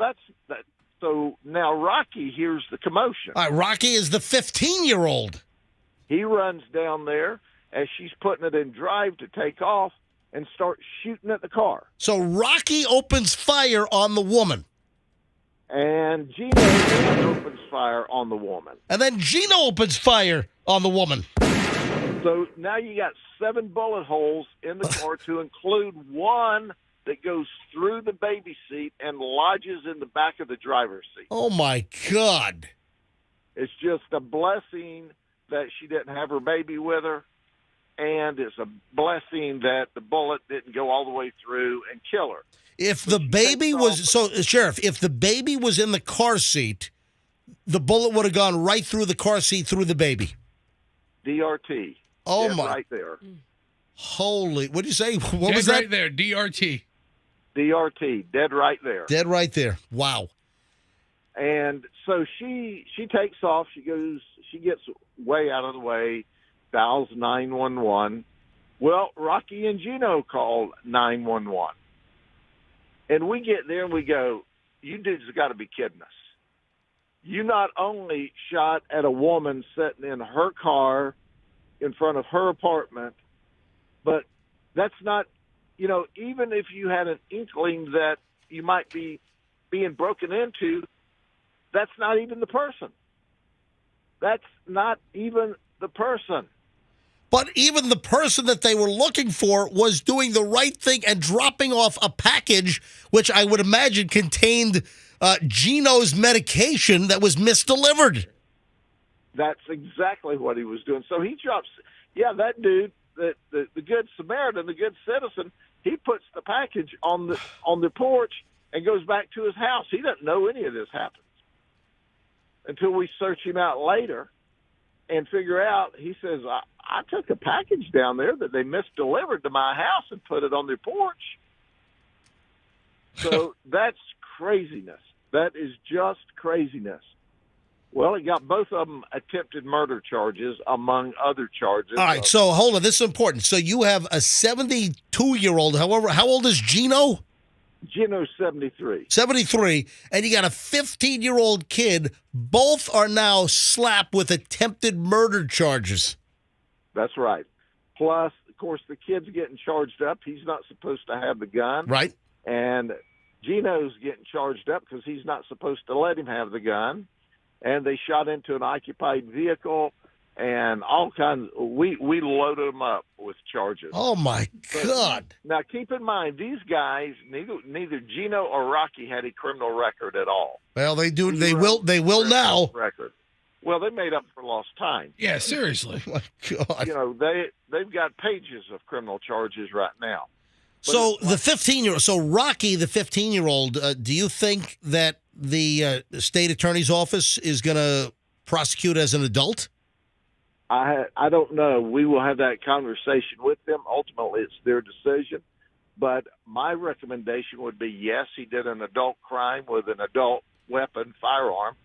so now Rocky hears the commotion. All right, Rocky is the 15-year-old. He runs down there as she's putting it in drive to take off and starts shooting at the car. So Rocky opens fire on the woman. And Gino opens fire on the woman. And then Gino opens fire on the woman. So now you got 7 bullet holes in the car to include one that goes through the baby seat and lodges in the back of the driver's seat. Oh, my God. It's just a blessing that she didn't have her baby with her, and it's a blessing that the bullet didn't go all the way through and kill her. If the baby was, so Sheriff, if the baby was in the car seat, the bullet would have gone right through the car seat, through the baby. DRT. Oh, yeah, my. Right there. Holy, what did you say? What Dead was that? right there, DRT. DRT, dead right there. Dead right there. Wow. And so she takes off. She gets way out of the way, dials 911. Well, Rocky and Gino called 911. And we get there and we go, you dudes have got to be kidding us. You not only shot at a woman sitting in her car in front of her apartment, but that's not even if you had an inkling that you might be being broken into, that's not even the person. That's not even the person. But even the person that they were looking for was doing the right thing and dropping off a package, which I would imagine contained Gino's medication that was misdelivered. That's exactly what he was doing. So he drops, that dude, the good Samaritan, the good citizen, he puts the package on the porch and goes back to his house. He doesn't know any of this happens until we search him out later and figure out, he says, I took a package down there that they misdelivered to my house and put it on their porch. So that's craziness. That is just craziness. Well, it got both of them attempted murder charges, among other charges. All right, so hold on. This is important. So you have a 72-year-old. However, how old is Gino? Gino's 73. 73, and you got a 15-year-old kid. Both are now slapped with attempted murder charges. That's right. Plus, of course, the kid's getting charged up. He's not supposed to have the gun. Right. And Gino's getting charged up because he's not supposed to let him have the gun. And they shot into an occupied vehicle and all kinds. We loaded them up with charges. Oh, my God. Now, keep in mind, these guys, neither Gino or Rocky had a criminal record at all. Well, they do. They will now. Record. Well, they made up for lost time. Yeah, seriously. Oh, my God. They've got pages of criminal charges right now. But so the 15-year-old, so Rocky, the 15-year-old, do you think that the state attorney's office is going to prosecute as an adult? I don't know. We will have that conversation with them. Ultimately, it's their decision. But my recommendation would be, yes, he did an adult crime with an adult weapon, firearm.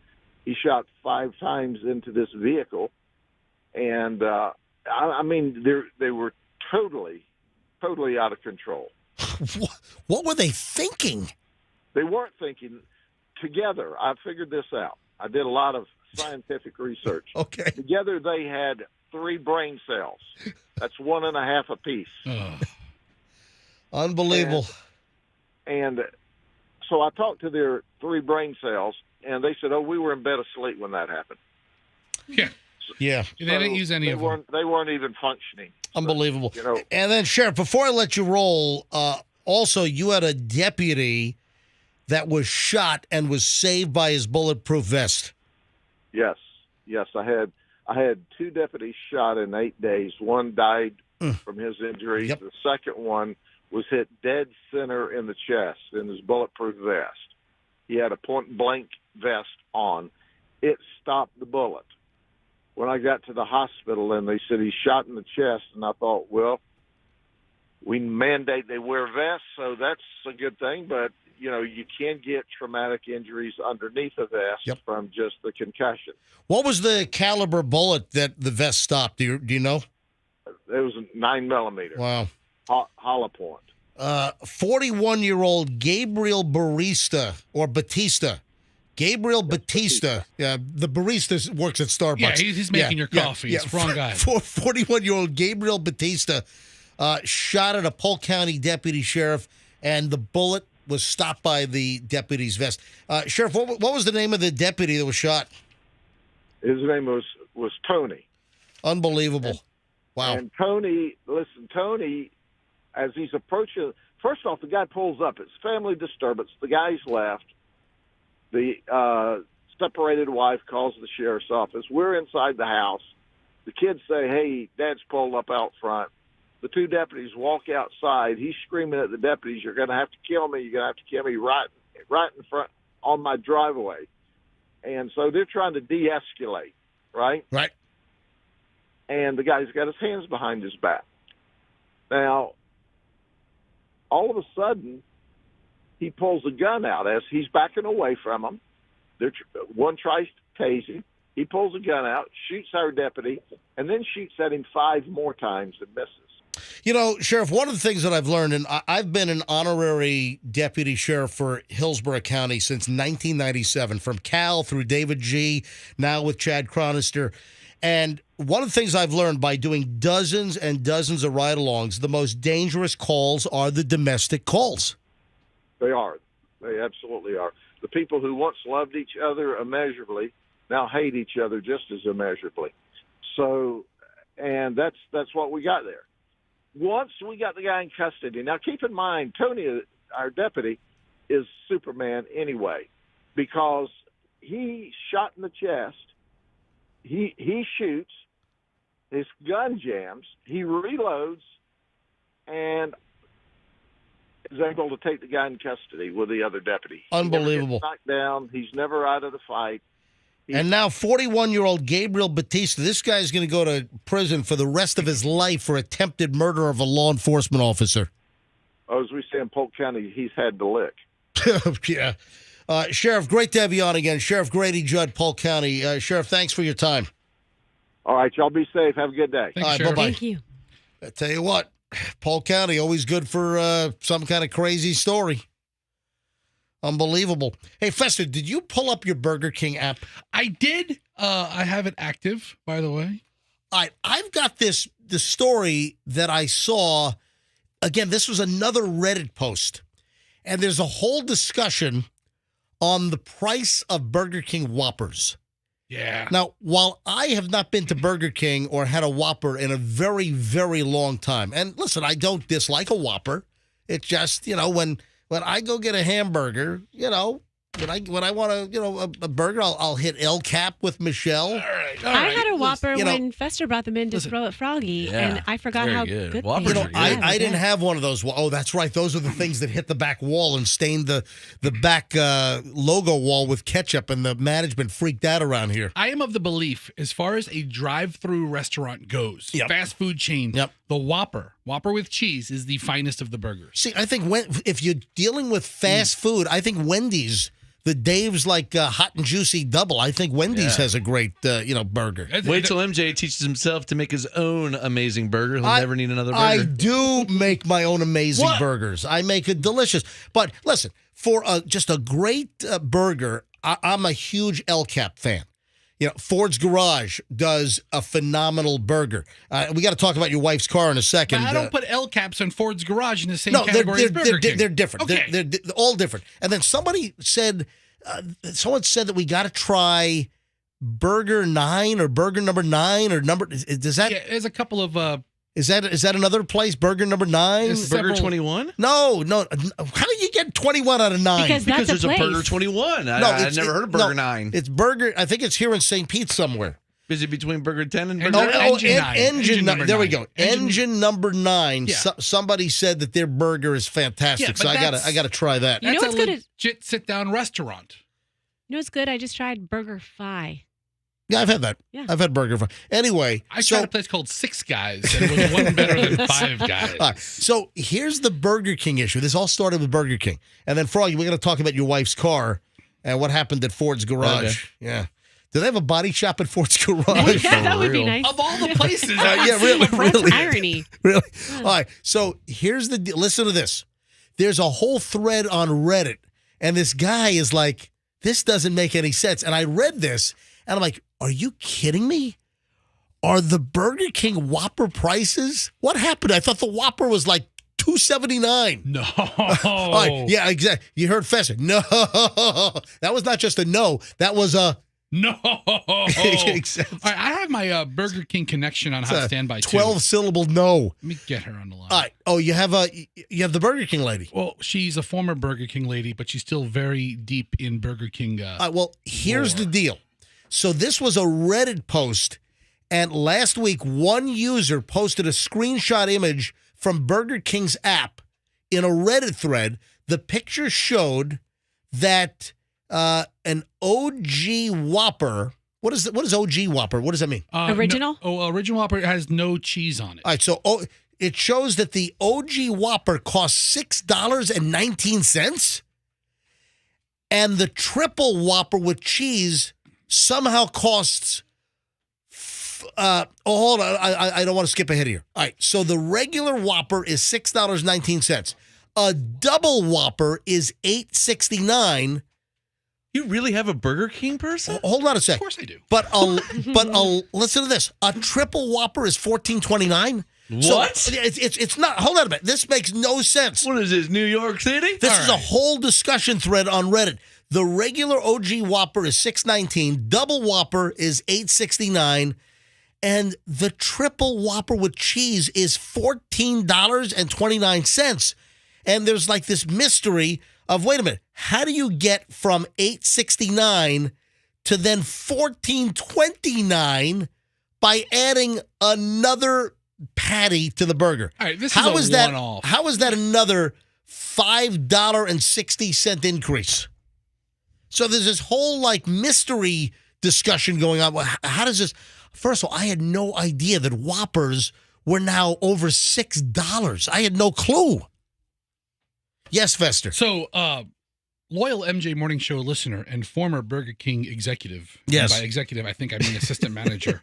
He shot 5 times into this vehicle. And, I mean, they were totally out of control. What were they thinking? They weren't thinking together. I figured this out. I did a lot of scientific research. Okay. Together, they had 3 brain cells. That's 1.5 apiece. Oh. Unbelievable. And so I talked to their 3 brain cells, and they said, we were in bed asleep when that happened. Yeah. Yeah. They didn't use any of them. They weren't even functioning. Unbelievable. And then, Sheriff, before I let you roll, also, you had a deputy that was shot and was saved by his bulletproof vest. Yes. I had 2 deputies shot in 8 days. One died from his injuries. Yep. The second one was hit dead center in the chest in his bulletproof vest. He had a point-blank vest on. It stopped the bullet. When I got to the hospital and they said he's shot in the chest, and I thought, well, we mandate they wear vests, so that's a good thing. But, you can get traumatic injuries underneath a vest from just the concussion. What was the caliber bullet that the vest stopped? Do you know? It was a 9mm. Wow. Hollow point. 41-year-old Gabriel Batista. Gabriel Batista. Yeah, the barista works at Starbucks. Yeah, he's making your coffee. It's the wrong guy. 41-year-old Gabriel Batista shot at a Polk County deputy sheriff, and the bullet was stopped by the deputy's vest. Sheriff, what was the name of the deputy that was shot? His name was Tony. Unbelievable. Wow. And Tony, as he's approaching, first off, the guy pulls up. It's family disturbance. The guy's left. The separated wife calls the sheriff's office. We're inside the house. The kids say, hey, Dad's pulled up out front. The 2 deputies walk outside. He's screaming at the deputies, you're going to have to kill me. You're going to have to kill me right in front on my driveway. And so they're trying to de-escalate, right? Right. And the guy's got his hands behind his back. Now, all of a sudden, he pulls a gun out as he's backing away from him. One tries to tase him. He pulls a gun out, shoots our deputy, and then shoots at him 5 more times and misses. Sheriff, one of the things that I've learned, and I've been an honorary deputy sheriff for Hillsborough County since 1997, from Cal through David G., now with Chad Chronister. And one of the things I've learned by doing dozens and dozens of ride-alongs, the most dangerous calls are the domestic calls. They are. They absolutely are. The people who once loved each other immeasurably now hate each other just as immeasurably. So, and that's what we got there. Once we got the guy in custody. Now, keep in mind, Tony, our deputy, is Superman anyway, because he shot in the chest. He shoots, his gun jams, he reloads, and is able to take the guy in custody with the other deputy. Unbelievable. He never gets knocked down. He's never out of the fight. And now 41-year-old Gabriel Batista, this guy's going to go to prison for the rest of his life for attempted murder of a law enforcement officer. Oh, as we say in Polk County, he's had the lick. Yeah. Sheriff, great to have you on again. Sheriff Grady Judd, Polk County. Sheriff, thanks for your time. All right, y'all be safe. Have a good day. Thanks, All right, Sheriff. bye-bye. Thank you. I tell you what, Polk County, always good for some kind of crazy story. Unbelievable. Hey, Fester, did you pull up your Burger King app? I did. I have it active, by the way. All right, I've got the story that I saw. Again, this was another Reddit post, and there's a whole discussion on the price of Burger King Whoppers. Yeah. Now, while I have not been to Burger King or had a Whopper in a very, very long time, and listen, I don't dislike a Whopper. It's just, when I go get a hamburger, when I want a burger, I'll hit El Cap with Michelle. All right. I had a Whopper when Fester brought them in to throw at Froggy, and I forgot how good Whoppers they are were. good. I didn't have one of those. Oh, that's right. Those are the things that hit the back wall and stained the back logo wall with ketchup, and the management freaked out around here. I am of the belief, as far as a drive-through restaurant goes, fast food chain, the Whopper with cheese is the finest of the burgers. See, I think if you're dealing with fast food, I think Wendy's, the Dave's hot and juicy double, I think Wendy's has a great, burger. Wait till MJ teaches himself to make his own amazing burger. He'll never need another burger. I do make my own amazing burgers. I make it delicious. But listen, for just a great burger, I'm a huge El Cap fan. Ford's Garage does a phenomenal burger. We got to talk about your wife's car in a second. But I don't put El Caps and Ford's Garage in the same category as Burger King. They're different. Okay. They're all different. And then someone said that we got to try Burger 9 or Burger number 9 or number. Does that? Yeah, there's a couple of. Is that another place? Burger number 9? Burger 21? No. How do you get 21 out of 9? Because there's a Burger 21. I've never heard of Burger 9. It's Burger. I think it's here in St. Pete somewhere. Is it between Burger 10 and Burger 9? Engine number 9. There we go. Engine number 9. Yeah. Somebody said that their burger is fantastic, Yeah, so I gotta try that. That's what's a good legit sit-down restaurant. You know what's good? I just tried Burger Fi. Yeah, I've had that. Yeah. I've had Burger. Anyway, I tried a place called Six Guys, and it was one better than Five Guys. All right, so here's the Burger King issue. This all started with Burger King. And then, Froggy, we're going to talk about your wife's car and what happened at Ford's Garage. Okay. Yeah. Do they have a body shop at Ford's Garage? Yeah, that would be nice. Of all the places. Yeah, really. That's irony. Really? All right, so here's the deal. Listen to this. There's a whole thread on Reddit, and this guy is like, this doesn't make any sense. And I read this, and I'm like, are you kidding me? Are the Burger King Whopper prices? What happened? I thought the Whopper was like $2.79. No. All right, yeah, exactly. You heard Fester. No. That was not just a no. That was a no. Exactly. All right, I have my Burger King connection on hot standby too. 12-syllable no. Let me get her on the line. All right. Oh, you have the Burger King lady. Well, she's a former Burger King lady, but she's still very deep in Burger King. Well, here's the deal. So this was a Reddit post, and last week one user posted a screenshot image from Burger King's app in a Reddit thread. The picture showed that an OG Whopper. What is OG Whopper? What does that mean? Original? Original Whopper has no cheese on it. All right, so it shows that the OG Whopper costs $6.19, and the triple Whopper with cheese somehow costs. Hold on, I don't want to skip ahead here. All right, so the regular Whopper is $6.19. A double Whopper is $8.69. You really have a Burger King person? Hold on a sec. Of course I do. But listen to this. A triple Whopper is $14.29. What? So it's not. Hold on a minute. This makes no sense. What is this, New York City? This is a whole discussion thread on Reddit. The regular OG Whopper is $6.19. Double Whopper is $8.69. And the triple Whopper with cheese is $14.29. And there's like this mystery of, wait a minute, how do you get from $8.69 to then $14.29 by adding another patty to the burger? All right, this how is that one-off. How is that another $5.60 increase? So there's this whole like mystery discussion going on. Well, how does this? First of all, I had no idea that Whoppers were now over $6. I had no clue. Yes, Fester. So, loyal MJ Morning Show listener and former Burger King executive. Yes. And by executive, I think I mean assistant manager.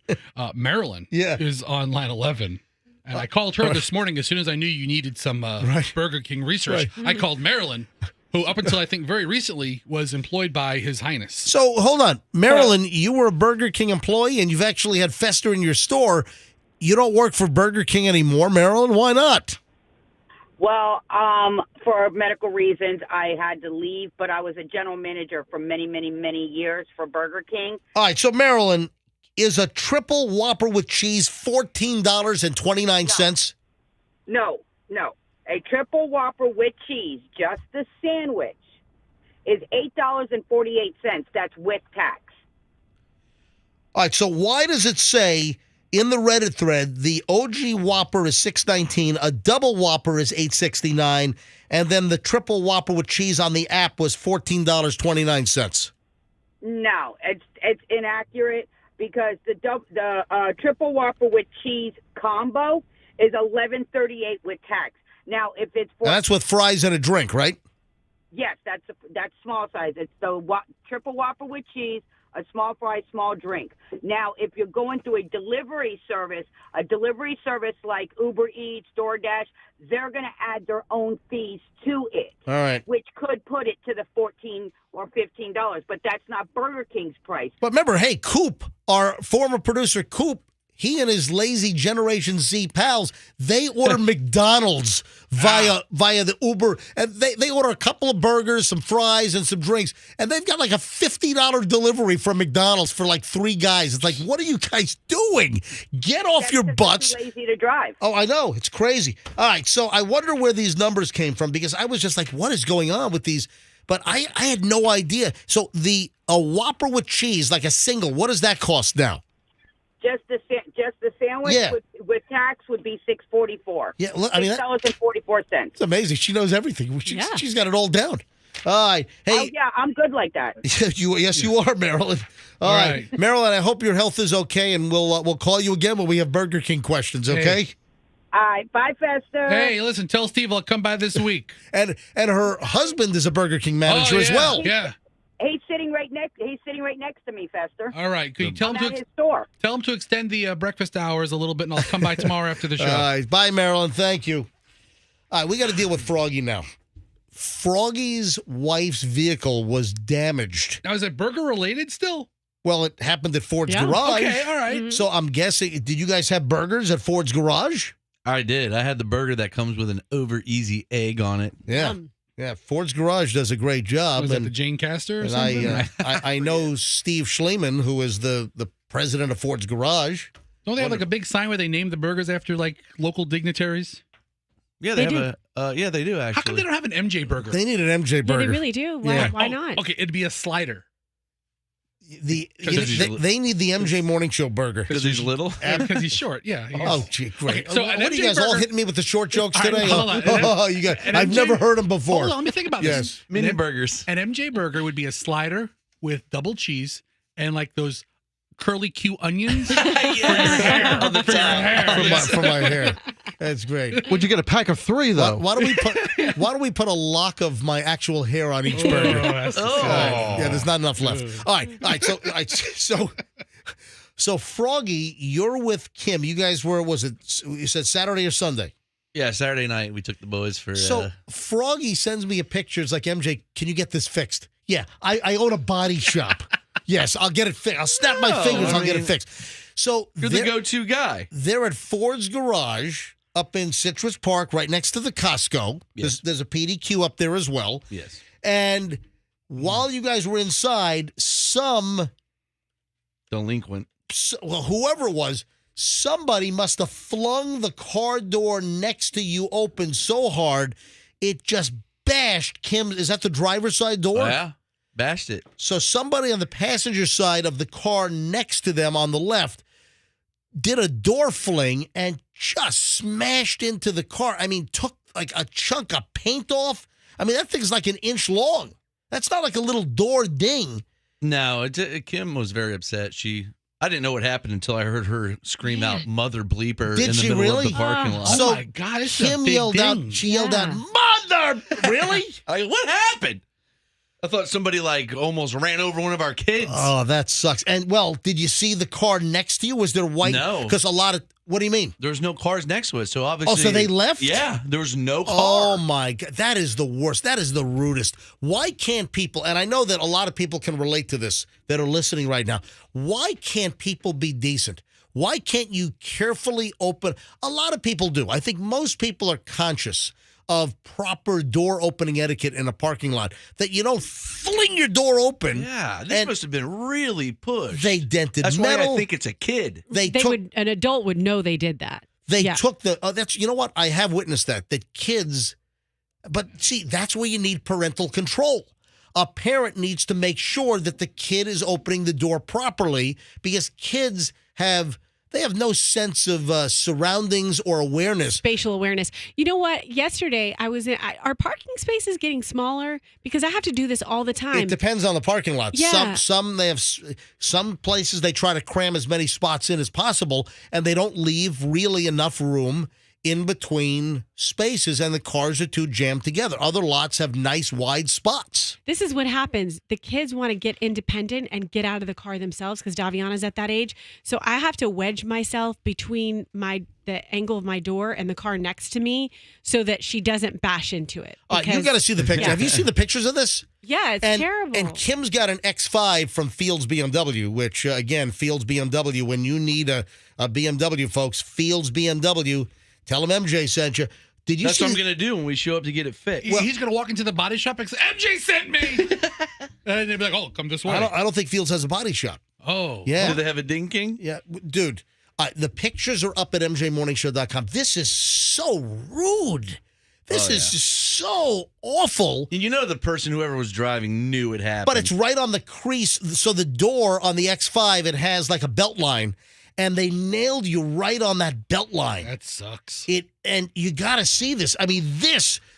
Marilyn is on line 11. And I called her this morning as soon as I knew you needed some Burger King research. Right. I called Marilyn, who up until I think very recently was employed by His Highness. So hold on. Marilyn, you were a Burger King employee and you've actually had Fester in your store. You don't work for Burger King anymore, Marilyn. Why not? Well, for medical reasons, I had to leave, but I was a general manager for many, many, many years for Burger King. All right. So, Marilyn, is a triple Whopper with cheese $14.29? No. A triple Whopper with cheese, just the sandwich, is $8.48. That's with tax. All right. So why does it say in the Reddit thread the OG Whopper is $6.19, a double Whopper is $8.69, and then the triple Whopper with cheese on the app was $14.29? No, it's inaccurate because the triple Whopper with cheese combo is $11.38 with tax. Now, if it's And that's with fries and a drink, right? Yes, that's small size. It's the triple Whopper with cheese, a small fry, small drink. Now, if you're going through a delivery service like Uber Eats, DoorDash, they're going to add their own fees to it. All right. Which could put it to the $14 or $15, but that's not Burger King's price. But remember, hey, Coop, our former producer, Coop, he and his lazy Generation Z pals, they order McDonald's via the Uber, and they order a couple of burgers, some fries, and some drinks, and they've got like a $50 delivery from McDonald's for like 3 guys. It's like, what are you guys doing? Get off your butts. They're too lazy to drive. Oh, I know. It's crazy. All right, so I wonder where these numbers came from because I was just like, what is going on with these? But I had no idea. So a Whopper with cheese, like a single, what does that cost now? Just the sandwich with tax would be $6.44. Yeah, look, I mean $6.44. It's amazing. She knows everything. She's got it all down. All right. Hey, oh yeah, I'm good like that. Yes, you are, Marilyn. All right, Marilyn. I hope your health is okay, and we'll call you again when we have Burger King questions. Okay. All right, bye, Fester. Hey, listen, tell Steve I'll come by this week. and her husband is a Burger King manager as well. Yeah. He's sitting right next to me, Fester. All right. Could you tell him at his store. Tell him to extend the breakfast hours a little bit, and I'll come by tomorrow after the show. All right. Bye, Marilyn. Thank you. All right. We got to deal with Froggy now. Froggy's wife's vehicle was damaged. Now, is it burger related still? Well, it happened at Ford's Garage. Okay. All right. So I'm guessing. Did you guys have burgers at Ford's Garage? I did. I had the burger that comes with an over easy egg on it. Yeah. Yeah, Ford's Garage does a great job. Was that the Jane Castor or something? I know Steve Schleman, who is the president of Ford's Garage. Don't they have like a big sign where they name the burgers after like local dignitaries? Yeah, they do. They do actually. How come they don't have an MJ burger? They need an MJ burger. Yeah, they really do. Why not? Okay, it'd be a slider. They need the MJ Morning Show burger. Because he's little? Because he's short, yeah. Oh, gee, great. Okay, so what an are you MJ guys all burger- hitting me with the short jokes All right, today? hold on. You got. I've never heard them before. Hold on, let me think about Yes. this. Mini burgers. An MJ burger would be a slider with double cheese and like those curly Q onions for your hair. On the top. For my hair. That's great. Would you get a pack of 3 though? Why don't we put a lock of my actual hair on each burger? Yeah, there's not enough left. All right. So Froggy, you're with Kim. You guys were, you said Saturday or Sunday? Yeah, Saturday night we took the boys for. So Froggy sends me a picture. It's like, MJ, can you get this fixed? Yeah, I own a body shop. Yes, I'll get it fixed. I'll snap my fingers. I'll get it fixed. So you're the go-to guy. They're at Ford's Garage up in Citrus Park, right next to the Costco. Yes. There's a PDQ up there as well. Yes. And while you guys were inside, some delinquent, well, whoever it was, somebody must have flung the car door next to you open so hard it just bashed Kim. Is that the driver's side door? Oh, yeah. Bashed it. So somebody on the passenger side of the car next to them on the left did a door fling and just smashed into the car. I mean, took like a chunk of paint off. I mean, that thing's like an inch long. That's not like a little door ding. No, Kim was very upset. I didn't know what happened until I heard her scream out "mother bleeper" Did in the she middle really? of the parking lot. So Oh my God! It's Kim a big yelled out. ding. She yelled out, "Mother!" Really? What happened? I thought somebody like almost ran over one of our kids. Oh, that sucks. And well, did you see the car next to you? Was there white? No. Because a lot of. What do you mean? There's no cars next to it, so obviously. Oh, so they left? Yeah, there was no car. Oh my God, that is the worst. That is the rudest. Why can't people? And I know that a lot of people can relate to this that are listening right now. Why can't people be decent? Why can't you carefully open? A lot of people do. I think most people are conscious of proper door opening etiquette in a parking lot, that you don't fling your door open. Yeah, this must have been really pushed. They dented That's metal. why I think it's a kid. An adult would know they did that. They took that's, you know what? I have witnessed that kids, but see, that's where you need parental control. A parent needs to make sure that the kid is opening the door properly, because kids have no sense of surroundings or awareness. Spatial awareness. You know what? Yesterday, our parking space is getting smaller because I have to do this all the time. It depends on the parking lot. Yeah. Some places they try to cram as many spots in as possible, and they don't leave really enough room in between spaces, and the cars are too jammed together. Other lots have nice wide spots. This is what happens. The kids want to get independent and get out of the car themselves because Daviana's at that age. So I have to wedge myself between the angle of my door and the car next to me so that she doesn't bash into it. You got to see the picture. Yeah. Have you seen the pictures of this? Yeah, it's terrible. And Kim's got an X5 from Fields BMW, which, again, Fields BMW, when you need a BMW, folks, Fields BMW, tell them MJ sent you. That's what I'm going to do when we show up to get it fixed. He's going to walk into the body shop and say, MJ sent me. And they'll be like, oh, come this way. I don't think Fields has a body shop. Oh. Yeah. Do they have a Ding King? Yeah. Dude, the pictures are up at mjmorningshow.com. This is so rude. This is just so awful. And you know the person, whoever was driving, knew it happened. But it's right on the crease. So the door on the X5, it has like a belt line. And they nailed you right on that belt line. That sucks. And you got to see this. I mean,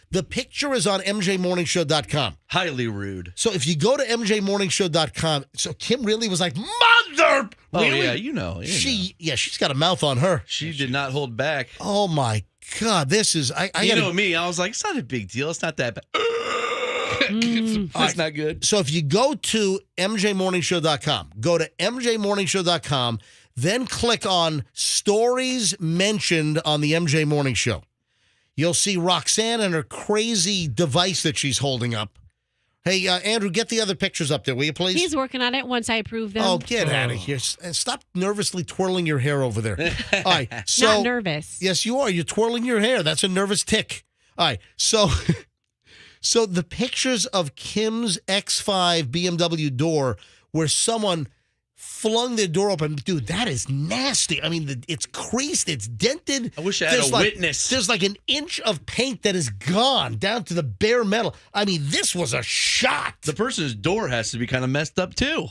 the picture is on mjmorningshow.com. Highly rude. So if you go to mjmorningshow.com, so Kim really was like, mother! Oh, Really? yeah, you know. She's got a mouth on her. She did not hold back. Oh, my God. This is, you know me, I was like, it's not a big deal. It's not that bad. That's not good. So if you go to mjmorningshow.com, go to mjmorningshow.com, then click on Stories Mentioned on the MJ Morning Show. You'll see Roxanne and her crazy device that she's holding up. Hey, Andrew, get the other pictures up there, will you please? He's working on it once I approve them. Oh, get out of here. And stop nervously twirling your hair over there. All right. So, Not nervous. Yes, you are. You're twirling your hair. That's a nervous tick. All right. So the pictures of Kim's X5 BMW door where someone flung their door open. Dude, that is nasty. I mean, it's creased. It's dented. I wish I had a witness. There's like an inch of paint that is gone down to the bare metal. I mean, this was a shot. The person's door has to be kind of messed up, too.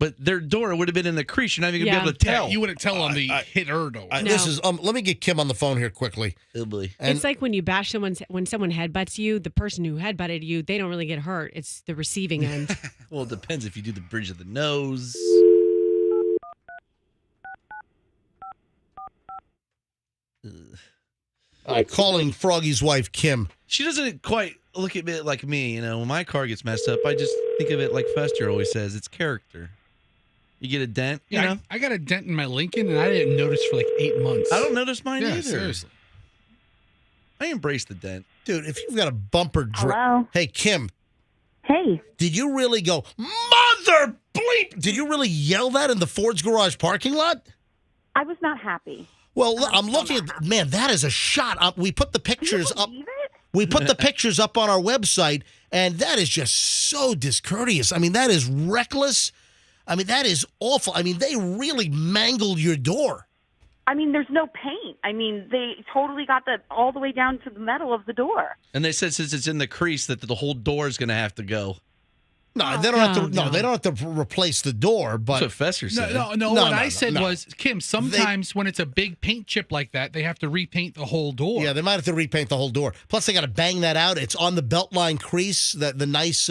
But their door would have been in the crease. You're not even going to be able to tell. You wouldn't tell on the hitter door. This is. Let me get Kim on the phone here quickly. It's like when you bash someone, when someone headbutts you, the person who headbutted you, they don't really get hurt. It's the receiving end. Well, it depends if you do the bridge of the nose. Calling Froggy's wife, Kim. She doesn't quite look at it like me. You know, when my car gets messed up, I just think of it like Fester always says. It's character. You get a dent, you know? I got a dent in my Lincoln, and I didn't notice for like 8 months. I don't notice mine either. Seriously. I embrace the dent. Dude, if you've got a bumper Hello? Hey, Kim. Hey. Did you really go, mother bleep? Did you really yell that in the Ford's garage parking lot? I was not happy. Well, I'm looking at, man, that is a shot up. We put the pictures up. We put the pictures up on our website, and that is just so discourteous. I mean, that is reckless. I mean, that is awful. I mean, they really mangled your door. I mean, there's no paint. I mean, they totally got that all the way down to the metal of the door. And they said since it's in the crease that the whole door is going to have to go. No, they don't have to. No, they don't have to replace the door. But That's what Fester said. No. What I said was, Kim, sometimes when it's a big paint chip like that, they have to repaint the whole door. Yeah, they might have to repaint the whole door. Plus, they got to bang that out. It's on the belt line crease, the nice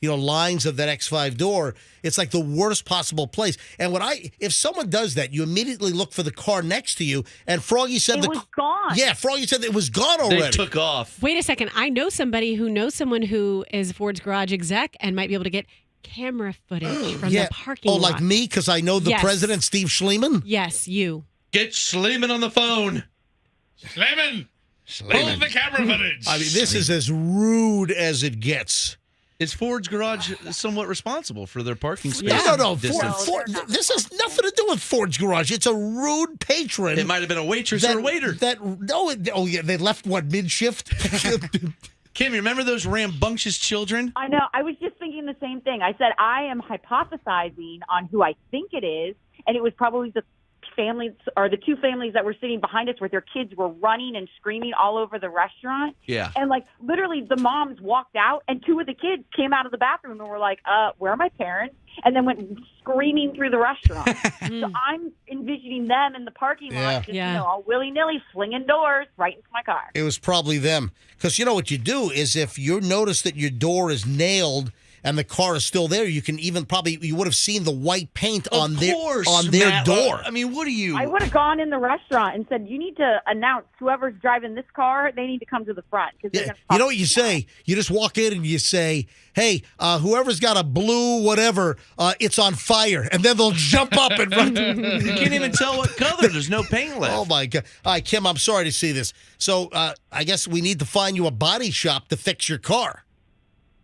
lines of that X5 door. It's like the worst possible place. And if someone does that, you immediately look for the car next to you. And Froggy said it was gone. Yeah, Froggy said it was gone already. They took off. Wait a second. I know somebody who knows someone who is Ford's garage exec and might be able to get camera footage from the parking lot. Oh, like me, because I know the president, Steve Schleeman? Yes, you. Get Schleeman on the phone. Schleeman! Pull the camera footage. I mean, this is as rude as it gets. Is Ford's garage somewhat responsible for their parking space? No. Ford, this has nothing to do with Ford's garage. It's a rude patron. It might have been a waitress or a waiter. They left mid-shift? Kim, you remember those rambunctious children? I know. I was just thinking the same thing. I said I am hypothesizing on who I think it is, and it was probably the families or the two families that were sitting behind us where their kids were running and screaming all over the restaurant. Yeah. And like literally the moms walked out and two of the kids came out of the bathroom and were like, where are my parents? And then went screaming through the restaurant. So I'm envisioning them in the parking lot, just, all willy-nilly flinging doors right into my car. It was probably them. Because you know what you do is if you notice that your door is nailed and the car is still there, you can even you would have seen the white paint on their door. I mean, what are you? I would have gone in the restaurant and said, you need to announce whoever's driving this car, they need to come to the front. Yeah. You know what you say? You just walk in and you say, hey, whoever's got a blue whatever, it's on fire. And then they'll jump up and run. You can't even tell what color. There's no paint left. Oh, my God. All right, Kim, I'm sorry to see this. So I guess we need to find you a body shop to fix your car.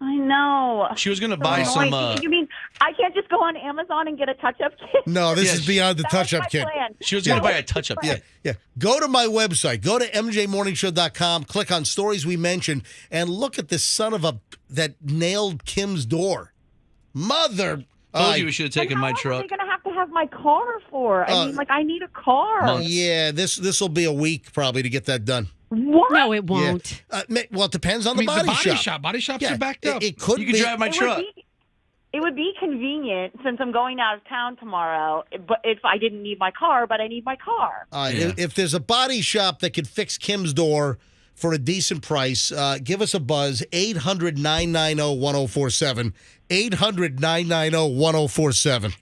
I know. She was going to buy some. You mean I can't just go on Amazon and get a touch-up kit? No, this is beyond the touch-up kit. She was going to buy a touch-up kit. Yeah. Go to my website. Go to mjmorningshow.com. Click on stories we mentioned, and look at this son of a that nailed Kim's door. Mother. Told you we should have taken my truck. What are they going to have my car for? I mean, I need a car. Yeah, this will be a week probably to get that done. What? No, it won't. Yeah. Well, it depends on the body shop. Body shops are backed up. It could you be. can drive my truck. It would be convenient since I'm going out of town tomorrow. But if I didn't need my car, but I need my car. If there's a body shop that could fix Kim's door for a decent price, give us a buzz. 800-990-1047. 800-990-1047.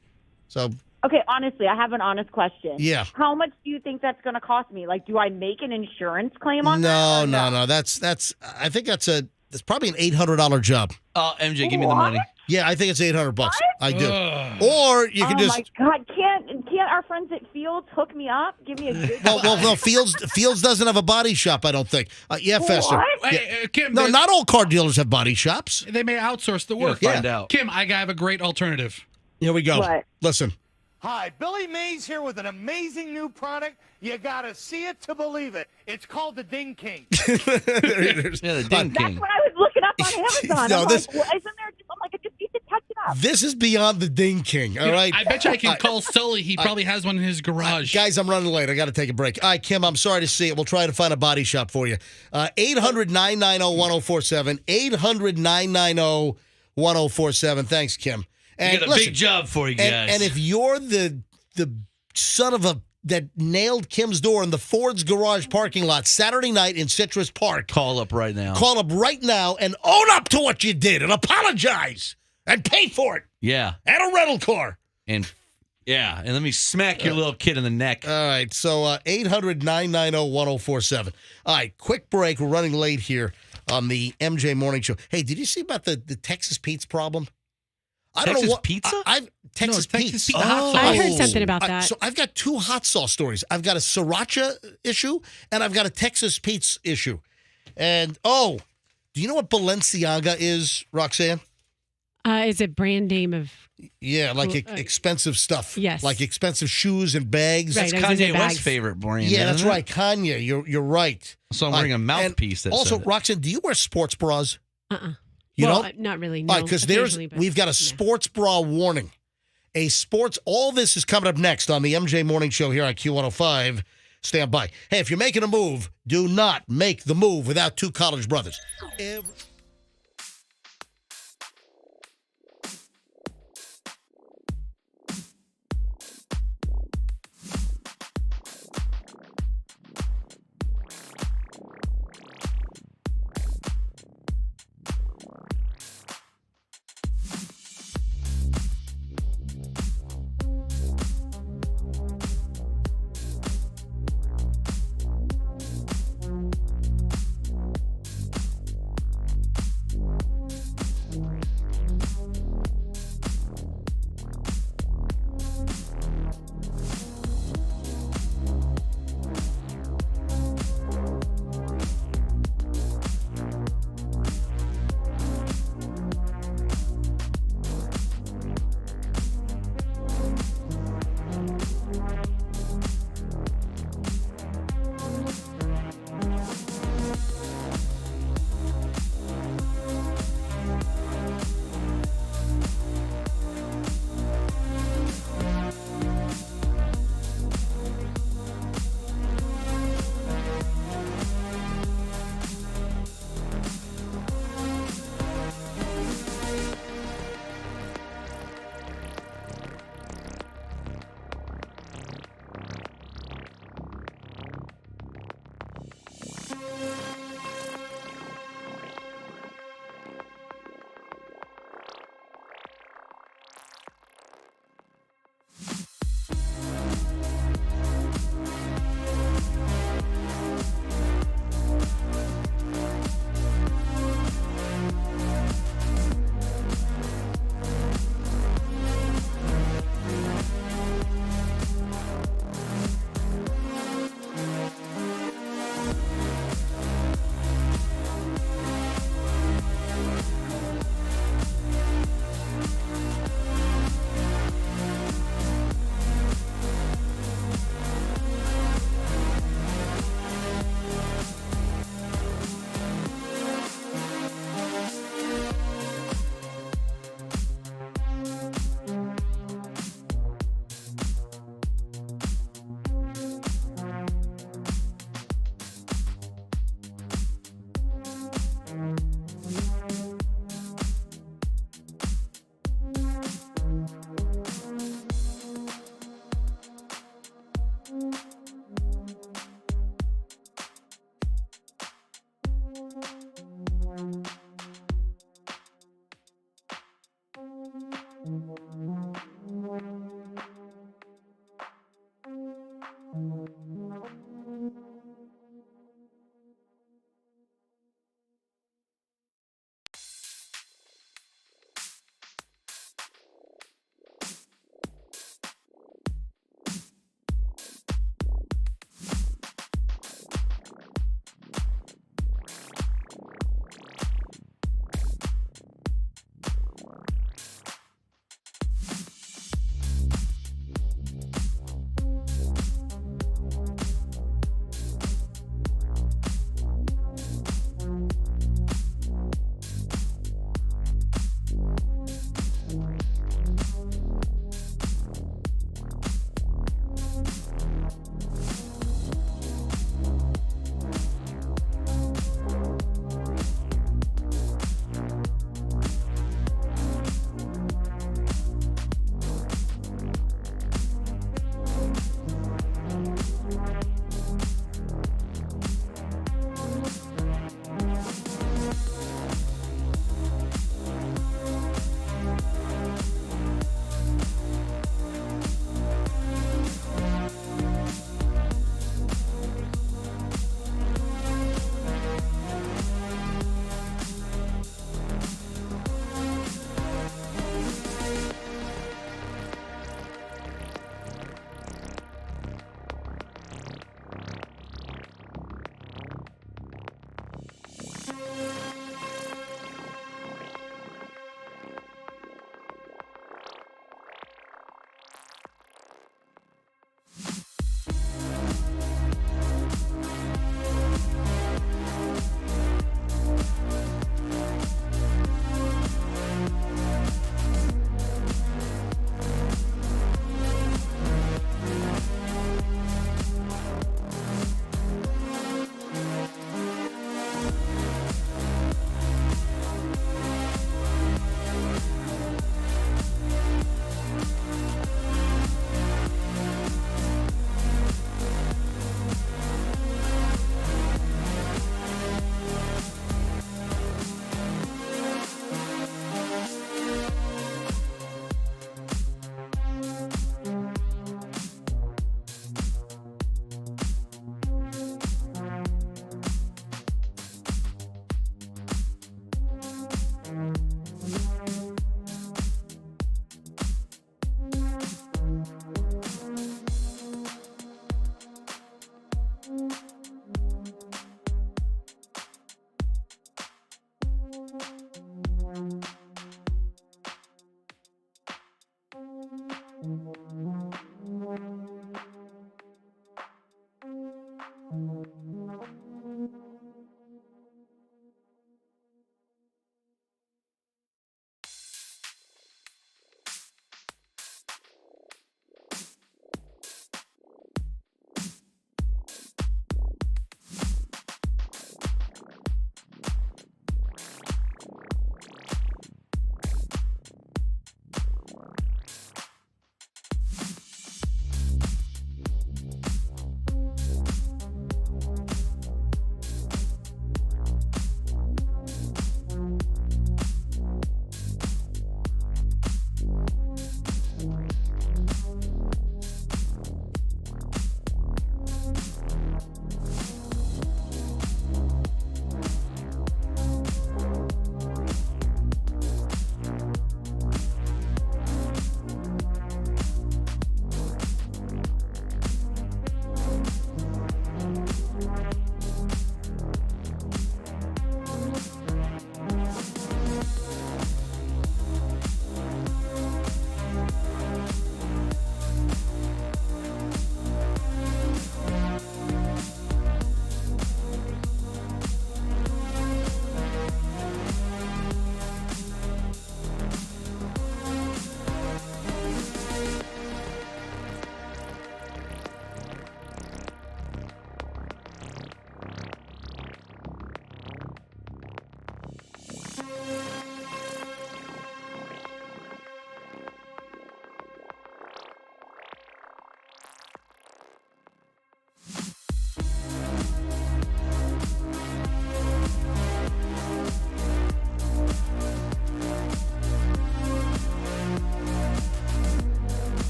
So. Okay, honestly, I have an honest question. Yeah. How much do you think that's going to cost me? Like, do I make an insurance claim on that? No. That's. I think that's probably an $800 job. MJ, give me the money. Yeah, I think it's $800. I do. Or you can just. Oh my God! Can't our friends at Fields hook me up? Give me a good. Well, Fields doesn't have a body shop. I don't think. Yeah, Fester. Hey, Kim, no, not all car dealers have body shops. They may outsource the work. Find out. Kim, I have a great alternative. Here we go. What? Listen. Hi, Billy Mays here with an amazing new product. You gotta see it to believe it. It's called the Ding King. The Ding King. That's what I was looking up on Amazon. No, I'm like, well, isn't there? I'm like, I just need to touch it up. This is beyond the Ding King. All right. I bet you I can call Sully. He probably has one in his garage. Guys, I'm running late. I got to take a break. All right, Kim, I'm sorry to see it. We'll try to find a body shop for you. 800-990-1047. 800-990-1047. Thanks, Kim. And got a big job for you guys. And if you're the son of a that nailed Kim's door in the Ford's garage parking lot Saturday night in Citrus Park, call up right now. Call up right now and own up to what you did and apologize and pay for it. Yeah. And a rental car. And let me smack your little kid in the neck. All right, so 800-990-1047. All right, quick break. We're running late here on the MJ Morning Show. Hey, did you see about the Texas Pete's problem? I don't know what pizza? Texas Pete's. I heard something about that. So I've got two hot sauce stories. I've got a sriracha issue and I've got a Texas Pete's issue. And do you know what Balenciaga is, Roxanne? Is it brand name of? Yeah, like expensive stuff. Yes. Like expensive shoes and bags. Right, That's Kanye West's favorite brand. Yeah, that's isn't it? right. Kanye, you're right. So I'm wearing a mouthpiece that also, said it. Roxanne, do you wear sports bras? You well, don't? Not really. No. All right, because we've got a sports bra warning. All this is coming up next on the MJ Morning Show here on Q105. Stand by. Hey, if you're making a move, do not make the move without two college brothers.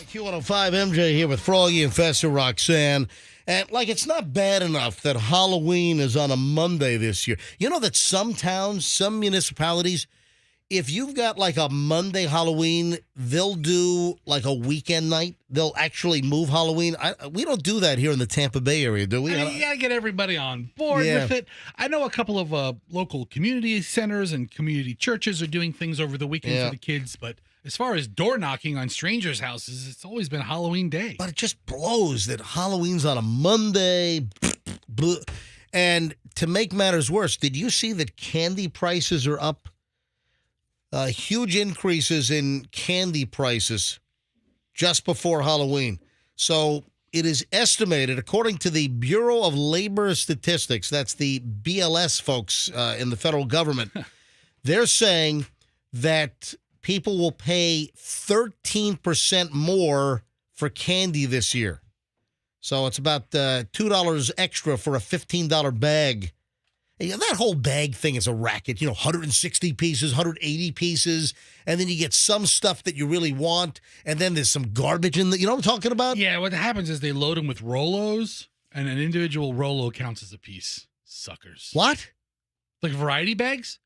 Q105 MJ here with Froggy and Fester Roxanne. And it's not bad enough that Halloween is on a Monday this year. You know that some towns, some municipalities, if you've got a Monday Halloween, they'll do a weekend night. They'll actually move Halloween. We don't do that here in the Tampa Bay area, do we? You got to get everybody on board with it. I know a couple of local community centers and community churches are doing things over the weekend for the kids, but as far as door knocking on strangers' houses, it's always been Halloween Day. But it just blows that Halloween's on a Monday. And to make matters worse, did you see that candy prices are up? Huge increases in candy prices just before Halloween. So it is estimated, according to the Bureau of Labor Statistics, that's the BLS folks in the federal government, they're saying that people will pay 13% more for candy this year. So it's about $2 extra for a $15 bag. That whole bag thing is a racket. 160 pieces, 180 pieces, and then you get some stuff that you really want, and then there's some garbage in the. You know what I'm talking about? Yeah, what happens is they load them with Rolos, and an individual Rolo counts as a piece. Suckers. What? Like variety bags?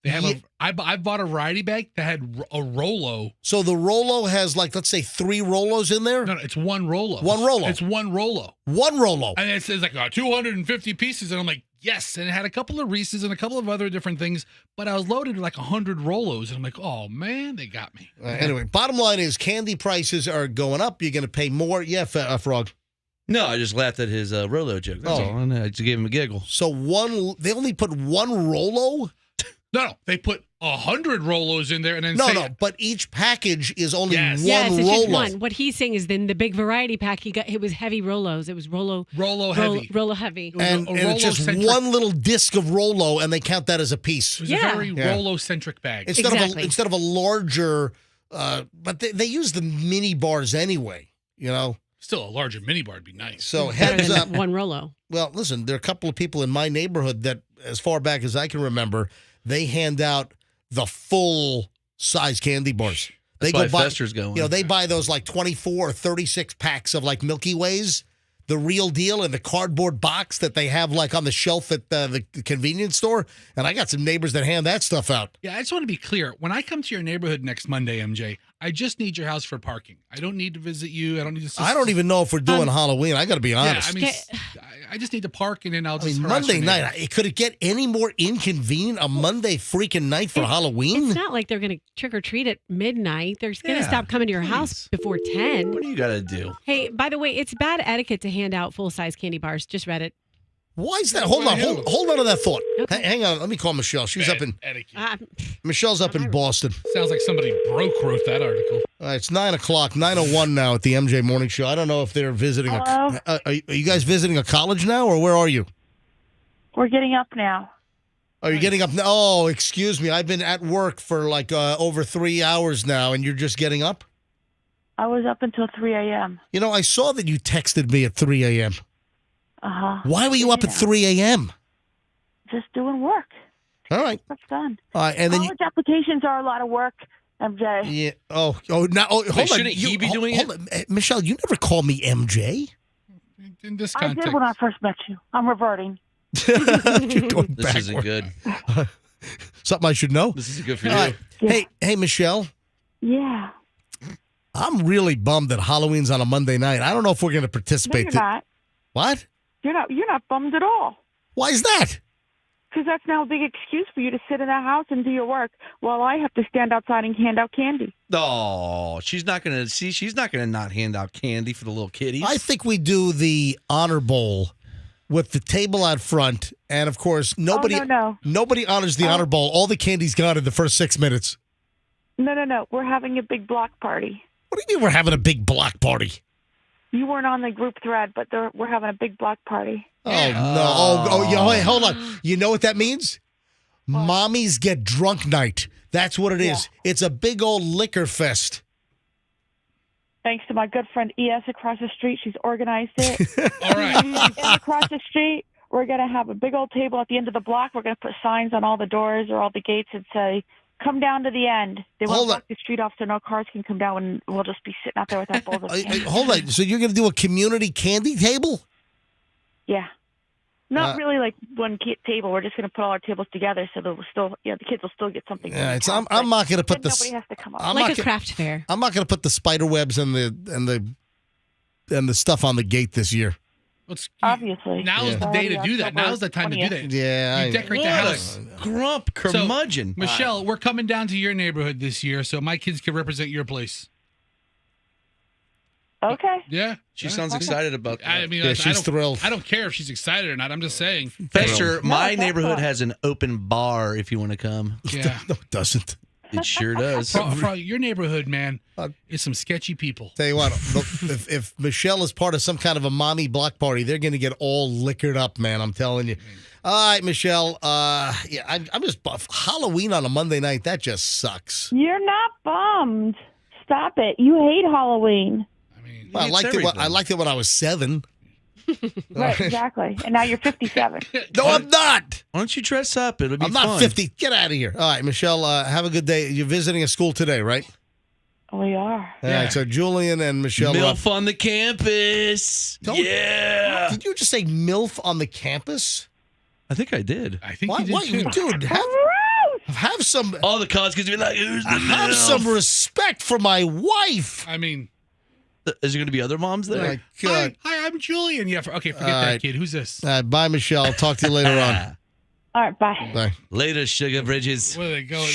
They have I bought a variety bag that had a Rolo. So the Rolo has let's say 3 Rolos in there? No, it's one Rolo. One Rolo. It's one Rolo. One Rolo. And it says 250 pieces, and I'm like, yes. And it had a couple of Reese's and a couple of other different things, but I was loaded with 100 Rolos, and I'm like, oh man, they got me. Anyway, bottom line is candy prices are going up. You're going to pay more. Yeah, Frog. No, I just laughed at his Rolo joke. That's all. And I just gave him a giggle. So they only put one Rolo? No, they put 100 Rolos in there, and then but each package is only one it's Rolo. just one. What he's saying is then the big variety pack it was heavy Rolos. It was Rolo heavy. Rolo heavy. And it's just one little disc of Rolo, and they count that as a piece. It was a very Rolo-centric bag. Instead of a larger, but they use the mini bars anyway, Still, a larger mini bar would be nice. So heads up. One Rolo. Well, listen, there are a couple of people in my neighborhood that, as far back as I can remember, they hand out the full size candy bars. That's why Fester's going. They buy those 24 or 36 packs of Milky Ways, the real deal, in the cardboard box that they have on the shelf at the convenience store. And I got some neighbors that hand that stuff out. Yeah, I just want to be clear. When I come to your neighborhood next Monday, MJ, I just need your house for parking. I don't need to visit you. I don't need to. I don't even know if we're doing Halloween. I got to be honest. Yeah, I just need to park, and then I'll just. Monday night. Could it get any more inconvenient? A Monday freaking night for Halloween? It's not like they're going to trick or treat at midnight. They're going to stop coming to your house before 10. What do you got to do? Hey, by the way, it's bad etiquette to hand out full size candy bars. Just read it. Why is that? Hold on to that thought. Okay. Hang on. Let me call Michelle. She's up in Michelle's up in Boston. Sounds like somebody wrote that article. All right, it's 9 o'clock, 9:01 now at the MJ Morning Show. I don't know if they're visiting. Are you guys visiting a college now, or where are you? We're getting up now. Are you getting up now? Oh, excuse me. I've been at work for over 3 hours now, and you're just getting up? I was up until 3 a.m. I saw that you texted me at 3 a.m. Uh-huh. Why were you up at 3 a.m.? Just doing work. All right. That's done. All right, and then college applications are a lot of work, MJ. Yeah. Hold on. Shouldn't he be doing it? Michelle, you never call me MJ. In this context. I did when I first met you. I'm reverting. You're going this isn't good. Something I should know. This isn't good for you. Right. Yeah. Hey, Michelle. Yeah. I'm really bummed that Halloween's on a Monday night. I don't know if we're going to participate. No, you're not. What? You're not bummed at all. Why is that? Because that's now a big excuse for you to sit in that house and do your work while I have to stand outside and hand out candy. Oh, she's not gonna not hand out candy for the little kiddies. I think we do the honor bowl with the table out front, and of course nobody honors the honor bowl. All the candy's gone in the first 6 minutes. No. We're having a big block party. What do you mean we're having a big block party? You weren't on the group thread, but we're having a big block party. Oh, no. Yeah, wait, hold on. You know what that means? Mommies get drunk night. That's what it is. It's a big old liquor fest. Thanks to my good friend ES across the street. She's organized it. All right. And across the street, we're going to have a big old table at the end of the block. We're going to put signs on all the doors or all the gates and say, come down to the end. They won't block the street off so no cars can come down, and we'll just be sitting out there with our bowls of candy. Hold on. So you're going to do a community candy table? Yeah. Not really like one table. We're just going to put all our tables together so that the kids will still get something. Yeah, I'm not going to put this. Nobody has to come up. Like a craft fair. I'm not going to put the spider webs and the stuff on the gate this year. Obviously. Now's the day to do that. Now's the time to do that. Yeah. You decorate the house. Grump curmudgeon. So, Michelle, we're coming down to your neighborhood this year, so my kids can represent your place. Okay. Yeah. She sounds excited about that. I mean, she's thrilled. I don't care if she's excited or not. I'm just saying. Fester, my neighborhood has an open bar if you want to come. Yeah. No, it doesn't. It sure does. Your neighborhood, man, is some sketchy people. Tell you what, if Michelle is part of some kind of a mommy block party, they're going to get all liquored up, man. I'm telling you. All right, Michelle. I'm just Halloween on a Monday night. That just sucks. You're not bummed. Stop it. You hate Halloween. Well, I liked it when I was 7. Right, exactly. And now you're 57. No, I'm not. Why don't you dress up? It'll be I'm fun. not 50. Get out of here. All right, Michelle, have a good day. You're visiting a school today, right? We are. All right, so Julian and Michelle. MILF on the campus. Yeah. Did you just say MILF on the campus? I think I did. I think you did too. Dude, have some. All the college kids be like, who's the have MILF? some respect for my wife. I mean, is there going to be other moms there? Hi, I'm Julian. Yeah, forget that kid. Who's this? Bye, Michelle. Talk to you later on. All right, bye. Bye. Later, Sugar Bridges. Where are they going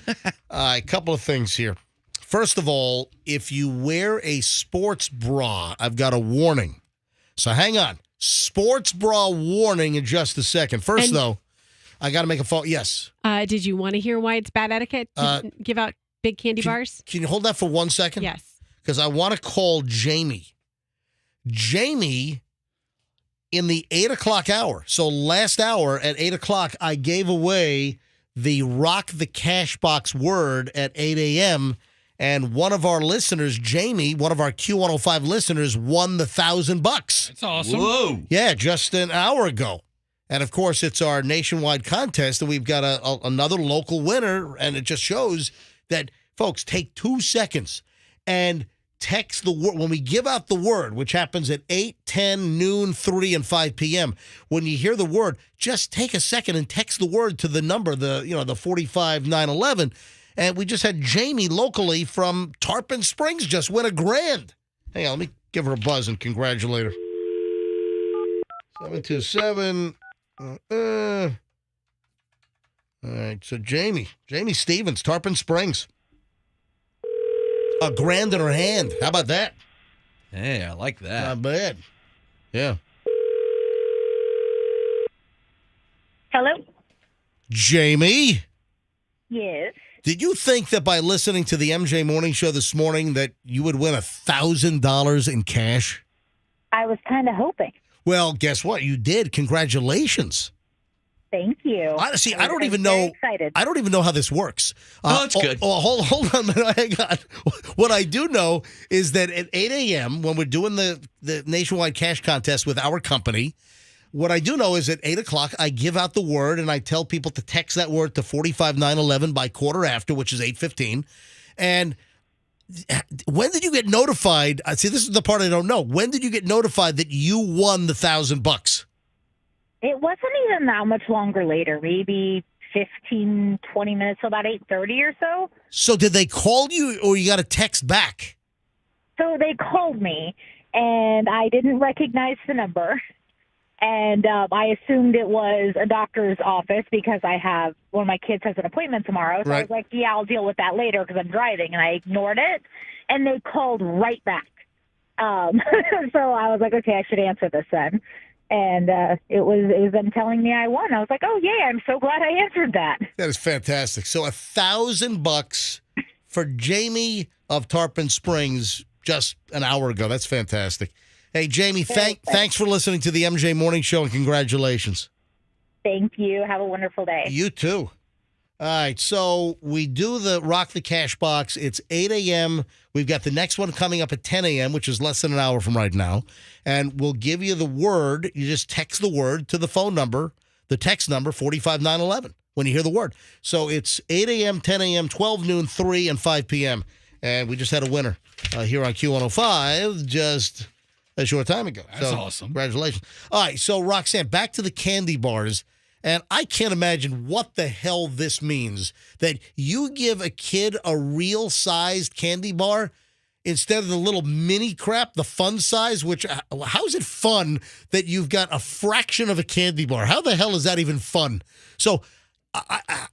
there? All right, couple of things here. First of all, if you wear a sports bra, I've got a warning. So hang on. Sports bra warning in just a second. First, though, I got to make a phone. Yes. Did you want to hear why it's bad etiquette to give out big candy bars? Can you hold that for 1 second? Yes. Because I want to call Jamie. Jamie, in the 8 o'clock hour, so last hour at 8 o'clock, I gave away the Rock the Cash Box word at 8 a.m., and one of our listeners, Jamie, one of our Q105 listeners, won the $1,000. That's awesome. Whoa. Yeah, just an hour ago. And, of course, it's our nationwide contest, and we've got another local winner, and it just shows that, folks, take 2 seconds and text the word. When we give out the word, which happens at 8, 10, noon, 3, and 5 p.m., when you hear the word, just take a second and text the word to the number, the 45911. And we just had Jamie locally from Tarpon Springs just win $1,000. Hang on, let me give her a buzz and congratulate her. 727. All right, so Jamie Stevens, Tarpon Springs. $1,000 in her hand. How about that? Hey, I like that. Not bad. Yeah. Hello? Jamie? Yes. Did you think that by listening to the MJ Morning Show this morning that you would win $1,000 in cash? I was kind of hoping. Well, guess what? You did. Congratulations. Thank you. Honestly, I don't even know. Excited. I don't even know how this works. That's good. Hold on a minute. Hang on. What I do know is that at 8 a.m., when we're doing the nationwide cash contest with our company, what I do know is at 8 o'clock, I give out the word and I tell people to text that word to 45911 by quarter after, which is 8:15. And when did you get notified? See, this is the part I don't know. When did you get notified that you won the $1,000? It wasn't even that much longer later, maybe 15, 20 minutes, so about 8:30 or so. So did they call you or you got a text back? So they called me, and I didn't recognize the number. And I assumed it was a doctor's office because one of my kids has an appointment tomorrow. So I was like, yeah, I'll deal with that later because I'm driving. And I ignored it. And they called right back. So I was like, okay, I should answer this then. And it was them telling me I won. I was like, oh, yeah, I'm so glad I answered that. That is fantastic. So $1,000 for Jamie of Tarpon Springs just an hour ago. That's fantastic. Hey, Jamie, thanks for listening to the MJ Morning Show, and congratulations. Thank you. Have a wonderful day. You too. All right, so we do the Rock the Cash Box. It's 8 a.m. We've got the next one coming up at 10 a.m., which is less than an hour from right now. And we'll give you the word. You just text the word to the phone number, the text number, 45911, when you hear the word. So it's 8 a.m., 10 a.m., 12 noon, 3, and 5 p.m. And we just had a winner here on Q105 just a short time ago. That's awesome. Congratulations. All right, so Roxanne, back to the candy bars. And I can't imagine what the hell this means, that you give a kid a real-sized candy bar instead of the little mini crap, the fun size, which, how is it fun that you've got a fraction of a candy bar? How the hell is that even fun? So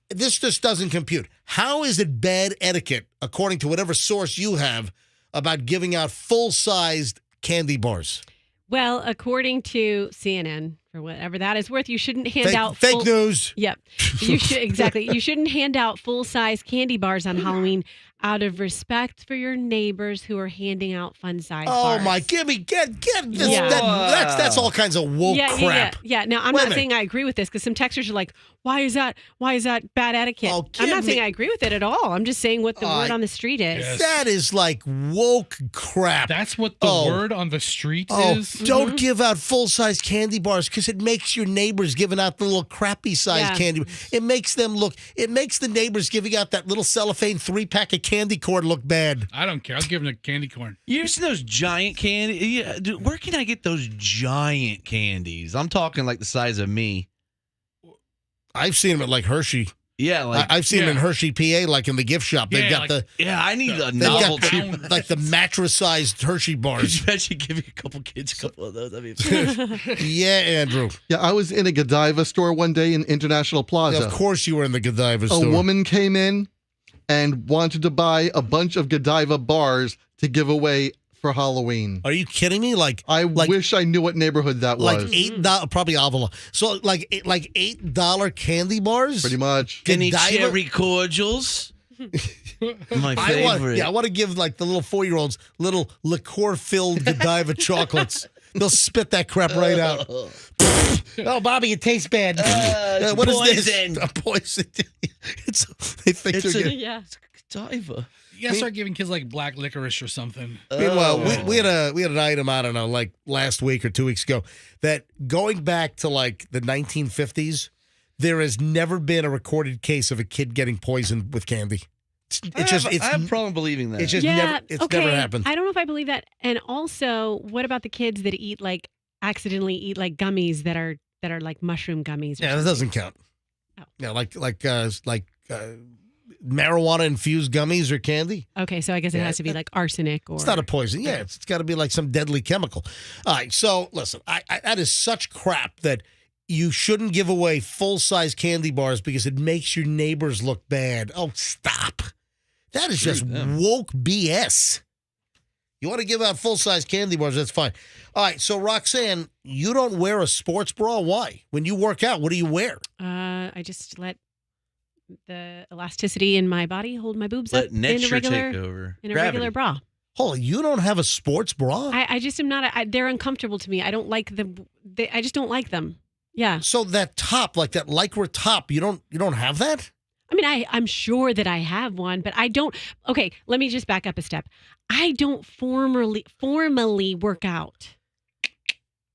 this just doesn't compute. How is it bad etiquette, according to whatever source you have, about giving out full-sized candy bars? Well, according to CNN, for whatever that is worth, you shouldn't hand out fake news. Yep. You should exactly. You shouldn't hand out full-size candy bars on Halloween out of respect for your neighbors who are handing out fun-size bars. Oh my, get this. Yeah. That's all kinds of woke crap. Yeah. Now, I'm not saying I agree with this because some texters are like, why is that bad etiquette? Oh, I'm not saying I agree with it at all. I'm just saying what the word on the street is. Yes. That is like woke crap. That's what the word on the street is? Don't give out full-size candy bars because it makes your neighbors giving out the little crappy-sized candy. It makes the neighbors giving out that little cellophane 3-pack of candy corn look bad. I don't care. I'll give them a candy corn. You ever seen those giant candy? Yeah, dude, where can I get those giant candies? I'm talking like the size of me. I've seen them at like Hershey. Yeah, like I've seen them in Hershey, PA, like in the gift shop. They've got I need a novelty. Like the mattress-sized Hershey bars. Could you imagine giving a couple kids a couple of those? I mean, yeah, Andrew. Yeah, I was in a Godiva store one day in International Plaza. Yeah, of course you were in the Godiva store. A woman came in and wanted to buy a bunch of Godiva bars to give away for Halloween. Are you kidding me? I wish I knew what neighborhood that was. Like $8, probably Avila. So like $8 candy bars. Pretty much. Any cherry cordials? My favorite. I want to give like the little 4-year-olds little liqueur-filled Godiva chocolates. They'll spit that crap right out. Oh, Bobby, it tastes bad. What is this? A poison. It's Godiva. You gotta start giving kids like black licorice or something. Meanwhile, we had an item, I don't know, like last week or 2 weeks ago, that going back to like the 1950s, there has never been a recorded case of a kid getting poisoned with candy. I have a problem believing that. It's just never happened. I don't know if I believe that. And also, what about the kids that accidentally eat like gummies that are like mushroom gummies? Yeah, that doesn't count. Oh. Yeah, like marijuana infused gummies or candy. Okay, so I guess it has to be like arsenic or. It's not a poison. Yeah, it's got to be like some deadly chemical. All right, so listen, that is such crap that you shouldn't give away full-size candy bars because it makes your neighbors look bad. Oh, stop. That is just woke BS. You want to give out full-size candy bars, that's fine. All right, so Roxanne, you don't wear a sports bra. Why? When you work out, what do you wear? I just let the elasticity in my body hold my boobs Let up in nature take over. In a regular bra. Holy, you don't have a sports bra? I just am not. They're uncomfortable to me. I don't like them. I just don't like them. Yeah. So that top, like that lycra top, you don't have that? I mean, I'm sure that I have one, but I don't. Okay, let me just back up a step. I don't formally work out.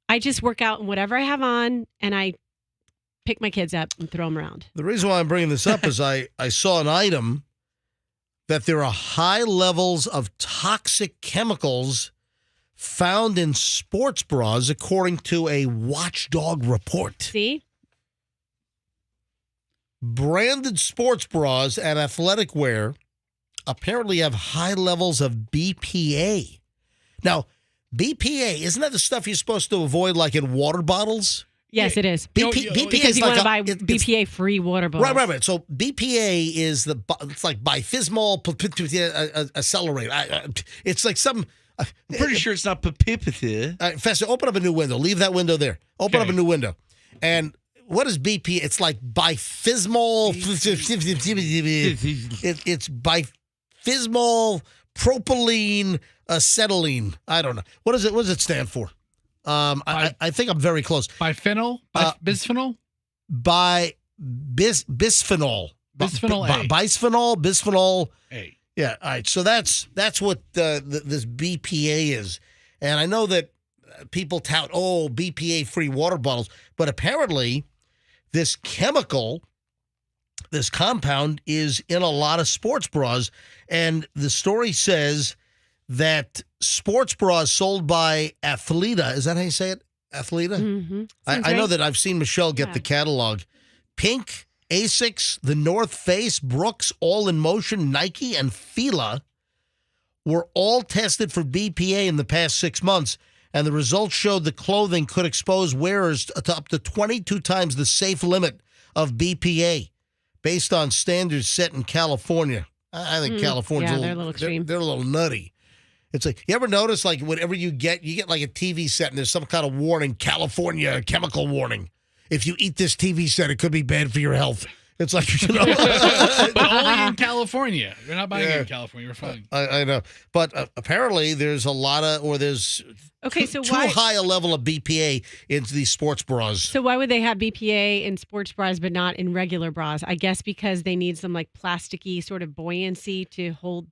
I just work out in whatever I have on, and I pick my kids up and throw them around. The reason why I'm bringing this up is I saw an item that there are high levels of toxic chemicals found in sports bras, according to a Watchdog report. See? Branded sports bras and athletic wear apparently have high levels of BPA. Now, BPA, isn't that the stuff you're supposed to avoid, like in water bottles? Yes, it is. BPA because is you like want to buy BPA-free water bottles. Right. So BPA is it's like bifismol accelerate. It's like some. I'm pretty sure it's not papipathy. Fester, open up a new window. Leave that window there. Open up a new window. And what is BPA? It's like bifismol. It's bifismol propylene acetylene. I don't know. What is it? What does it stand for? I think I'm very close. Bisphenol? Bisphenol? Bisphenol. Bisphenol A. Bisphenol A. Yeah, all right. So that's what this BPA is. And I know that people tout, BPA-free water bottles. But apparently this chemical, this compound is in a lot of sports bras. And the story says that sports bras sold by Athleta, is that how you say it? Athleta? Mm-hmm. I know that I've seen Michelle get the catalog. Pink, Asics, The North Face, Brooks, All in Motion, Nike, and Fila were all tested for BPA in the past 6 months, and the results showed the clothing could expose wearers to up to 22 times the safe limit of BPA based on standards set in California. I think California's they're a little extreme. They're a little nutty. It's like, you ever notice, like, whatever you get like a TV set and there's some kind of warning, California chemical warning. If you eat this TV set, it could be bad for your health. It's like, But only in California. You're not buying it in California. You're fine. I know. But apparently there's there's too high a level of BPA into these sports bras. So why would they have BPA in sports bras but not in regular bras? I guess because they need some like plasticky sort of buoyancy to hold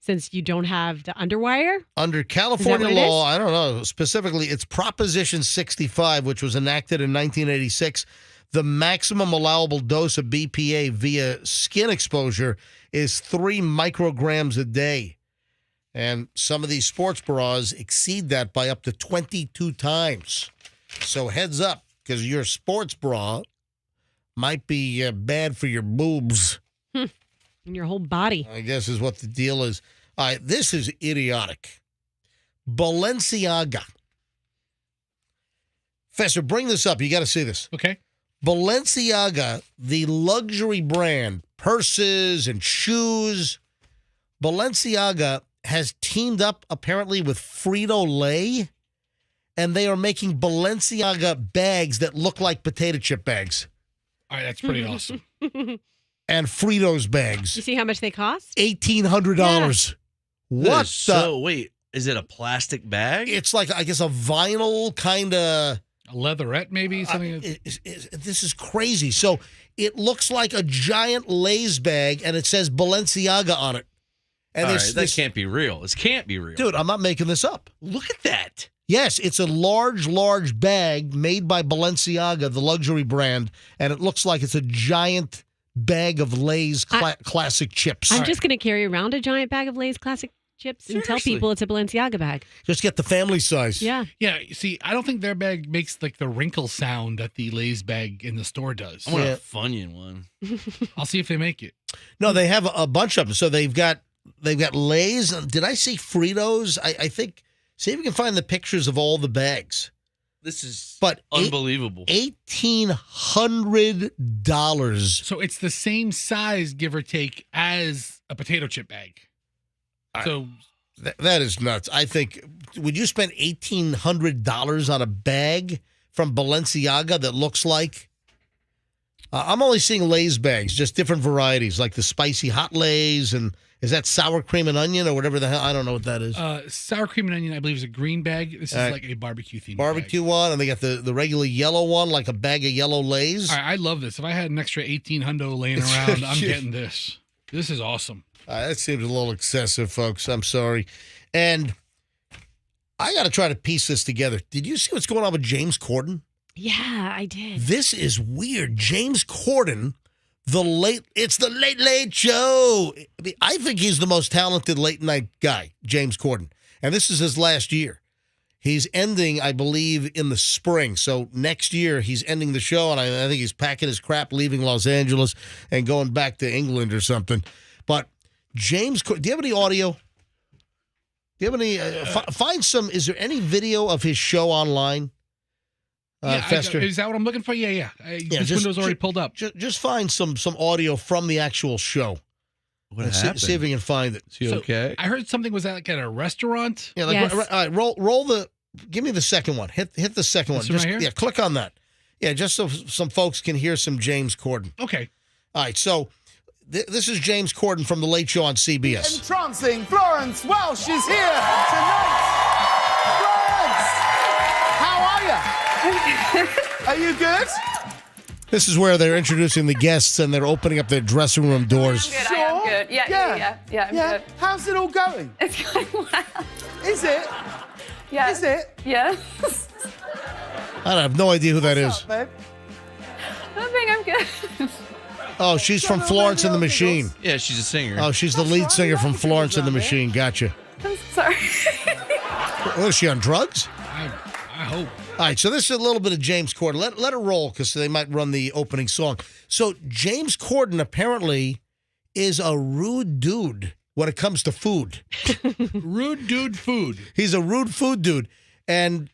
since you don't have the underwire? Under California law, I don't know, specifically, it's Proposition 65, which was enacted in 1986. The maximum allowable dose of BPA via skin exposure is 3 micrograms a day. And some of these sports bras exceed that by up to 22 times. So heads up, because your sports bra might be bad for your boobs. And your whole body. I guess is what the deal is. All right, this is idiotic. Balenciaga. Fester, bring this up. You got to see this. Okay. Balenciaga, the luxury brand, purses and shoes. Balenciaga has teamed up apparently with Frito-Lay, and they are making Balenciaga bags that look like potato chip bags. All right, that's pretty awesome. And Fritos bags. You see how much they cost? $1,800. Yeah. What? So wait, is it a plastic bag? It's like, I guess, a vinyl kind of. A leatherette, maybe? Something. This is crazy. So it looks like a giant Lay's bag, and it says Balenciaga on it. And that can't be real. This can't be real. Dude, I'm not making this up. Look at that. Yes, it's a large bag made by Balenciaga, the luxury brand, and it looks like it's a giant bag of Lay's classic chips. I'm just going to carry around a giant bag of Lay's classic chips and tell people it's a Balenciaga bag. Just get the family size. Yeah. Yeah, see, I don't think their bag makes like the wrinkle sound that the Lay's bag in the store does. I want a Funyun one. I'll see if they make it. No, they have a bunch of them. So they've got Lay's. Did I see Fritos? I think. See if you can find the pictures of all the bags. This is unbelievable. $1,800. So it's the same size, give or take, as a potato chip bag. So that is nuts. I think, would you spend $1,800 on a bag from Balenciaga that looks like? I'm only seeing Lay's bags, just different varieties, like the spicy hot Lay's, and is that sour cream and onion or whatever the hell? I don't know what that is. Sour cream and onion, I believe, is a green bag. This is like a barbecue themed barbecue one, and they got the regular yellow one, like a bag of yellow Lay's. I love this. If I had an extra $1,800 laying around, I'm getting this. This is awesome. That seems a little excessive, folks. I'm sorry. And I got to try to piece this together. Did you see what's going on with James Corden? Yeah, I did. This is weird. James Corden, it's the Late Late Show. I think he's the most talented late night guy, James Corden. And this is his last year. He's ending, I believe, in the spring. So next year, he's ending the show, and I think he's packing his crap, leaving Los Angeles, and going back to England or something. But James, do you have any audio? Do you have any? Find some. Is there any video of his show online? Fester? Is that what I'm looking for? Yeah. This window's already pulled up. Just find some audio from the actual show. What happened? See if we can find it. Is he okay? I heard something was that at a restaurant. Yeah, Yes. all right, roll the. Give me the second one. Hit the second one. This one right here? Yeah, click on that. Yeah, just so some folks can hear some James Corden. Okay. All right, so this is James Corden from The Late Show on CBS. Entrancing Florence Welsh is here tonight. Florence, how are you? Are you good? This is where they're introducing the guests and they're opening up their dressing room doors. Good, I am good. Yeah, I'm good. How's it all going? It's going well. Is it? Yeah. Is it? Yeah. I have no idea who that is. Babe? I think I'm good. Oh, she's from Florence and the Machine. Yeah, she's a singer. Oh, she's the lead singer from Florence and the Machine. Gotcha. I'm sorry. Oh, is she on drugs? I hope. All right, so this is a little bit of James Corden. Let it roll because they might run the opening song. So James Corden apparently is a rude dude when it comes to food. Rude dude food. He's a rude food dude. And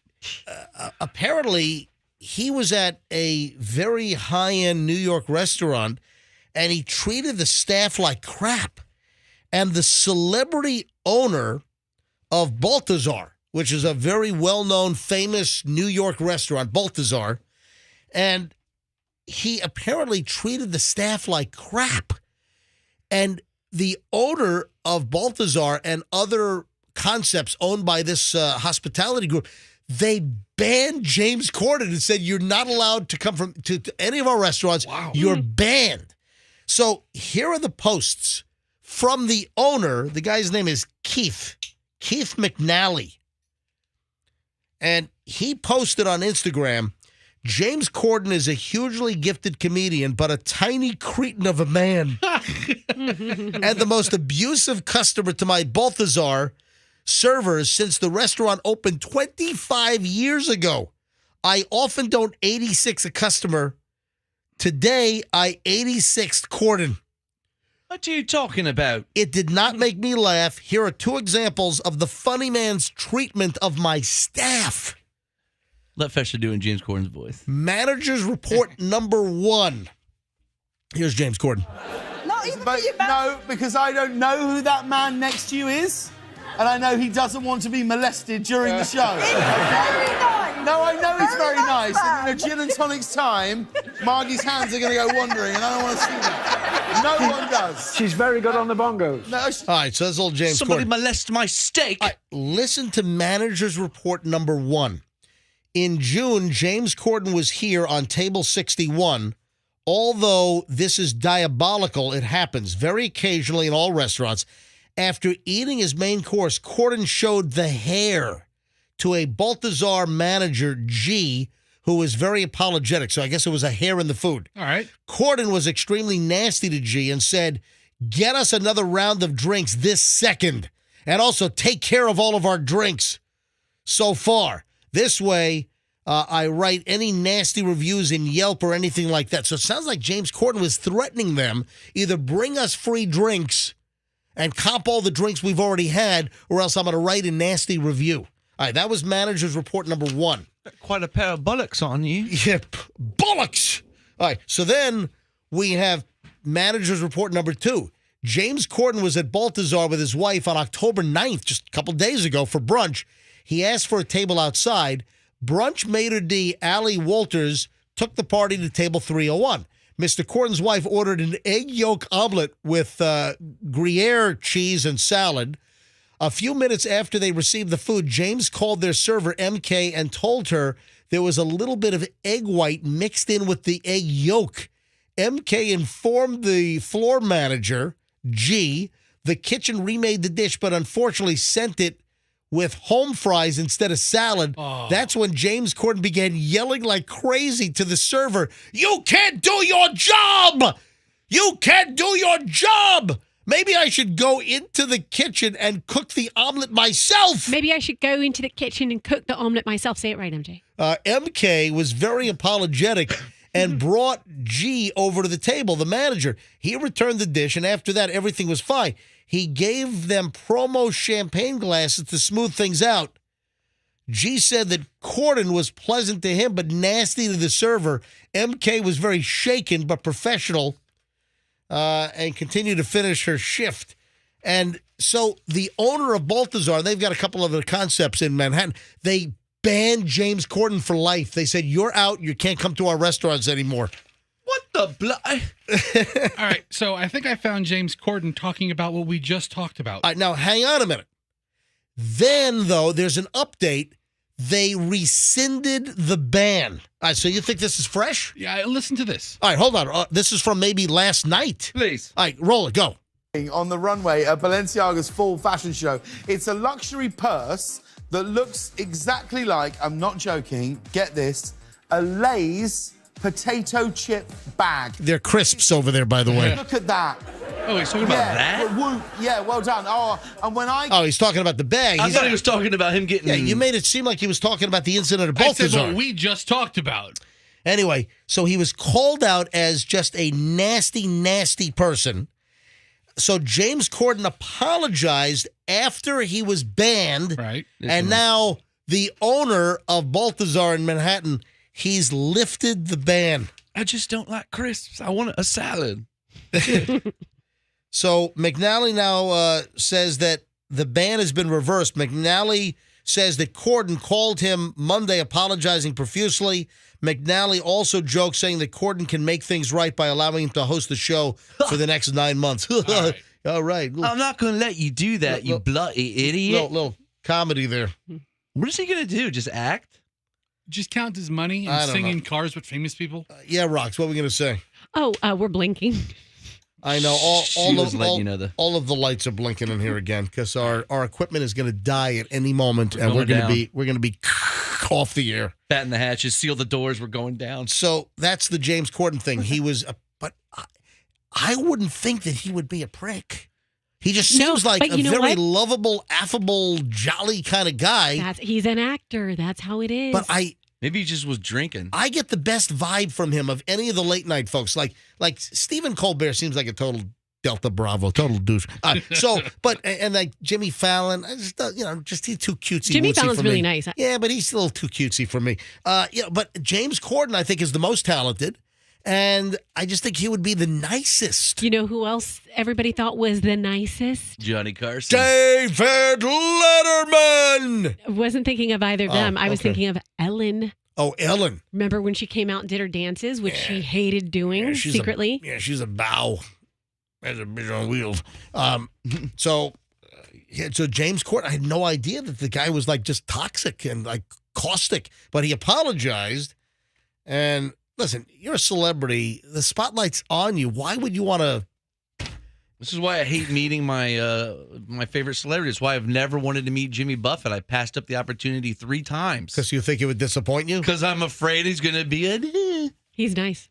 apparently he was at a very high-end New York restaurant and he treated the staff like crap. And the celebrity owner of Balthazar, which is a very well-known, famous New York restaurant, Balthazar, and he apparently treated the staff like crap. And the owner of Balthazar and other concepts owned by this hospitality group, they banned James Corden and said, you're not allowed to come to any of our restaurants. Wow. You're banned. So here are the posts from the owner. The guy's name is Keith McNally. And he posted on Instagram, James Corden is a hugely gifted comedian, but a tiny cretin of a man. And the most abusive customer to my Balthazar servers since the restaurant opened 25 years ago. I often don't 86 a customer. Today, I 86'd Corden. What are you talking about? It did not make me laugh. Here are two examples of the funny man's treatment of my staff. Let Fesher do in James Corden's voice. Manager's report number 1. Here's James Corden. No, because I don't know who that man next to you is. And I know he doesn't want to be molested during the show. He's very nice. No, I know he's very nice. man. And in a gin and tonic's time, Margie's hands are going to go wandering, and I don't want to see that. No one does. She's very good on the bongos. No, All right, so that's old James Somebody Corden. molest my steak. All right, listen to manager's report number 1. In June, James Corden was here on table 61. Although this is diabolical, it happens very occasionally in all restaurants. After eating his main course, Corden showed the hair to a Balthazar manager, G, who was very apologetic. So I guess it was a hair in the food. All right. Corden was extremely nasty to G and said, get us another round of drinks this second. And also take care of all of our drinks so far. This way, I write any nasty reviews in Yelp or anything like that. So it sounds like James Corden was threatening them, either bring us free drinks and comp all the drinks we've already had, or else I'm going to write a nasty review. All right, that was manager's report number 1. Quite a pair of bullocks on you. Yep, bullocks. All right, so then we have manager's report number 2. James Corden was at Balthazar with his wife on October 9th, just a couple days ago, for brunch. He asked for a table outside. Brunch maitre d' Allie Walters took the party to table 301. Mr. Corden's wife ordered an egg yolk omelet with Gruyere cheese and salad. A few minutes after they received the food, James called their server, MK, and told her there was a little bit of egg white mixed in with the egg yolk. MK informed the floor manager, G. The kitchen remade the dish, but unfortunately sent it with home fries instead of salad. Oh. That's when James Corden began yelling like crazy to the server, you can't do your job! You can't do your job! Maybe I should go into the kitchen and cook the omelet myself. Maybe I should go into the kitchen and cook the omelet myself. Say it right, MJ. MK was very apologetic and brought G over to the table, the manager. He returned the dish, and after that, everything was fine. He gave them promo champagne glasses to smooth things out. G said that Corden was pleasant to him but nasty to the server. MK was very shaken but professional and continued to finish her shift. And so the owner of Balthazar, they've got a couple of other concepts in Manhattan. They banned James Corden for life. They said, you're out. You can't come to our restaurants anymore. What the All right, so I think I found James Corden talking about what we just talked about. All right, now hang on a minute. Then, though, there's an update. They rescinded the ban. All right, so you think this is fresh? Yeah, listen to this. All right, hold on. This is from maybe last night. Please. All right, roll it. Go. On the runway at Balenciaga's fall fashion show. It's a luxury purse that looks exactly like, I'm not joking, get this, a Lay's potato chip bag. They're crisps over there, by the way. Look at that. Oh, he's talking about that? Yeah, well done. Oh, and when Oh, he's talking about the bag. I thought he was talking about him getting... Yeah, you made it seem like he was talking about the incident at I said Balthazar. what we just talked about. Anyway, so he was called out as just a nasty, nasty person. So James Corden apologized after he was banned. Right. And now the owner of Balthazar in Manhattan, he's lifted the ban. I just don't like crisps. I want a salad. So McNally now says that the ban has been reversed. McNally says that Corden called him Monday apologizing profusely. McNally also joked saying that Corden can make things right by allowing him to host the show for the next 9 months. All right. I'm not going to let you do that, you bloody idiot. Little comedy there. What is he going to do? Just act? Just count his money I and don't sing know. in cars with famous people? Yeah, Rox, what were we going to say? Oh, we're blinking. I know She was letting you know that. all of the lights are blinking in here again because our equipment is going to die at any moment, and going down. we're going to be off the air. Batten the hatches, seal the doors. We're going down. So that's the James Corden thing. He was, but I wouldn't think that he would be a prick. He just seems like but a you know very what? lovable, affable, jolly kind of guy. He's an actor. That's how it is. But Maybe he just was drinking. I get the best vibe from him of any of the late night folks. Like Stephen Colbert seems like a total Delta Bravo, total douche. And like Jimmy Fallon, I just he's too cutesy. Jimmy wootsy Fallon's for really me. nice. Yeah, but he's a little too cutesy for me. But James Corden, I think, is the most talented, and I just think he would be the nicest. You know who else everybody thought was the nicest? Johnny Carson. David Letterman. I wasn't thinking of either of them. I was okay. thinking of Ellen. Oh, Ellen. Remember when she came out and did her dances, which she hated doing secretly? She's a bow. As a bitch on wheels. So James Corden, I had no idea that the guy was like just toxic and like caustic, but he apologized. And listen, you're a celebrity. The spotlight's on you. Why would you want to? This is why I hate meeting my my favorite celebrities. Why I've never wanted to meet Jimmy Buffett. I passed up the opportunity 3 times. Because you think it would disappoint you? Because I'm afraid he's going to be He's nice.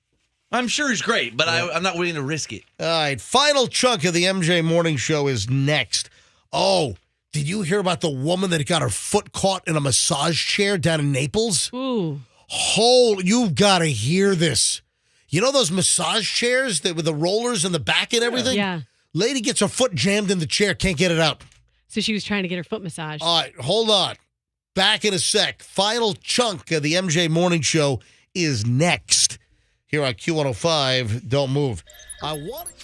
I'm sure he's great, but I'm not willing to risk it. All right, final chunk of the MJ Morning Show is next. Oh, did you hear about the woman that got her foot caught in a massage chair down in Naples? Ooh. You've got to hear this. You know those massage chairs that with the rollers in the back and everything? Yeah. Lady gets her foot jammed in the chair, can't get it out. So she was trying to get her foot massaged. All right, hold on. Back in a sec. Final chunk of the MJ Morning Show is next. Here on Q105, don't move. I want to...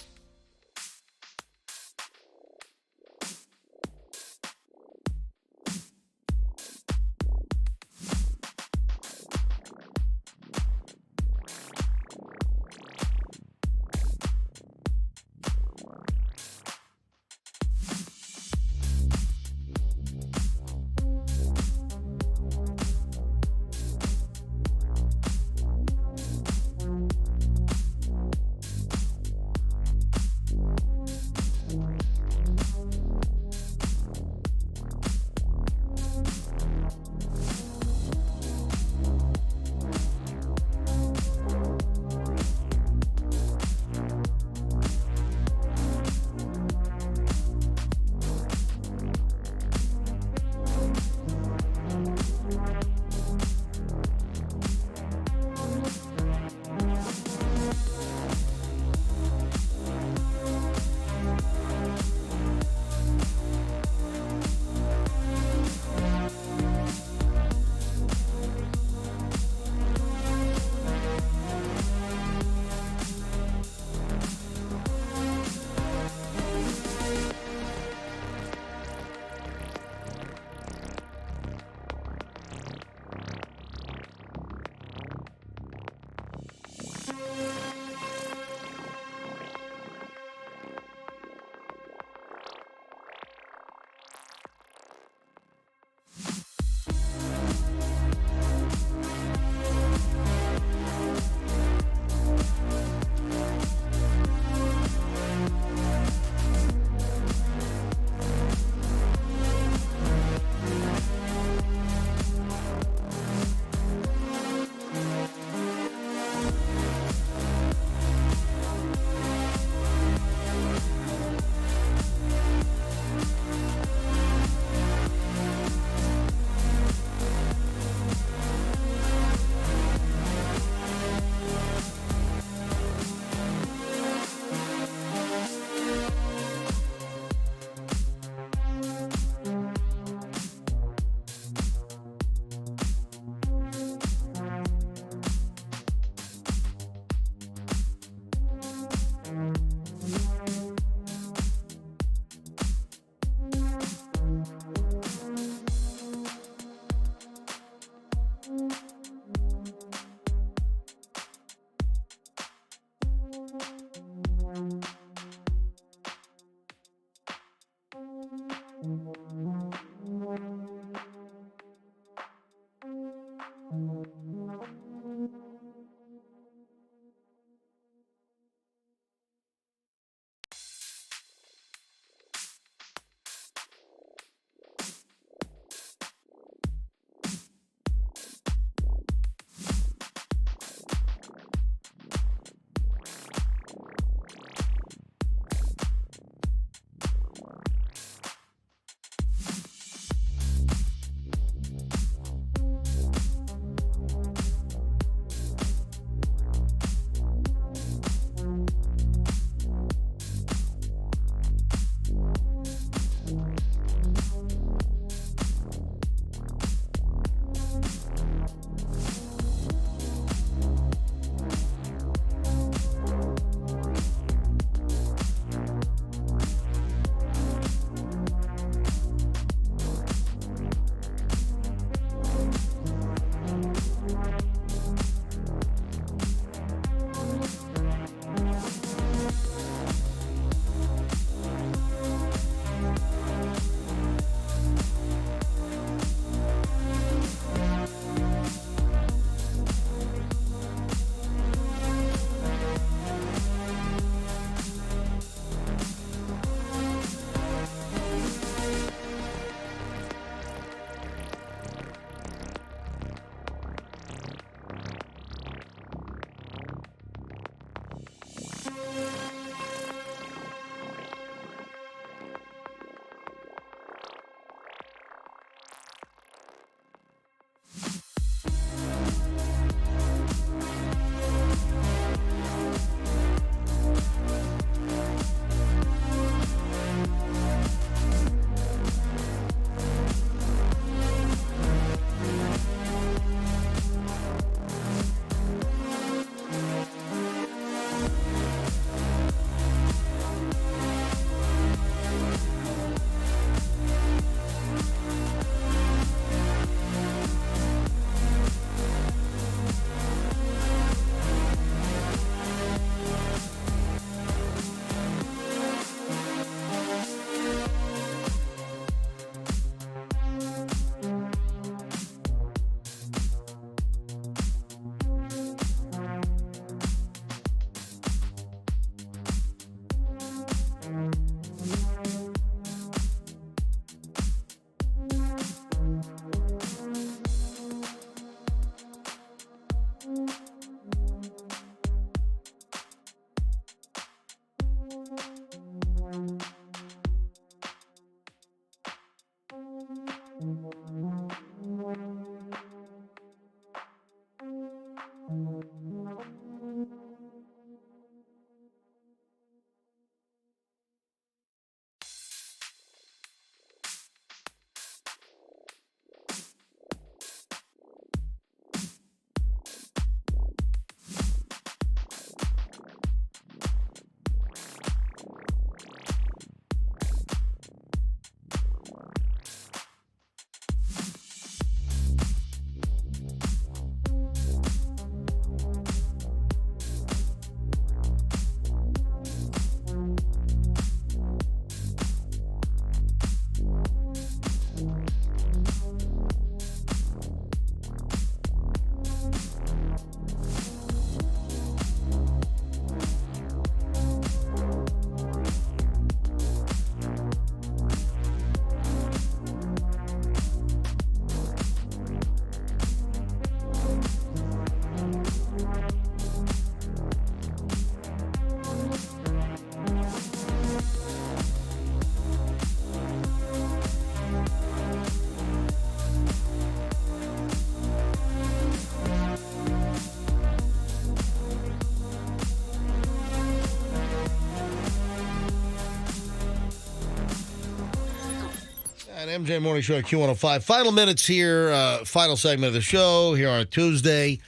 MJ Morning Show at Q105. Final minutes here, final segment of the show here on a Tuesday.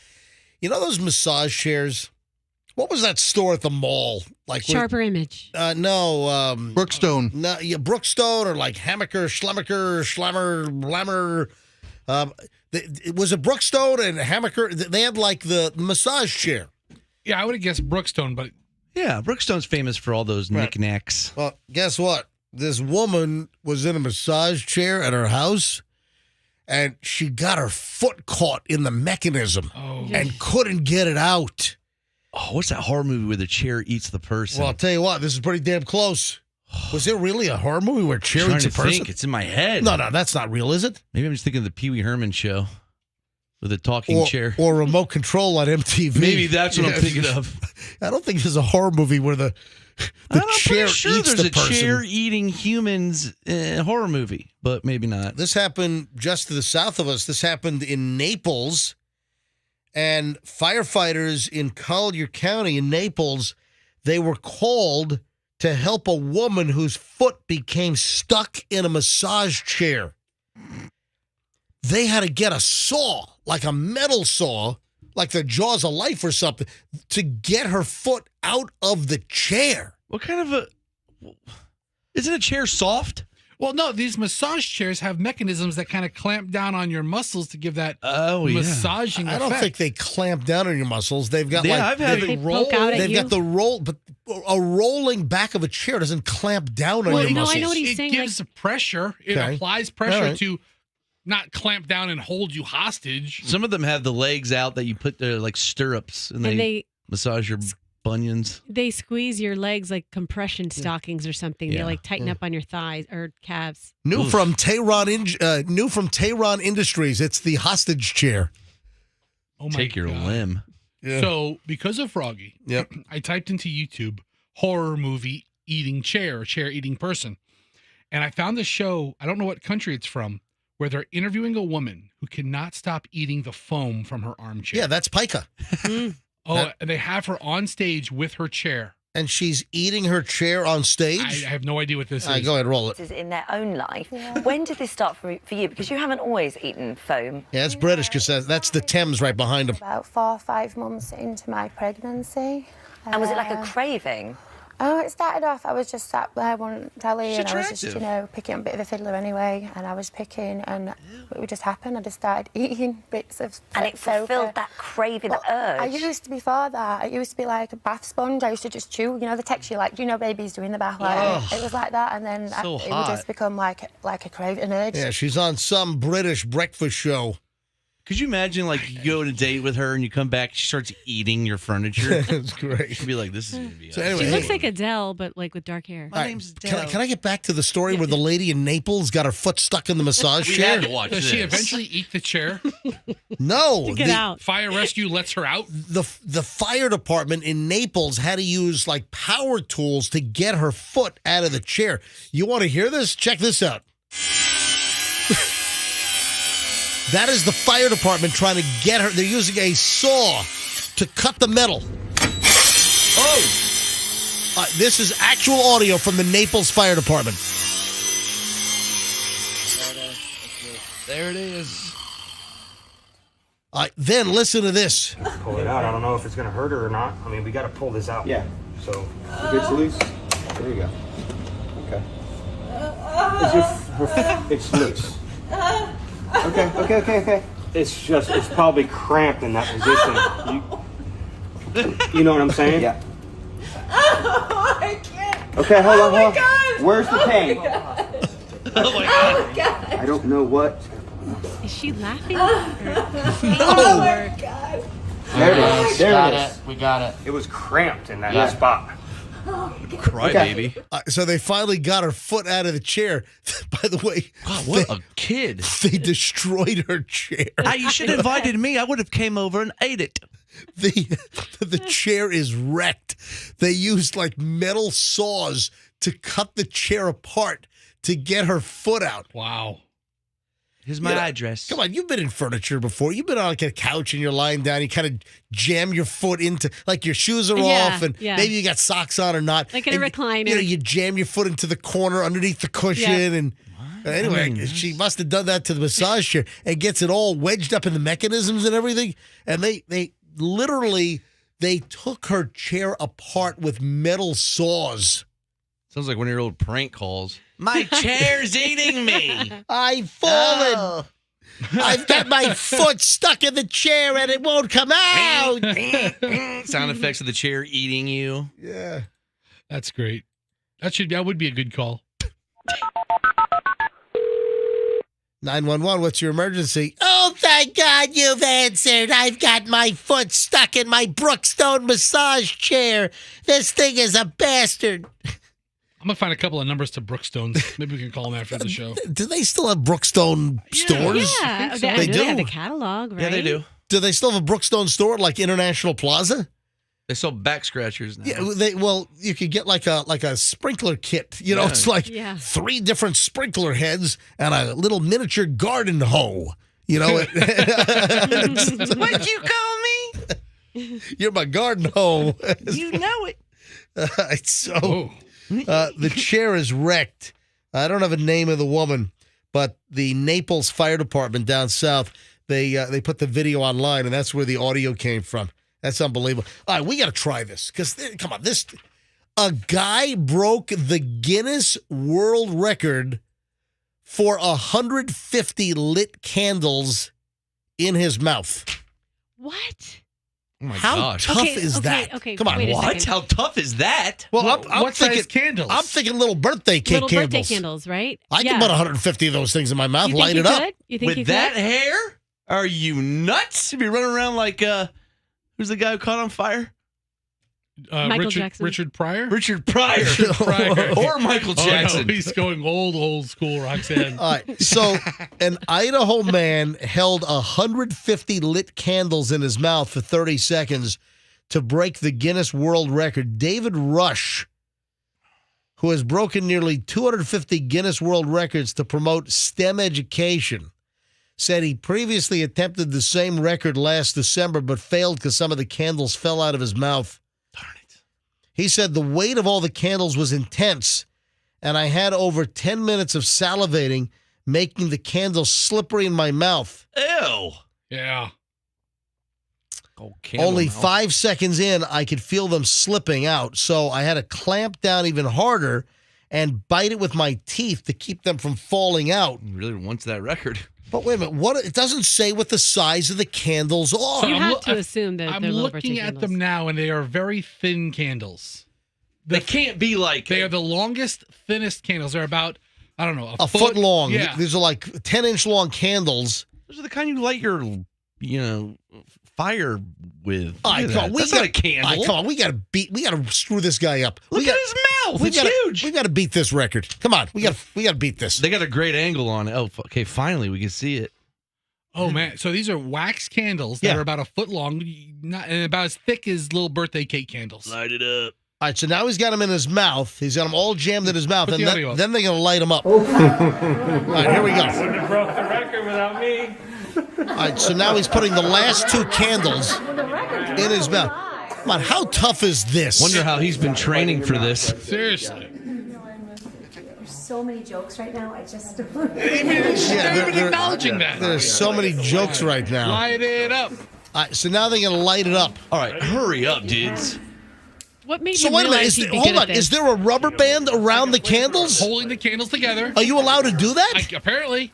You know those massage chairs? What was that store at the mall? Like Sharper Image. No. Brookstone. No, yeah, Brookstone or like Hammaker, Schlemmer, Blammer. It was a Brookstone and Hammaker. They had like the massage chair. Yeah, I would have guessed Brookstone, but Yeah, Brookstone's famous for all those knickknacks. Well, guess what? This woman was in a massage chair at her house, and she got her foot caught in the mechanism and couldn't get it out. Oh, what's that horror movie where the chair eats the person? Well, I'll tell you what, this is pretty damn close. Was there really a horror movie where a chair eats a person? It's in my head. No, that's not real, is it? Maybe I'm just thinking of the Pee Wee Herman show with a talking chair. Or remote control on MTV. Maybe that's what I'm thinking of. I don't think there's a horror movie where the chair sure eats there's the a person. chair eating humans horror movie, but maybe not. This happened just to the south of us. This happened in Naples, and firefighters in Collier County in Naples, they were called to help a woman whose foot became stuck in a massage chair. They had to get a saw, like a metal saw, like the Jaws of Life or something, to get her foot out of the chair. What kind of a... Isn't a chair soft? Well, no, these massage chairs have mechanisms that kind of clamp down on your muscles to give that massaging I effect. don't think they clamp down on your muscles. They've got I've had they poke out at They've you. got the roll, but a rolling back of a chair doesn't clamp down on your muscles. I know what he's saying. It gives pressure. It Okay. applies pressure All right. to not clamp down and hold you hostage. Some of them have the legs out that you put there like stirrups, and they massage your bunions. They squeeze your legs like compression stockings or something. Yeah. They like tighten up on your thighs or calves. New from Tehran Industries, it's the hostage chair. Oh my Take your God. limb. Yeah. So because of Froggy, I typed into YouTube horror movie eating chair or chair eating person. And I found this show, I don't know what country it's from, where they're interviewing a woman who cannot stop eating the foam from her armchair. Yeah, that's Pica. And they have her on stage with her chair. And she's eating her chair on stage? I have no idea what this is. Go ahead, roll it. In their own life. When did this start for you? Because you haven't always eaten foam. Yeah, it's British because that's the Thames right behind him. About 4 or 5 months into my pregnancy. And was it like a craving? Oh, it started off, I was just sat there on telly It's and I was just, attractive. picking up a bit of a fiddler anyway, and I was picking and it would just happen. I just started eating bits of And it fulfilled that craving, that urge. I used to, before that, I used to be like a bath sponge. I used to just chew, the texture, like, babies doing the bath, like, it was like that, and then So it would hot. just become like a craving, an urge. Yeah, she's on some British breakfast show. Could you imagine, like, you go on a date with her and you come back, she starts eating your furniture? That's great. She'd be like, this is going to be So anyway, She looks like Adele, but like with dark hair. All right, can I get back to the story where the lady in Naples got her foot stuck in the massage We chair? had to watch Does she this. eventually eat the chair? No. Get out. Fire rescue lets her out? The fire department in Naples had to use like power tools to get her foot out of the chair. You want to hear this? Check this out. That is the fire department trying to get her. They're using a saw to cut the metal. Oh! This is actual audio from the Naples Fire Department. There it is. Then listen to this. Pull it out. I don't know if it's going to hurt her or not. I mean, we got to pull this out. Yeah. So. If it's loose, there you go. Okay. It's loose. Okay. It's probably cramped in that position. You know what I'm saying? Yeah. Oh, I can't. Okay, hold on. Oh my God. Where's the pain? Oh my God. I don't know what. Is she laughing? Oh my God. There it is. There it is. We got it. It was cramped in that Yeah. spot. Cry, baby. So they finally got her foot out of the chair. By the way, wow, what a kid. They destroyed her chair. You should have invited me. I would have came over and ate it. The chair is wrecked. They used like metal saws to cut the chair apart to get her foot out. Wow. Here's my address. Come on, you've been in furniture before. You've been on like a couch and you're lying down. You kind of jam your foot into, like your shoes are off and maybe you got socks on or not. Like in a and recliner. You jam your foot into the corner underneath the cushion and Anyway, she must have done that to the massage chair and gets it all wedged up in the mechanisms and everything. And they literally took her chair apart with metal saws. Sounds like one of your old prank calls. My chair's eating me. I've fallen. I've got my foot stuck in the chair and it won't come out. Sound effects of the chair eating you. Yeah. That's great. That would be a good call. 911, what's your emergency? Oh, thank God you've answered. I've got my foot stuck in my Brookstone massage chair. This thing is a bastard. I'm going to find a couple of numbers to Brookstones. Maybe we can call them after the show. Do they still have Brookstone stores? Yeah, So. they do. They have the catalog, right? Yeah, they do. Do they still have a Brookstone store at like International Plaza? They sell back scratchers now. Yeah, you could get like a sprinkler kit. You know, it's like 3 different sprinkler heads and a little miniature garden hoe. You know, What'd you call me? You're my garden hoe. You know it. The chair is wrecked. I don't have a name of the woman, but the Naples Fire Department down south, they put the video online, and that's where the audio came from. That's unbelievable. All right, we got to try this because, come on, a guy broke the Guinness World Record for 150 lit candles in his mouth. What? Oh my How gosh. tough is that? Okay, come on, wait a What? second. How tough is that? Well, What size candles? I'm thinking little birthday cake Little candles. birthday candles, right? I can put 150 of those things in my mouth, You think light you it up. could? You think you With could? that hair? Are you nuts? You'd be running around like, who's the guy who caught on fire? Michael Jackson. Richard Pryor? Richard Pryor. Or Michael Jackson. Oh, no, he's going old school, Roxanne. All right, so an Idaho man held 150 lit candles in his mouth for 30 seconds to break the Guinness World Record. David Rush, who has broken nearly 250 Guinness World Records to promote STEM education, said he previously attempted the same record last December but failed because some of the candles fell out of his mouth. Darn it. He said the weight of all the candles was intense, and I had over 10 minutes of salivating, making the candles slippery in my mouth. Ew. Yeah. Oh, Only 5 seconds in, I could feel them slipping out, so I had to clamp down even harder and bite it with my teeth to keep them from falling out. He really wants that record. But wait a minute, what? It doesn't say what the size of the candles are. You have to assume that I'm they're little looking birthday at candles. them now, and they are very thin candles. They can't be like... They are the longest, thinnest candles. They're about, I don't know, a foot long. Yeah. These are like 10-inch long candles. Those are the kind you light your, fire with. All right, come on. That's not a candle. All right, come on. We gotta screw this guy up. Look at his mouth. It's huge. We gotta beat this record. Come on. We gotta beat this. They got a great angle on it. Oh, okay. Finally, we can see it. Oh, man. So these are wax candles that are about a foot long and about as thick as little birthday cake candles. Light it up. All right, so now he's got them in his mouth. He's got them all jammed in his mouth, Put and the audio up. then they're going to light them up. All right, here we go. Wouldn't have broke the record without me. All right, so now he's putting the last 2 candles in his mouth. Come on, how tough is this? Wonder how he's been training for this. Seriously. There's so many jokes right now. I just. They're acknowledging that. There's so many jokes right now. Light it up. All right, so now they're going to light it up. All right, hurry up, dudes. What made So you wait a minute. realize he'd be Hold good on. at this? Is there a rubber band around the candles? Holding the candles together. Are you allowed to do that? Apparently.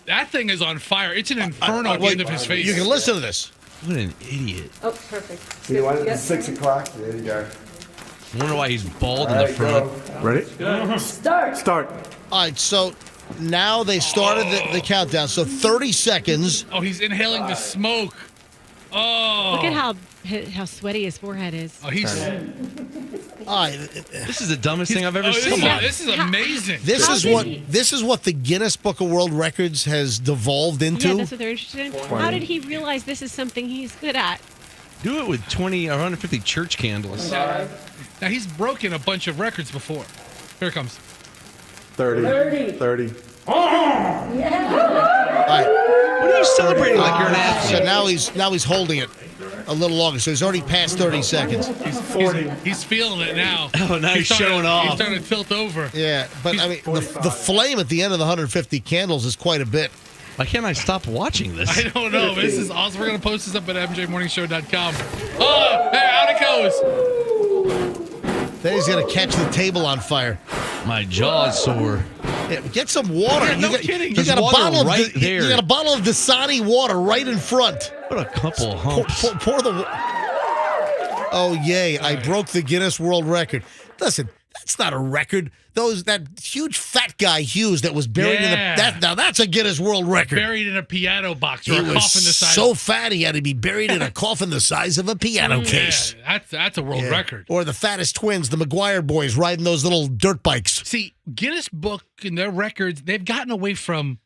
That thing is on fire. It's an inferno at the end of his face. You can listen to this. What an idiot. Oh, perfect. You want it at 6 o'clock? There you go. I wonder why he's bald in the front. Ready? Start. All right, so now they started the countdown. So 30 seconds. Oh, he's inhaling the smoke. Oh. Look at how sweaty his forehead is. Oh, he's. All right. This is the dumbest thing I've ever seen. This is amazing. This is what the Guinness Book of World Records has devolved into. Yeah, that's what they're interested in. How did he realize this is something he's good at? Do it with 20 or 150 church candles. Now, he's broken a bunch of records before. Here it comes. 30. All right. What are you celebrating like you're an athlete? So now he's holding it. a little longer. So he's already past 30 seconds. He's feeling it now. Oh, now he's showing off. He's starting to tilt over. Yeah, but I mean, the flame at the end of the 150 candles is quite a bit. Why can't I stop watching this? I don't know. This is awesome. We're going to post this up at mjmorningshow.com. Oh, hey, out it goes. Then he's going to catch the table on fire. My jaw's sore. Yeah, get some water. Yeah, no kidding. You got a water bottle right of there. You got a bottle of Dasani water right in front. What a couple of humps. Pour the. Oh yay! I broke the Guinness World Record. Listen, that's not a record. That huge fat guy Hughes that was buried in now that's a Guinness World Record. Buried in a piano box or He a was coffin the size. so fat he had to be buried in a coffin the size of a piano case. Yeah, that's a world record. Or the fattest twins, the McGuire boys, riding those little dirt bikes. See, Guinness Book and their records, they've gotten away from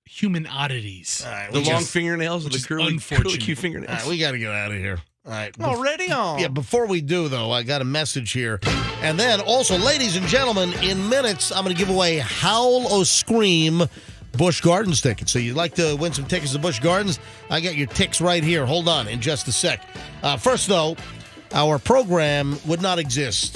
human oddities. The long fingernails of the curly cute fingernails. All right, we got to get out of here. All right. Already on. Yeah, before we do, though, I got a message here. And then also, ladies and gentlemen, in minutes, I'm going to give away Howl or Scream Busch Gardens tickets. So you'd like to win some tickets to Busch Gardens? I got your ticks right here. Hold on in just a sec. First, though, our program would not exist